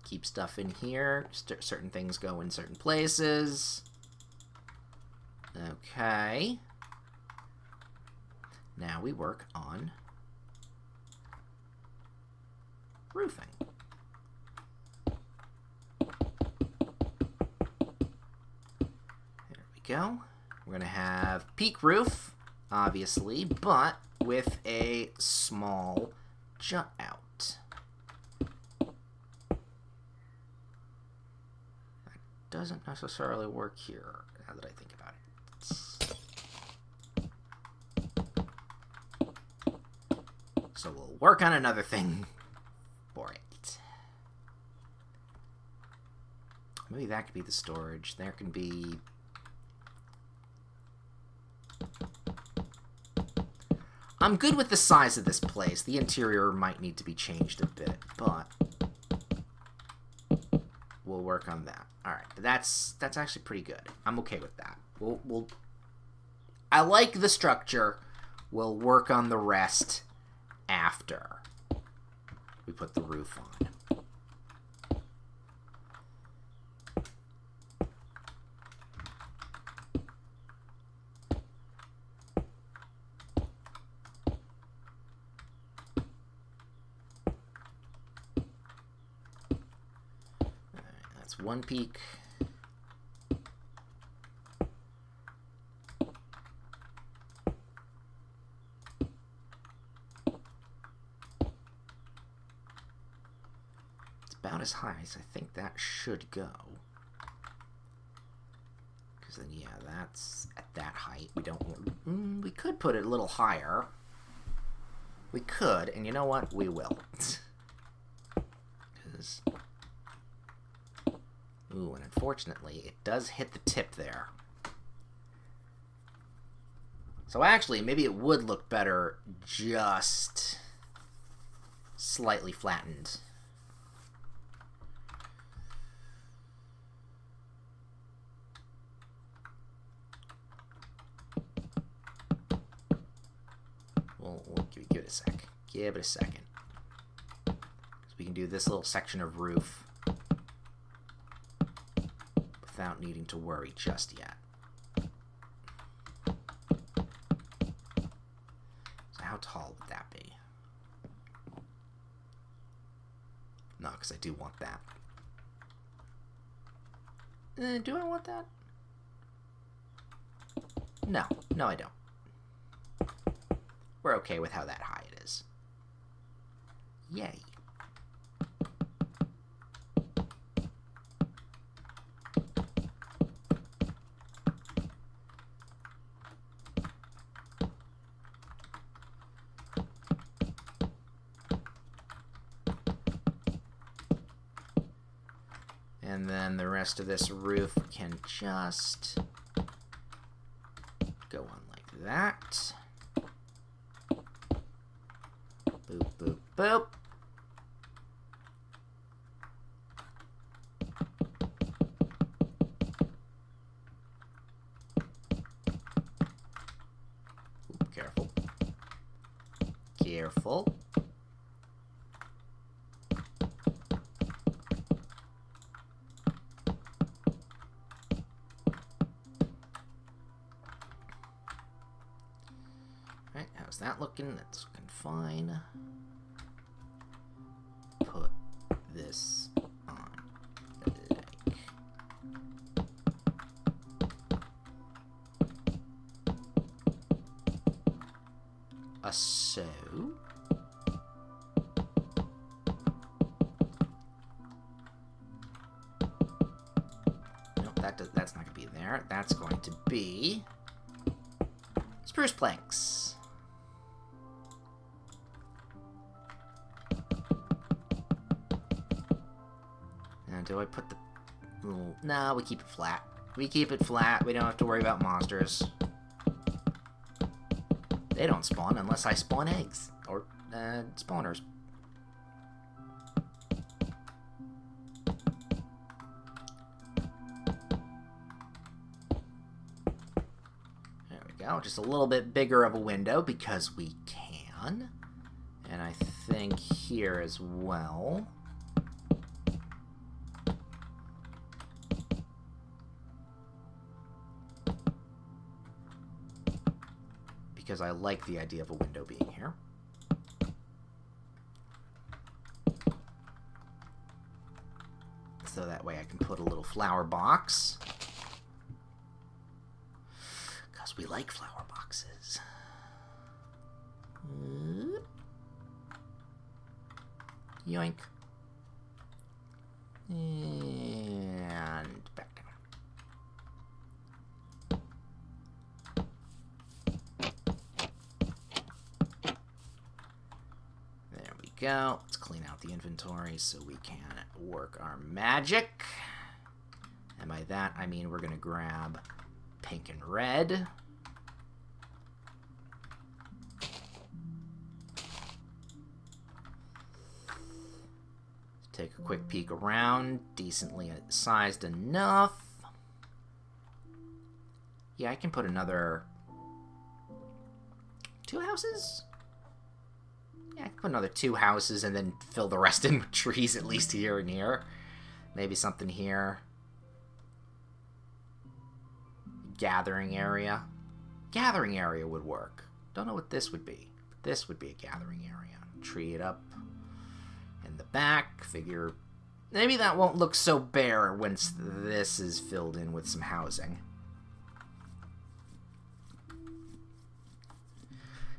Keep stuff in here. Certain things go in certain places. Okay. Now we work on roofing. There we go. We're going to have peak roof, obviously, but with a small jut out. That doesn't necessarily work here, now that I think about it. So we'll work on another thing for it. Maybe that could be the storage. There can be... I'm good with the size of this place. The interior might need to be changed a bit, but we'll work on that. All right, that's actually pretty good. I'm okay with that. I like the structure. We'll work on the rest after we put the roof on. One peak. It's about as high as I think that should go. Because then, yeah, that's at that height. We don't want... we could put it a little higher. We could, and you know what? We will. Because... ooh, and unfortunately, it does hit the tip there. So actually, maybe it would look better just slightly flattened. We'll give it a sec. Give it a second. Because we can do this little section of roof without needing to worry just yet. So how tall would that be? No, because I do want that. Do I want that? No. No, I don't. We're okay with how that high it is. Yay. And then the rest of this roof can just go on like that. Boop, boop, boop. Oop, careful. Careful. Alright, how's that looking? That's looking fine. Put this on like a so. Nope, that's not going to be there. That's going to be spruce planks. Now, do I put the little... No, we keep it flat. We keep it flat. We don't have to worry about monsters. They don't spawn unless I spawn eggs. Or, spawners. There we go. Just a little bit bigger of a window because we can. And I think here as well. Because I like the idea of a window being here. So that way I can put a little flower box. Because we like flower boxes. Yoink. And back down. Go. Let's clean out the inventory so we can work our magic. And by that, I mean we're going to grab pink and red. Take a quick peek around. Decently sized enough. Yeah, I can put another 2 houses? Yeah, I can put another 2 houses and then fill the rest in with trees, at least here and here. Maybe something here. Gathering area. Gathering area would work. Don't know what this would be. But this would be a gathering area. Tree it up in the back. Figure maybe that won't look so bare once this is filled in with some housing.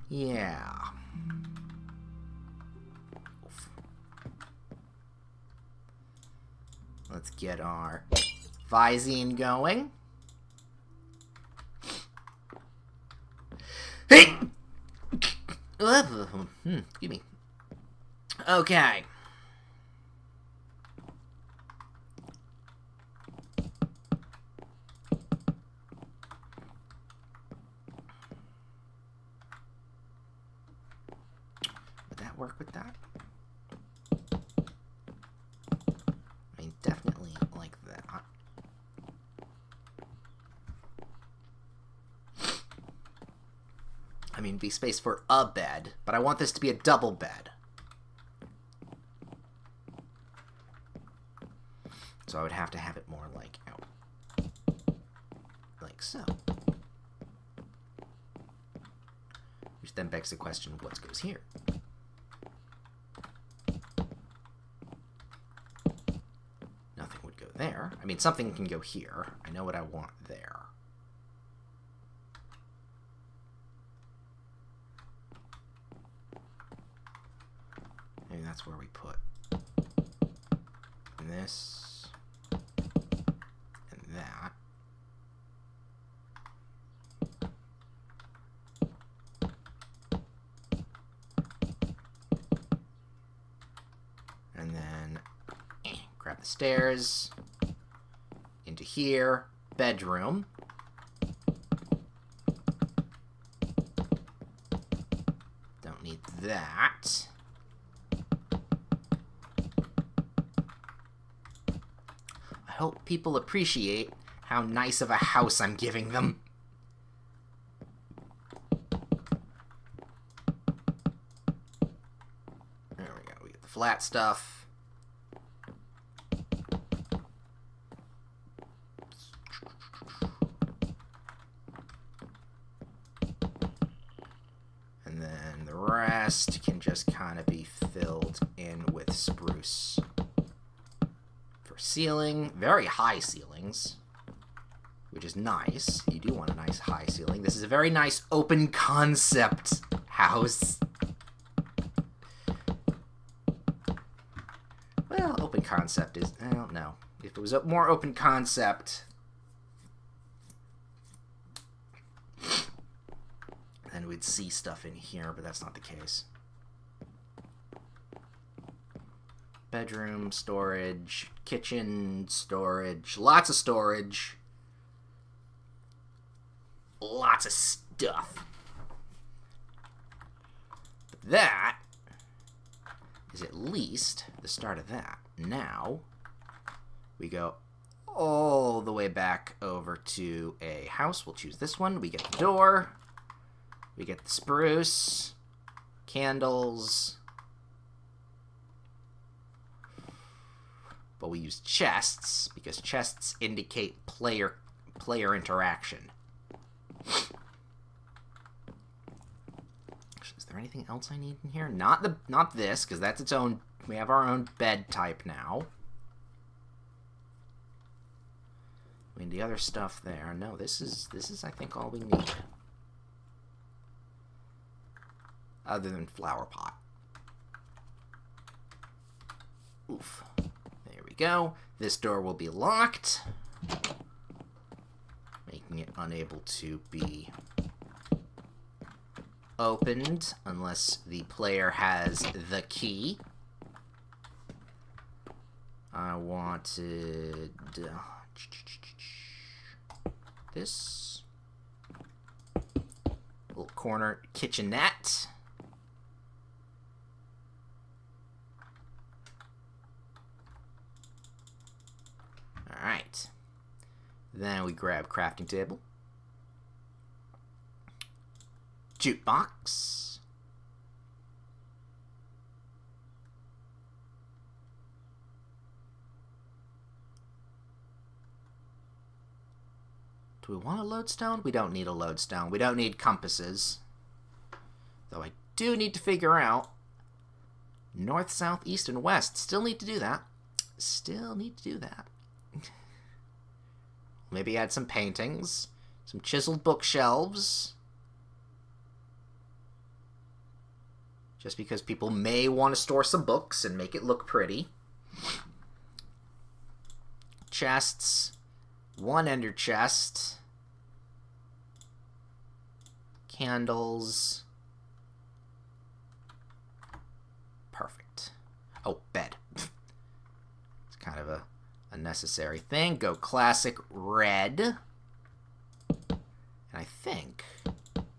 Yeah. Let's get our Visine going. Hey! Excuse me. Okay. Would that work with that? I mean, definitely like that. I mean, be space for a bed, but I want this to be a double bed. So I would have to have it more like out. Like so. Which then begs the question of what goes here. Nothing would go there. I mean, something can go here. I know what I want there. Maybe that's where we put this and that. And then grab the stairs. here. Bedroom. Don't need that. I hope people appreciate how nice of a house I'm giving them. There we go. We get the flat stuff. And then the rest can just kind of be filled in with spruce. For ceiling, very high ceilings, which is nice. You do want a nice high ceiling. This is a very nice open concept house. Well, open concept is, I don't know. If it was a more open concept, then we'd see stuff in here, but that's not the case. Bedroom, storage, kitchen, storage, lots of storage. Lots of stuff. But that is at least the start of that. Now, we go all the way back over to a house. We'll choose this one. We get the door. We get the spruce. Candles. But we use chests, because chests indicate player interaction. Is there anything else I need in here? Not this, because that's its own. We have our own bed type now. I mean, the other stuff there. No, this is I think all we need. Other than flower pot. Oof. There we go. This door will be locked, making it unable to be opened unless the player has the key. I wanted this little corner kitchenette. Alright. Then we grab crafting table. Jukebox. Do we want a lodestone? We don't need a lodestone. We don't need compasses. Though I do need to figure out north, south, east, and west. Still need to do that. Still need to do that. Maybe add some paintings. Some chiseled bookshelves. Just because people may want to store some books and make it look pretty. Chests. One ender chest. Candles. Perfect. Oh, bed. It's kind of a necessary thing. Go classic red. And I think,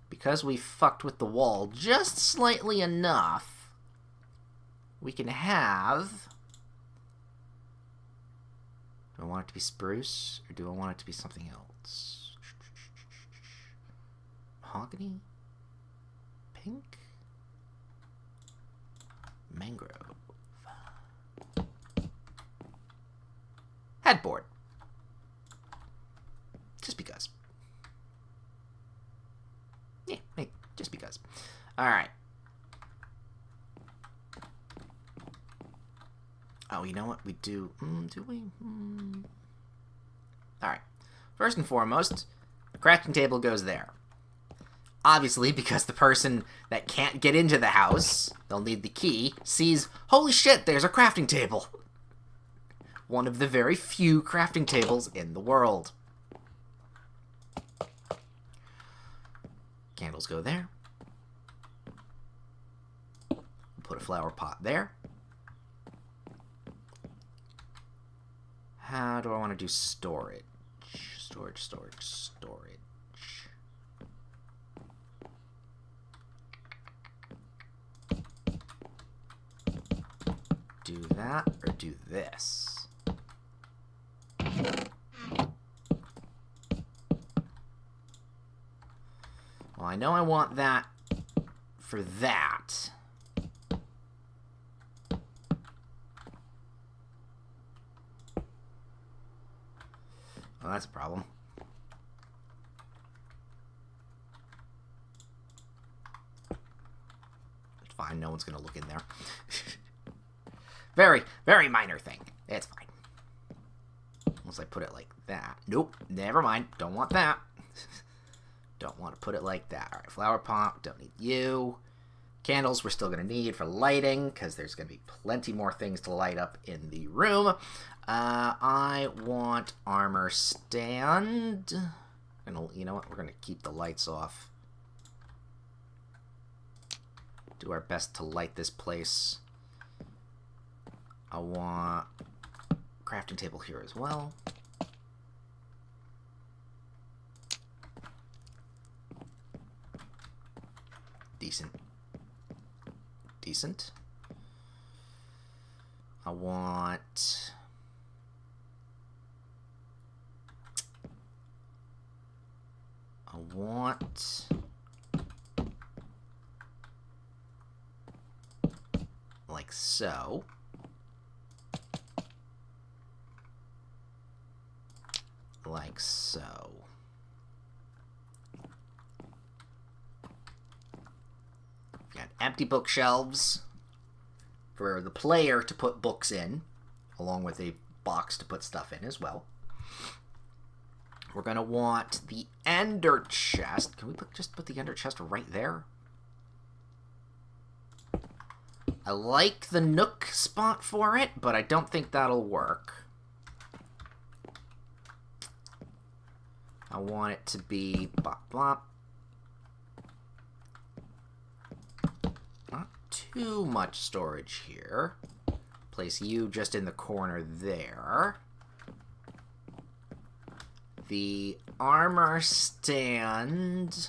because we fucked with the wall just slightly enough, we can have... Do I want it to be spruce, or do I want it to be something else? Mahogany? Pink? Mangrove. Headboard. Just because. Yeah, hey, just because. Alright. Oh, you know what? We do... do we? Alright. First and foremost, the crafting table goes there. Obviously, because the person that can't get into the house, they'll need the key, sees, holy shit, there's a crafting table. One of the very few crafting tables in the world. Candles go there. Put a flower pot there. How do I want to do storage? Storage. Do that or do this? Well, I know I want that for that. Well, that's a problem. It's fine, no one's gonna look in there. Very, very minor thing. It's fine. Unless I put it like that. Nope, never mind. Don't want that. Don't want to put it like that. Alright, flower pot, don't need you. Candles we're still going to need for lighting, because there's going to be plenty more things to light up in the room. I want armor stand. And you know what? We're going to keep the lights off. Do our best to light this place. I want crafting table here as well. Decent. I want like so. Like so. Got empty bookshelves for the player to put books in, along with a box to put stuff in as well. We're going to want the ender chest. Can we just put the ender chest right there? I like the nook spot for it, but I don't think that'll work. I want it to be bop bop. Not too much storage here. Place you just in the corner there. The armor stand.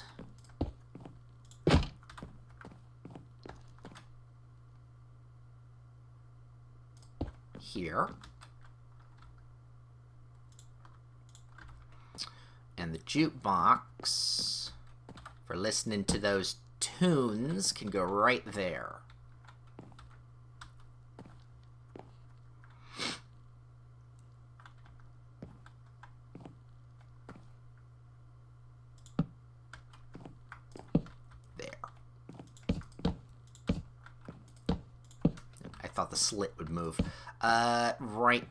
Here. And the jukebox for listening to those tunes can go right there. I thought the slit would move. Right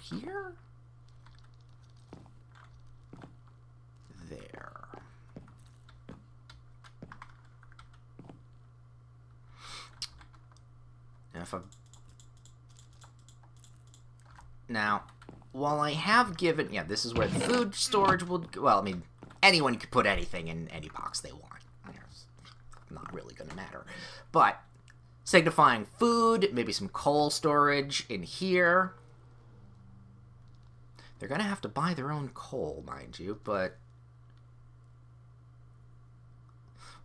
here? There. Now, while I have given... Yeah, this is where the food storage will... Well, I mean, anyone could put anything in any box they want. It's not really going to matter. But, signifying food, maybe some coal storage in here. They're going to have to buy their own coal, mind you, but...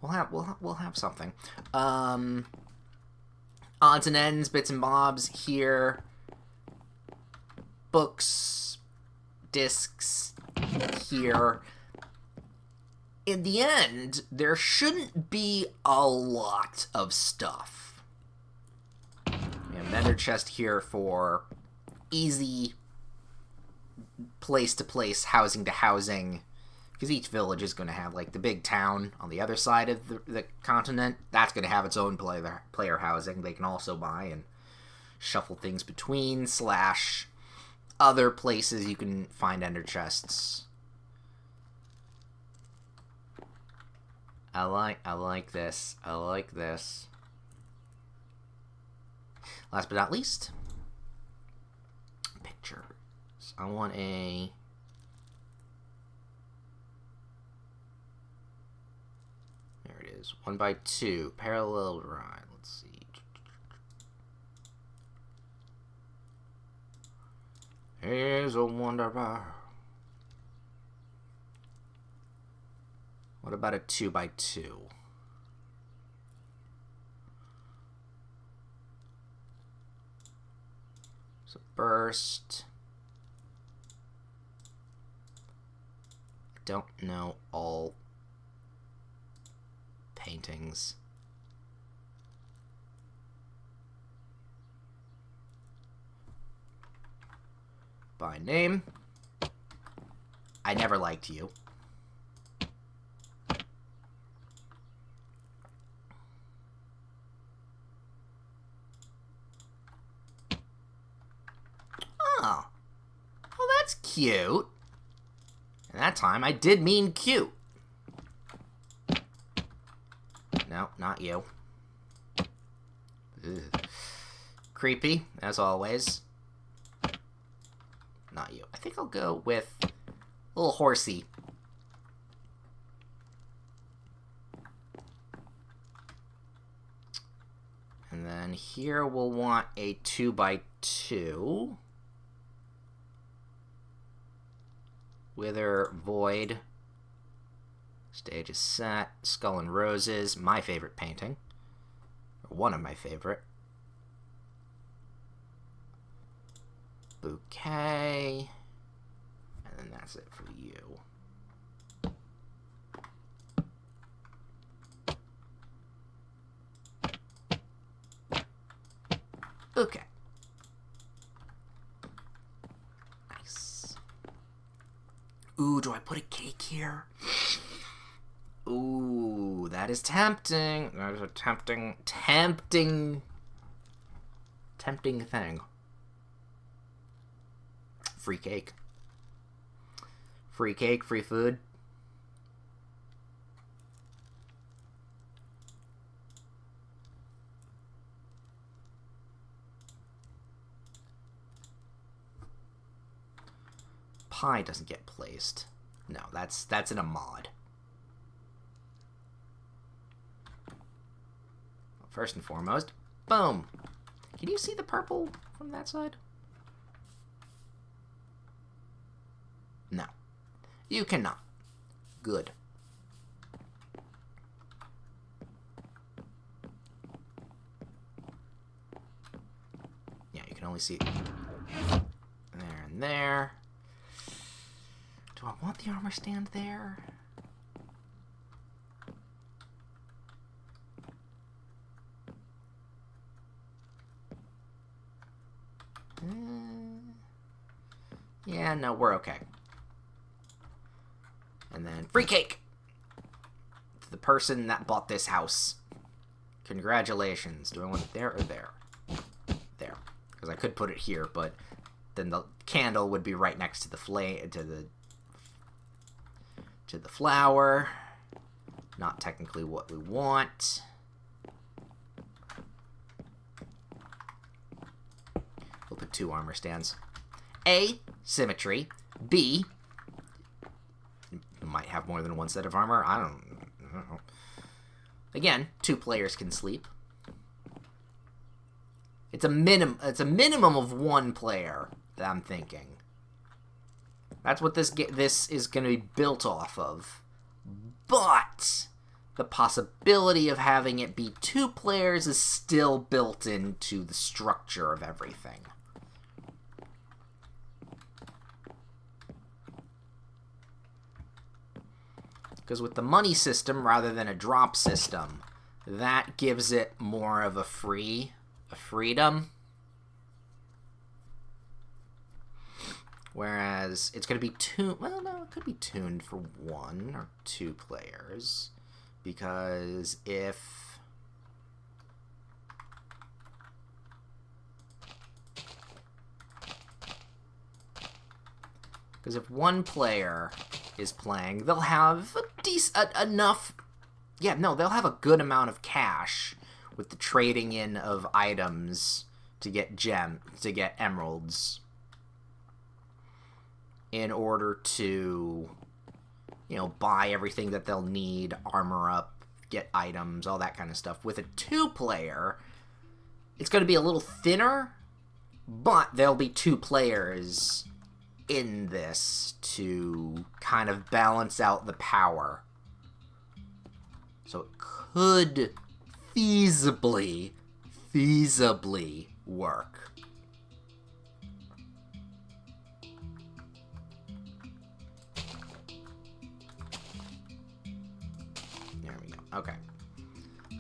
We'll have something. Odds and ends, bits and bobs here. Books, discs here. In the end, there shouldn't be a lot of stuff. We have an ender chest here for easy place-to-place, housing-to-housing, because each village is going to have, like, the big town on the other side of the continent. That's going to have its own player housing. They can also buy and shuffle things between, / other places you can find ender chests. I like this. I like this. Last but not least, pictures. I want a... There it is. 1x2. Parallel line. Let's see. He's a wanderer. What about a 2x2? So burst. I don't know all paintings. By name. I never liked you. Oh. Well, that's cute. And that time I did mean cute. No, not you. Ugh. Creepy, as always. Not you. I think I'll go with a little horsey. And then here we'll want a 2x2. Wither, Void. Stage is set. Skull and Roses, my favorite painting. Or one of my favorite. Bouquet. And then that's it for you. Bouquet. Nice. Ooh, do I put a cake here? Ooh, that is tempting. That is a tempting thing. Free cake. Free cake, free food. Pie doesn't get placed. No, that's in a mod. First and foremost, boom. Can you see the purple from that side? No. You cannot. Good. Yeah, you can only see there and there. Do I want the armor stand there? Yeah, no, we're okay. And then free cake to the person that bought this house. Congratulations. Do I want it there or there? There. Because I could put it here, but then the candle would be right next to the flame, to the flower. Not technically what we want. We'll put 2 armor stands. A, symmetry. B, might have more than one set of armor. I don't know. Again, 2 players can sleep. It's a minimum of 1 player that I'm thinking. That's what this is going to be built off of. But the possibility of having it be 2 players is still built into the structure of everything. Because with the money system rather than a drop system, that gives it more of a freedom. Whereas it's going to be tuned, well, no, it could be tuned for 1 or 2 players. Because if one player is playing, they'll have enough. Yeah, no, they'll have a good amount of cash with the trading in of items to get emeralds in order to, buy everything that they'll need, armor up, get items, all that kind of stuff. With a 2-player, it's going to be a little thinner, but there'll be 2 players in this to kind of balance out the power. So it could feasibly work. There we go. Okay.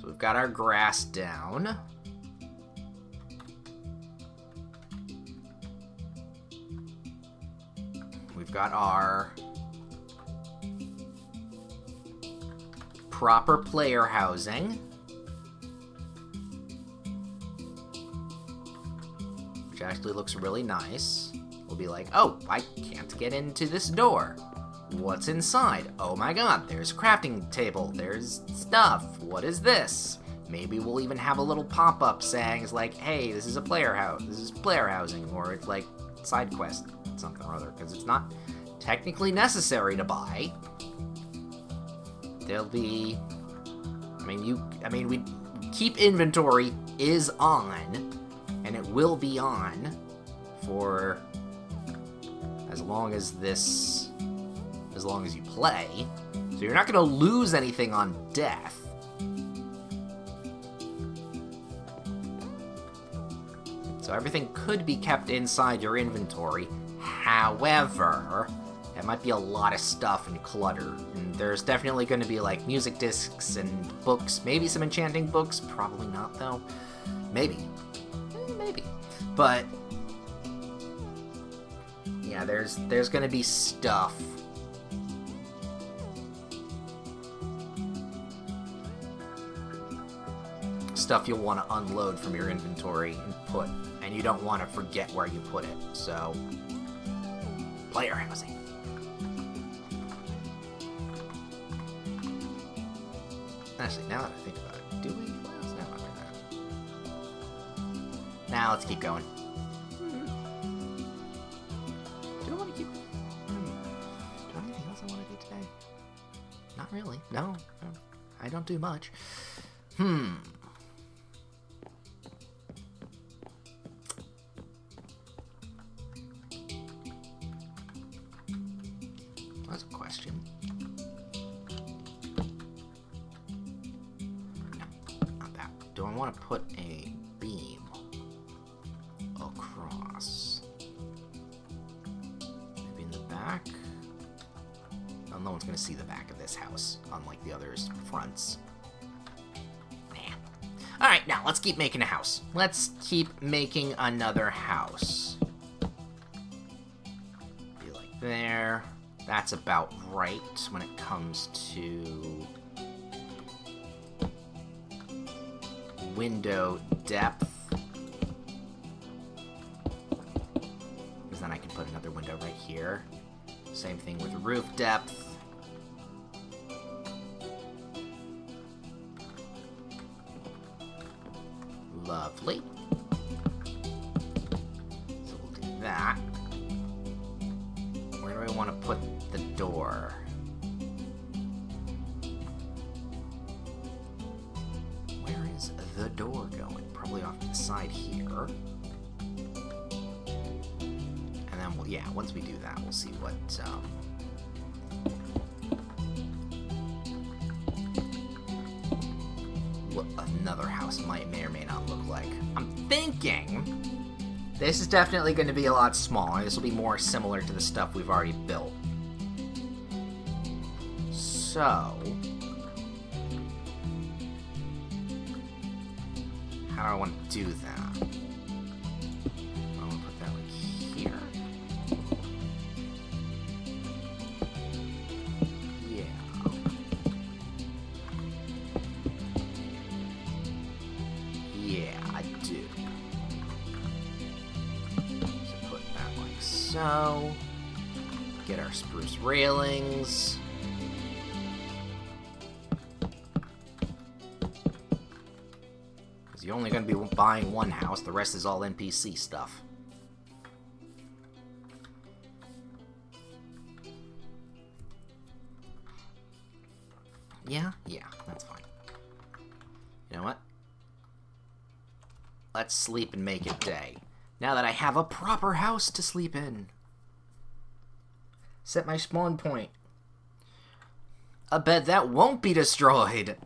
So we've got our grass down. We've got our proper player housing, which actually looks really nice. We'll be like, oh, I can't get into this door. What's inside? Oh my god, there's a crafting table, there's stuff. What is this? Maybe we'll even have a little pop-up saying, it's like, hey, this is a player house, this is player housing, or it's like side quest, something or other, because it's not technically necessary to buy. There'll be, we keep inventory is on, and it will be on for as long as you play. So you're not going to lose anything on death. So everything could be kept inside your inventory. However, it might be a lot of stuff and clutter. And there's definitely going to be like music discs and books. Maybe some enchanting books. Probably not, though. Maybe. Maybe. But yeah, there's going to be stuff. Stuff you'll want to unload from your inventory and put, and you don't want to forget where you put it. So, player housing. Actually, now that I think about it, do we? What else now after that? Now let's keep going. Do I want to keep? Do I have anything else I want to do today? Not really. No, I don't do much. That's a question. No, not that. Do I want to put a beam across? Maybe in the back? Well, no one's going to see the back of this house, unlike the others' fronts. Alright, now let's keep making a house. Let's keep making another house. Be like there. That's about right when it comes to window depth. Because then I can put another window right here. Same thing with roof depth. Lovely. So we'll do that. Where do I want to put the door? Where is the door going? Probably off to the side here. And then once we do that, we'll see what another house may or may not look like. I'm thinking this is definitely going to be a lot smaller. This will be more similar to the stuff we've already built. So, how do I want to do that? I want to put that like here. So, get our spruce railings. Because you're only going to be buying one house, the rest is all NPC stuff. Yeah, that's fine. You know what? Let's sleep and make it day. Now that I have a proper house to sleep in. Set my spawn point. A bed that won't be destroyed.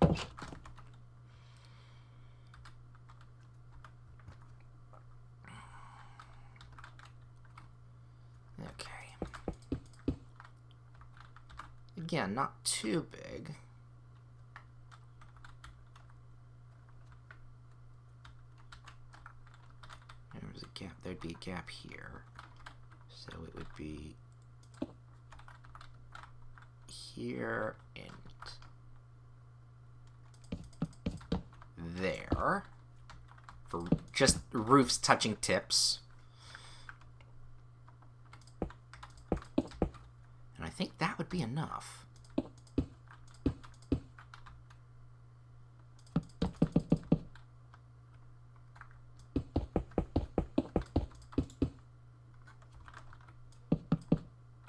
Okay. Again, not too big. There's a gap. There'd be a gap here. So it would be here and there for just roofs touching tips. And I think that would be enough.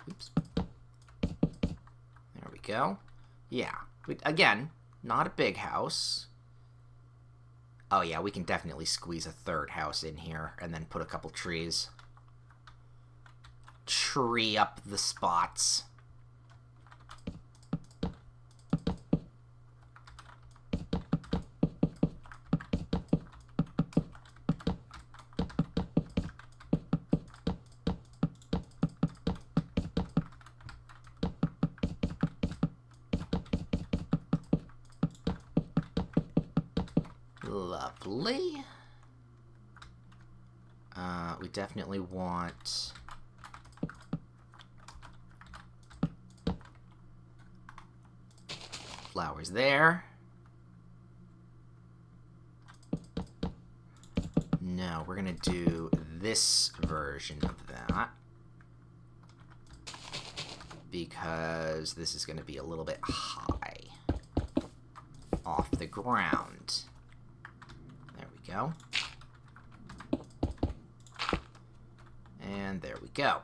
Oops. There we go. Yeah. Again, not a big house. Oh yeah, we can definitely squeeze a third house in here and then put a couple trees. Tree up the spots. Lovely. We definitely want flowers there. No, we're gonna do this version of that because this is gonna be a little bit high off the ground. There we go. And there we go.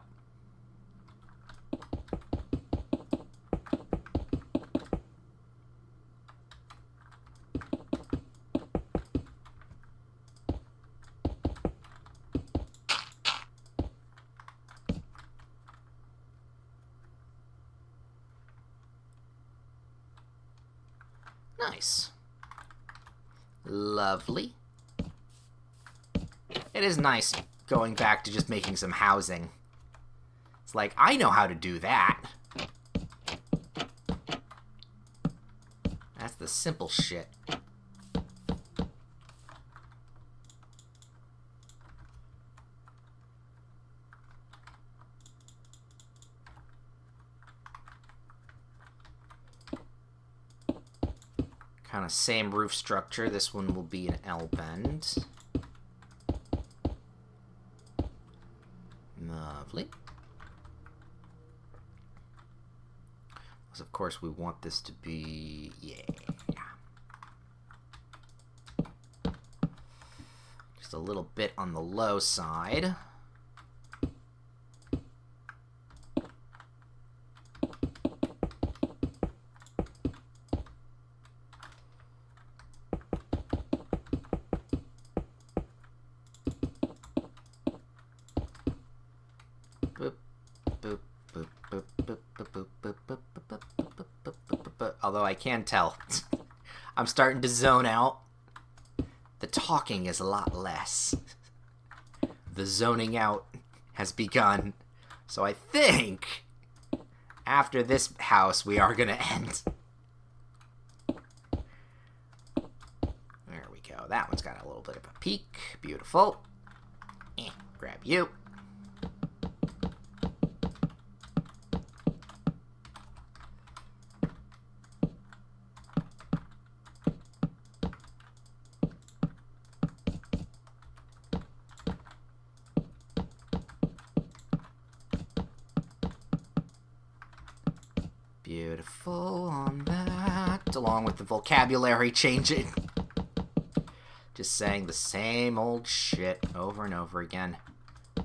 Nice. Lovely. It is nice going back to just making some housing. It's like, I know how to do that. That's the simple shit. Kind of same roof structure. This one will be an L bend. Lovely. Because of course we want this to be, yeah. Just a little bit on the low side. Although I can tell, I'm starting to zone out. The talking is a lot less. The zoning out has begun. So I think after this house we are going to end. There we go. That one's got a little bit of a peak. Beautiful. Grab you. Beautiful on that, along with the vocabulary changing. Just saying the same old shit over and over again. I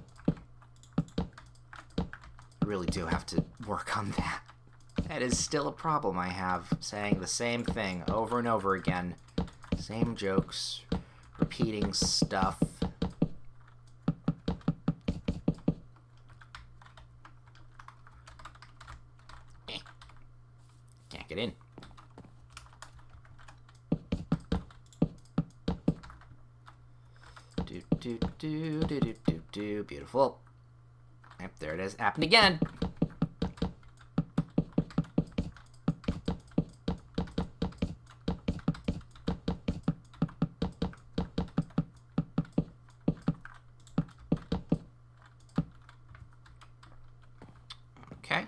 really do have to work on that. That is still a problem I have, saying the same thing over and over again. Same jokes, repeating stuff. Beautiful. Yep, there it is. Happened again. Okay.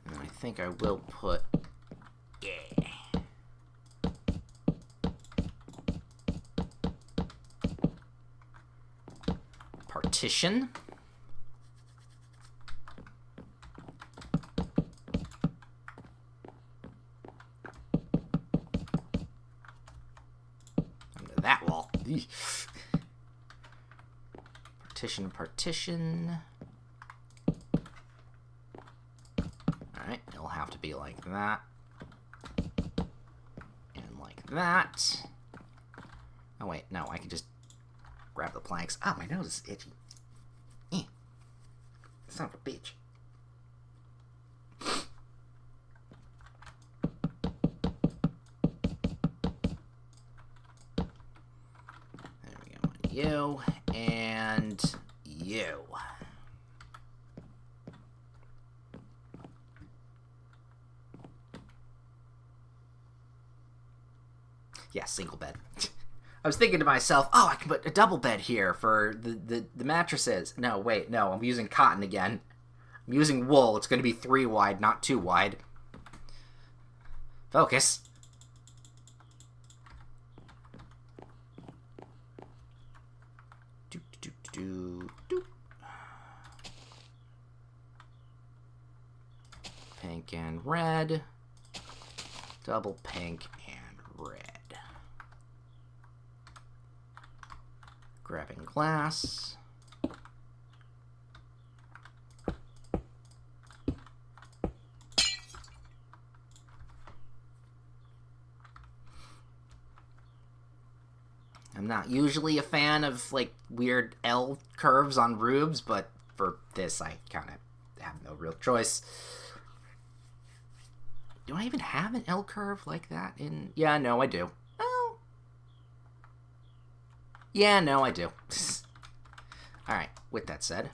And I think I will put... Yeah. Partition. Under that wall. Partition, partition. Alright, it'll have to be like that. And like that. Oh wait, no, I can just grab the planks. Ah, my nose is itchy. Son of a bitch. There we go. You and you. Yeah, single bed. I was thinking to myself, oh, I can put a double bed here for the mattresses. No, wait, no, I'm using cotton again. I'm using wool. It's going to be 3 wide, not 2 wide. Focus. Pink and red. Double pink and red. Grabbing glass. I'm not usually a fan of, like, weird L curves on roofs, but for this, I kind of have no real choice. Do I even have an L curve like that in... Yeah, no, I do. Oh. Yeah, no, I do. Alright, with that said,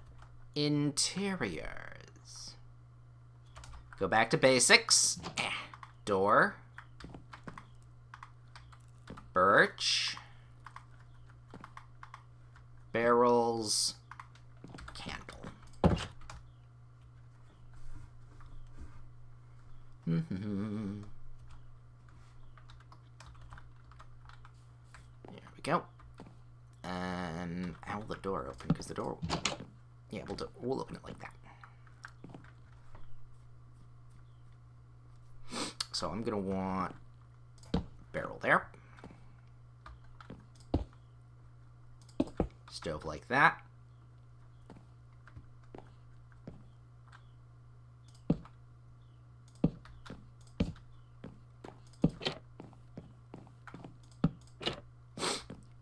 interiors. Go back to basics. Door. Birch. Barrels. Candle. There we go. How will the door open? Because the door... Yeah, we'll open it like that. So I'm going to want barrel there. Stove like that.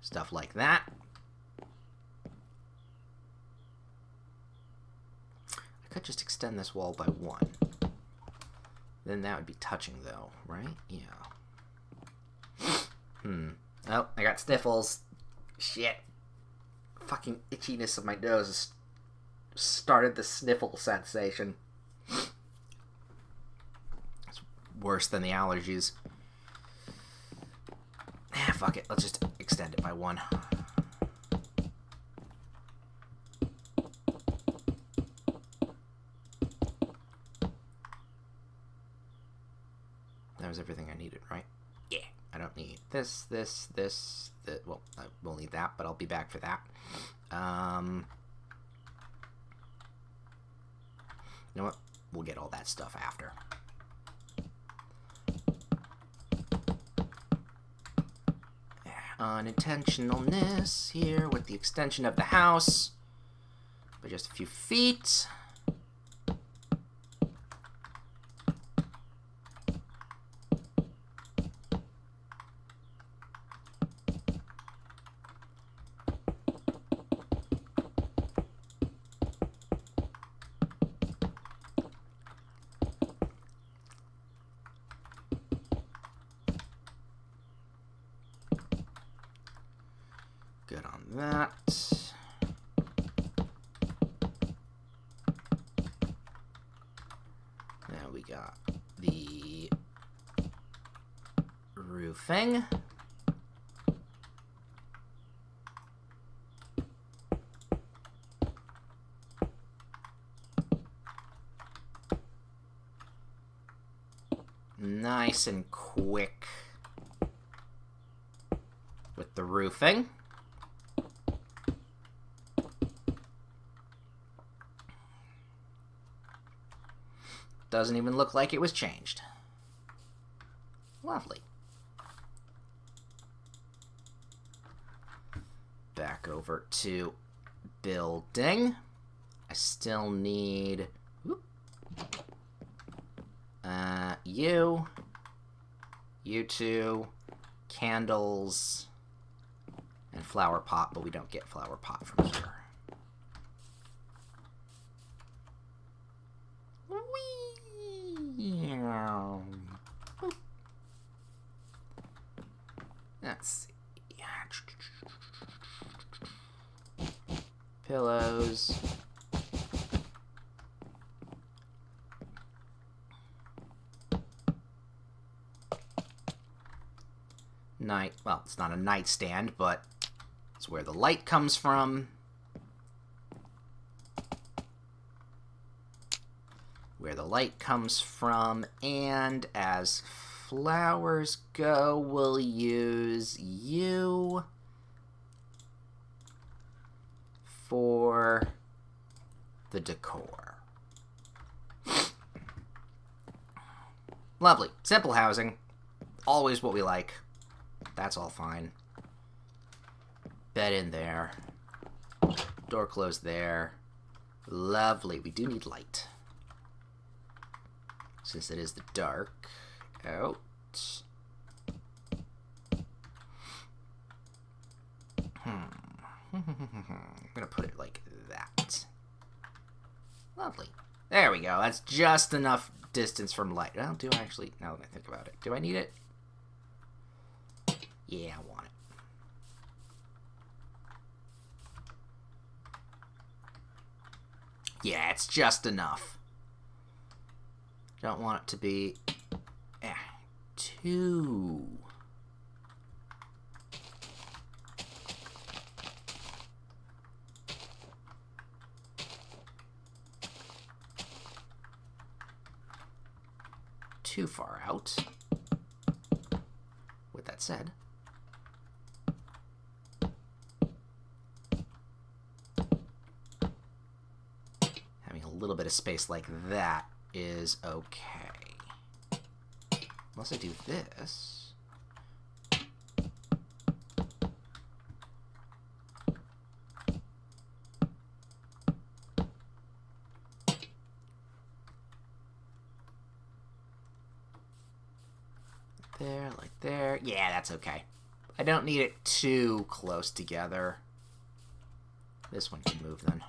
Stuff like that. I could just extend this wall by 1. Then that would be touching, though, right? Yeah. Oh, I got sniffles. Shit. Fucking itchiness of my nose started the sniffle sensation. It's worse than the allergies. Fuck it. Let's just extend it by 1. That was everything I needed, right? Yeah. I don't need this. Well, I will need that, but I'll be back for that. You know what? We'll get all that stuff after. Unintentionalness here with the extension of the house by just a few feet. Good on that. Now we got the roofing. Nice and quick with the roofing. Doesn't even look like it was changed. Lovely. Back over to building. I still need you two, candles, and flower pot, but we don't get flower pot from here. Let's see. Pillows. Well, it's not a nightstand, but it's where the light comes from. Where the light comes from, and as flowers go, we'll use you for the decor. Lovely. Simple housing. Always what we like. That's all fine. Bed in there. Door closed there. Lovely. We do need light. Since it is the dark. Out. I'm gonna put it like that. Lovely. There we go. That's just enough distance from light. Well, do I actually... Now that I think about it. Do I need it? Yeah, I want it. Yeah, it's just enough. Don't want it to be too... too far out. With that said, having a little bit of space like that is okay. Unless I do this. There, like there. Yeah, that's okay. I don't need it too close together. This one can move then.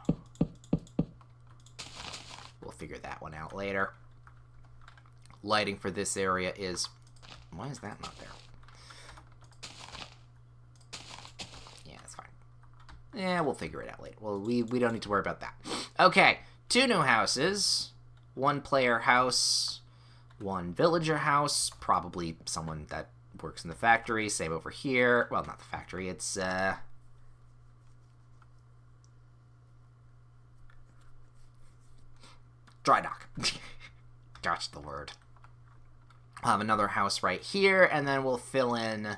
We'll figure that one out later. Lighting for this area is... Why is that not there? Yeah, that's fine. Yeah, we'll figure it out later. Well, we don't need to worry about that. Okay, 2 new houses. 1 player house. 1 villager house. Probably someone that works in the factory. Same over here. Well, not the factory. It's, dry dock. That's the word. I'll have another house right here, and then we'll fill in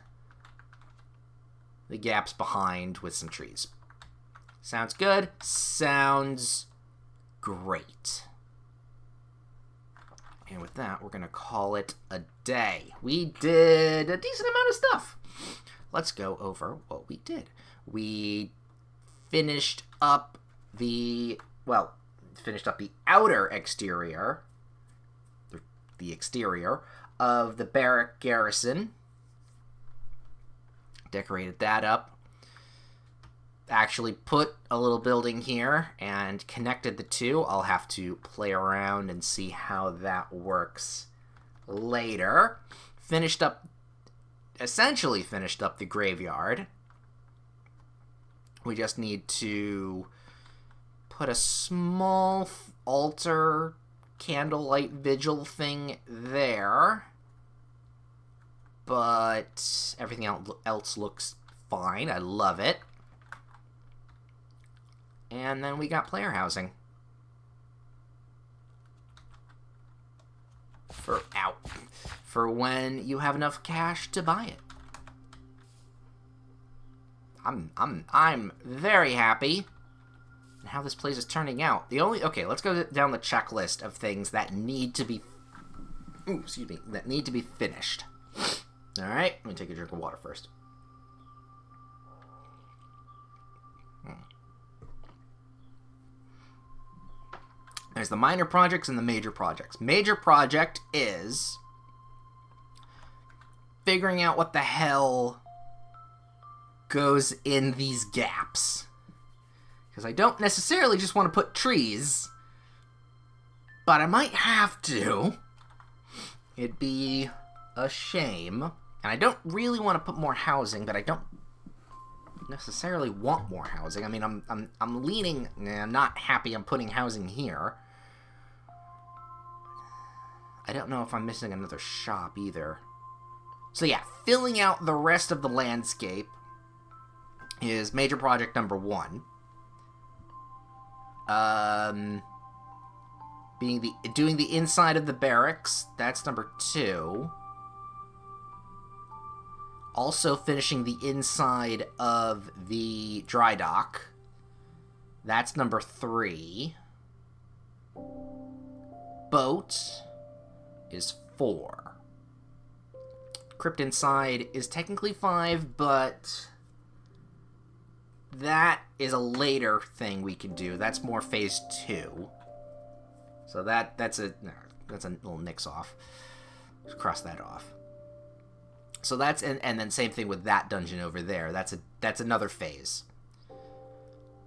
the gaps behind with some trees. Sounds good? Sounds great. And with that, we're going to call it a day. We did a decent amount of stuff. Let's go over what we did. We finished up the outer exterior, the exterior of the barrack garrison. Decorated that up. Actually put a little building here and connected the two. I'll have to play around and see how that works later. Essentially finished up the graveyard. We just need to put a small altar candlelight vigil thing there. But everything else looks fine. I love it. And then we got player housing. For when you have enough cash to buy it. I'm very happy with how this place is turning out. Okay, let's go down the checklist of things that need to be that need to be finished. All right, let me take a drink of water first. There's the minor projects and the major projects. Major project is figuring out what the hell goes in these gaps. Because I don't necessarily just want to put trees, but I might have to. It'd be a shame. And I don't really want to put more housing, but I don't necessarily want more housing. I mean, I'm leaning. I'm not happy I'm putting housing here. I don't know if I'm missing another shop either. So yeah, filling out the rest of the landscape is major project number 1. Doing the inside of the barracks, that's number 2. Also finishing the inside of the dry dock, that's number 3. Boat is 4. Crypt inside is technically 5, but that is a later thing we can do. That's more phase 2. So that's a little nix off. Just cross that off. So that's and then same thing with that dungeon over there. That's another phase.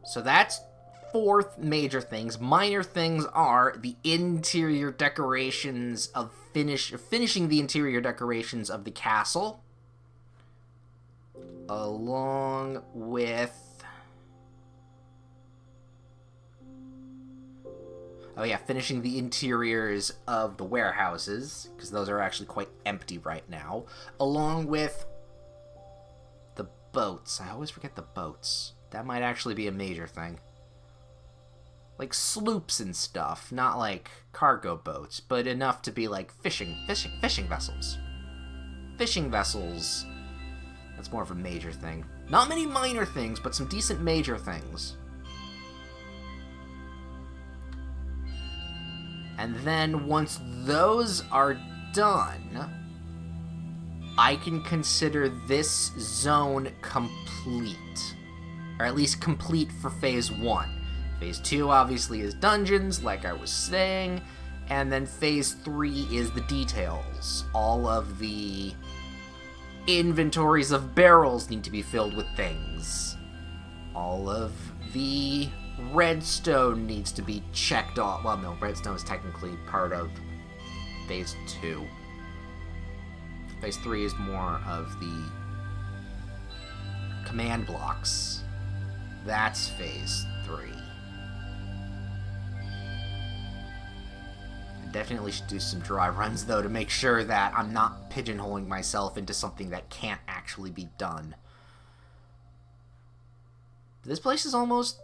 So that's 4 major things. Minor things are the interior decorations of finishing the interior decorations of the castle, along with finishing the interiors of the warehouses, because those are actually quite empty right now, along with the boats. I always forget the boats. That might actually be a major thing. Like sloops and stuff, not like cargo boats, but enough to be like fishing vessels. Fishing vessels, that's more of a major thing. Not many minor things, but some decent major things. And then once those are done, I can consider this zone complete. Or at least complete for phase 1. Phase 2 obviously is dungeons, like I was saying. And then phase 3 is the details. All of the inventories of barrels need to be filled with things. All of the redstone needs to be checked off. Well, no, redstone is technically part of phase 2. Phase 3 is more of the command blocks. That's phase 3. I definitely should do some dry runs, though, to make sure that I'm not pigeonholing myself into something that can't actually be done. This place is almost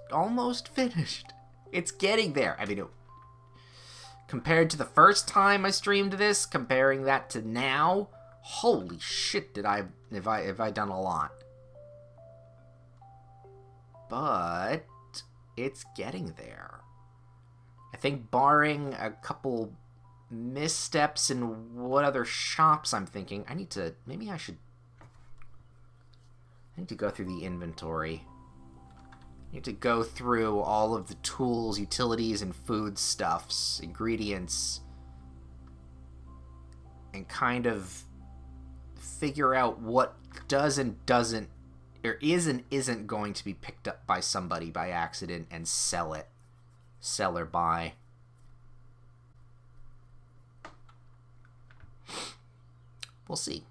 finished. It's getting there. I mean, compared to the first time I streamed this, comparing that to now, holy shit, have I done a lot. But it's getting there. I think barring a couple missteps in what other shops I'm thinking, I need to go through the inventory. I need to go through all of the tools, utilities, and foodstuffs, ingredients, and kind of figure out what does and doesn't, or is and isn't going to be picked up by somebody by accident and sell it. Sell or buy. We'll see.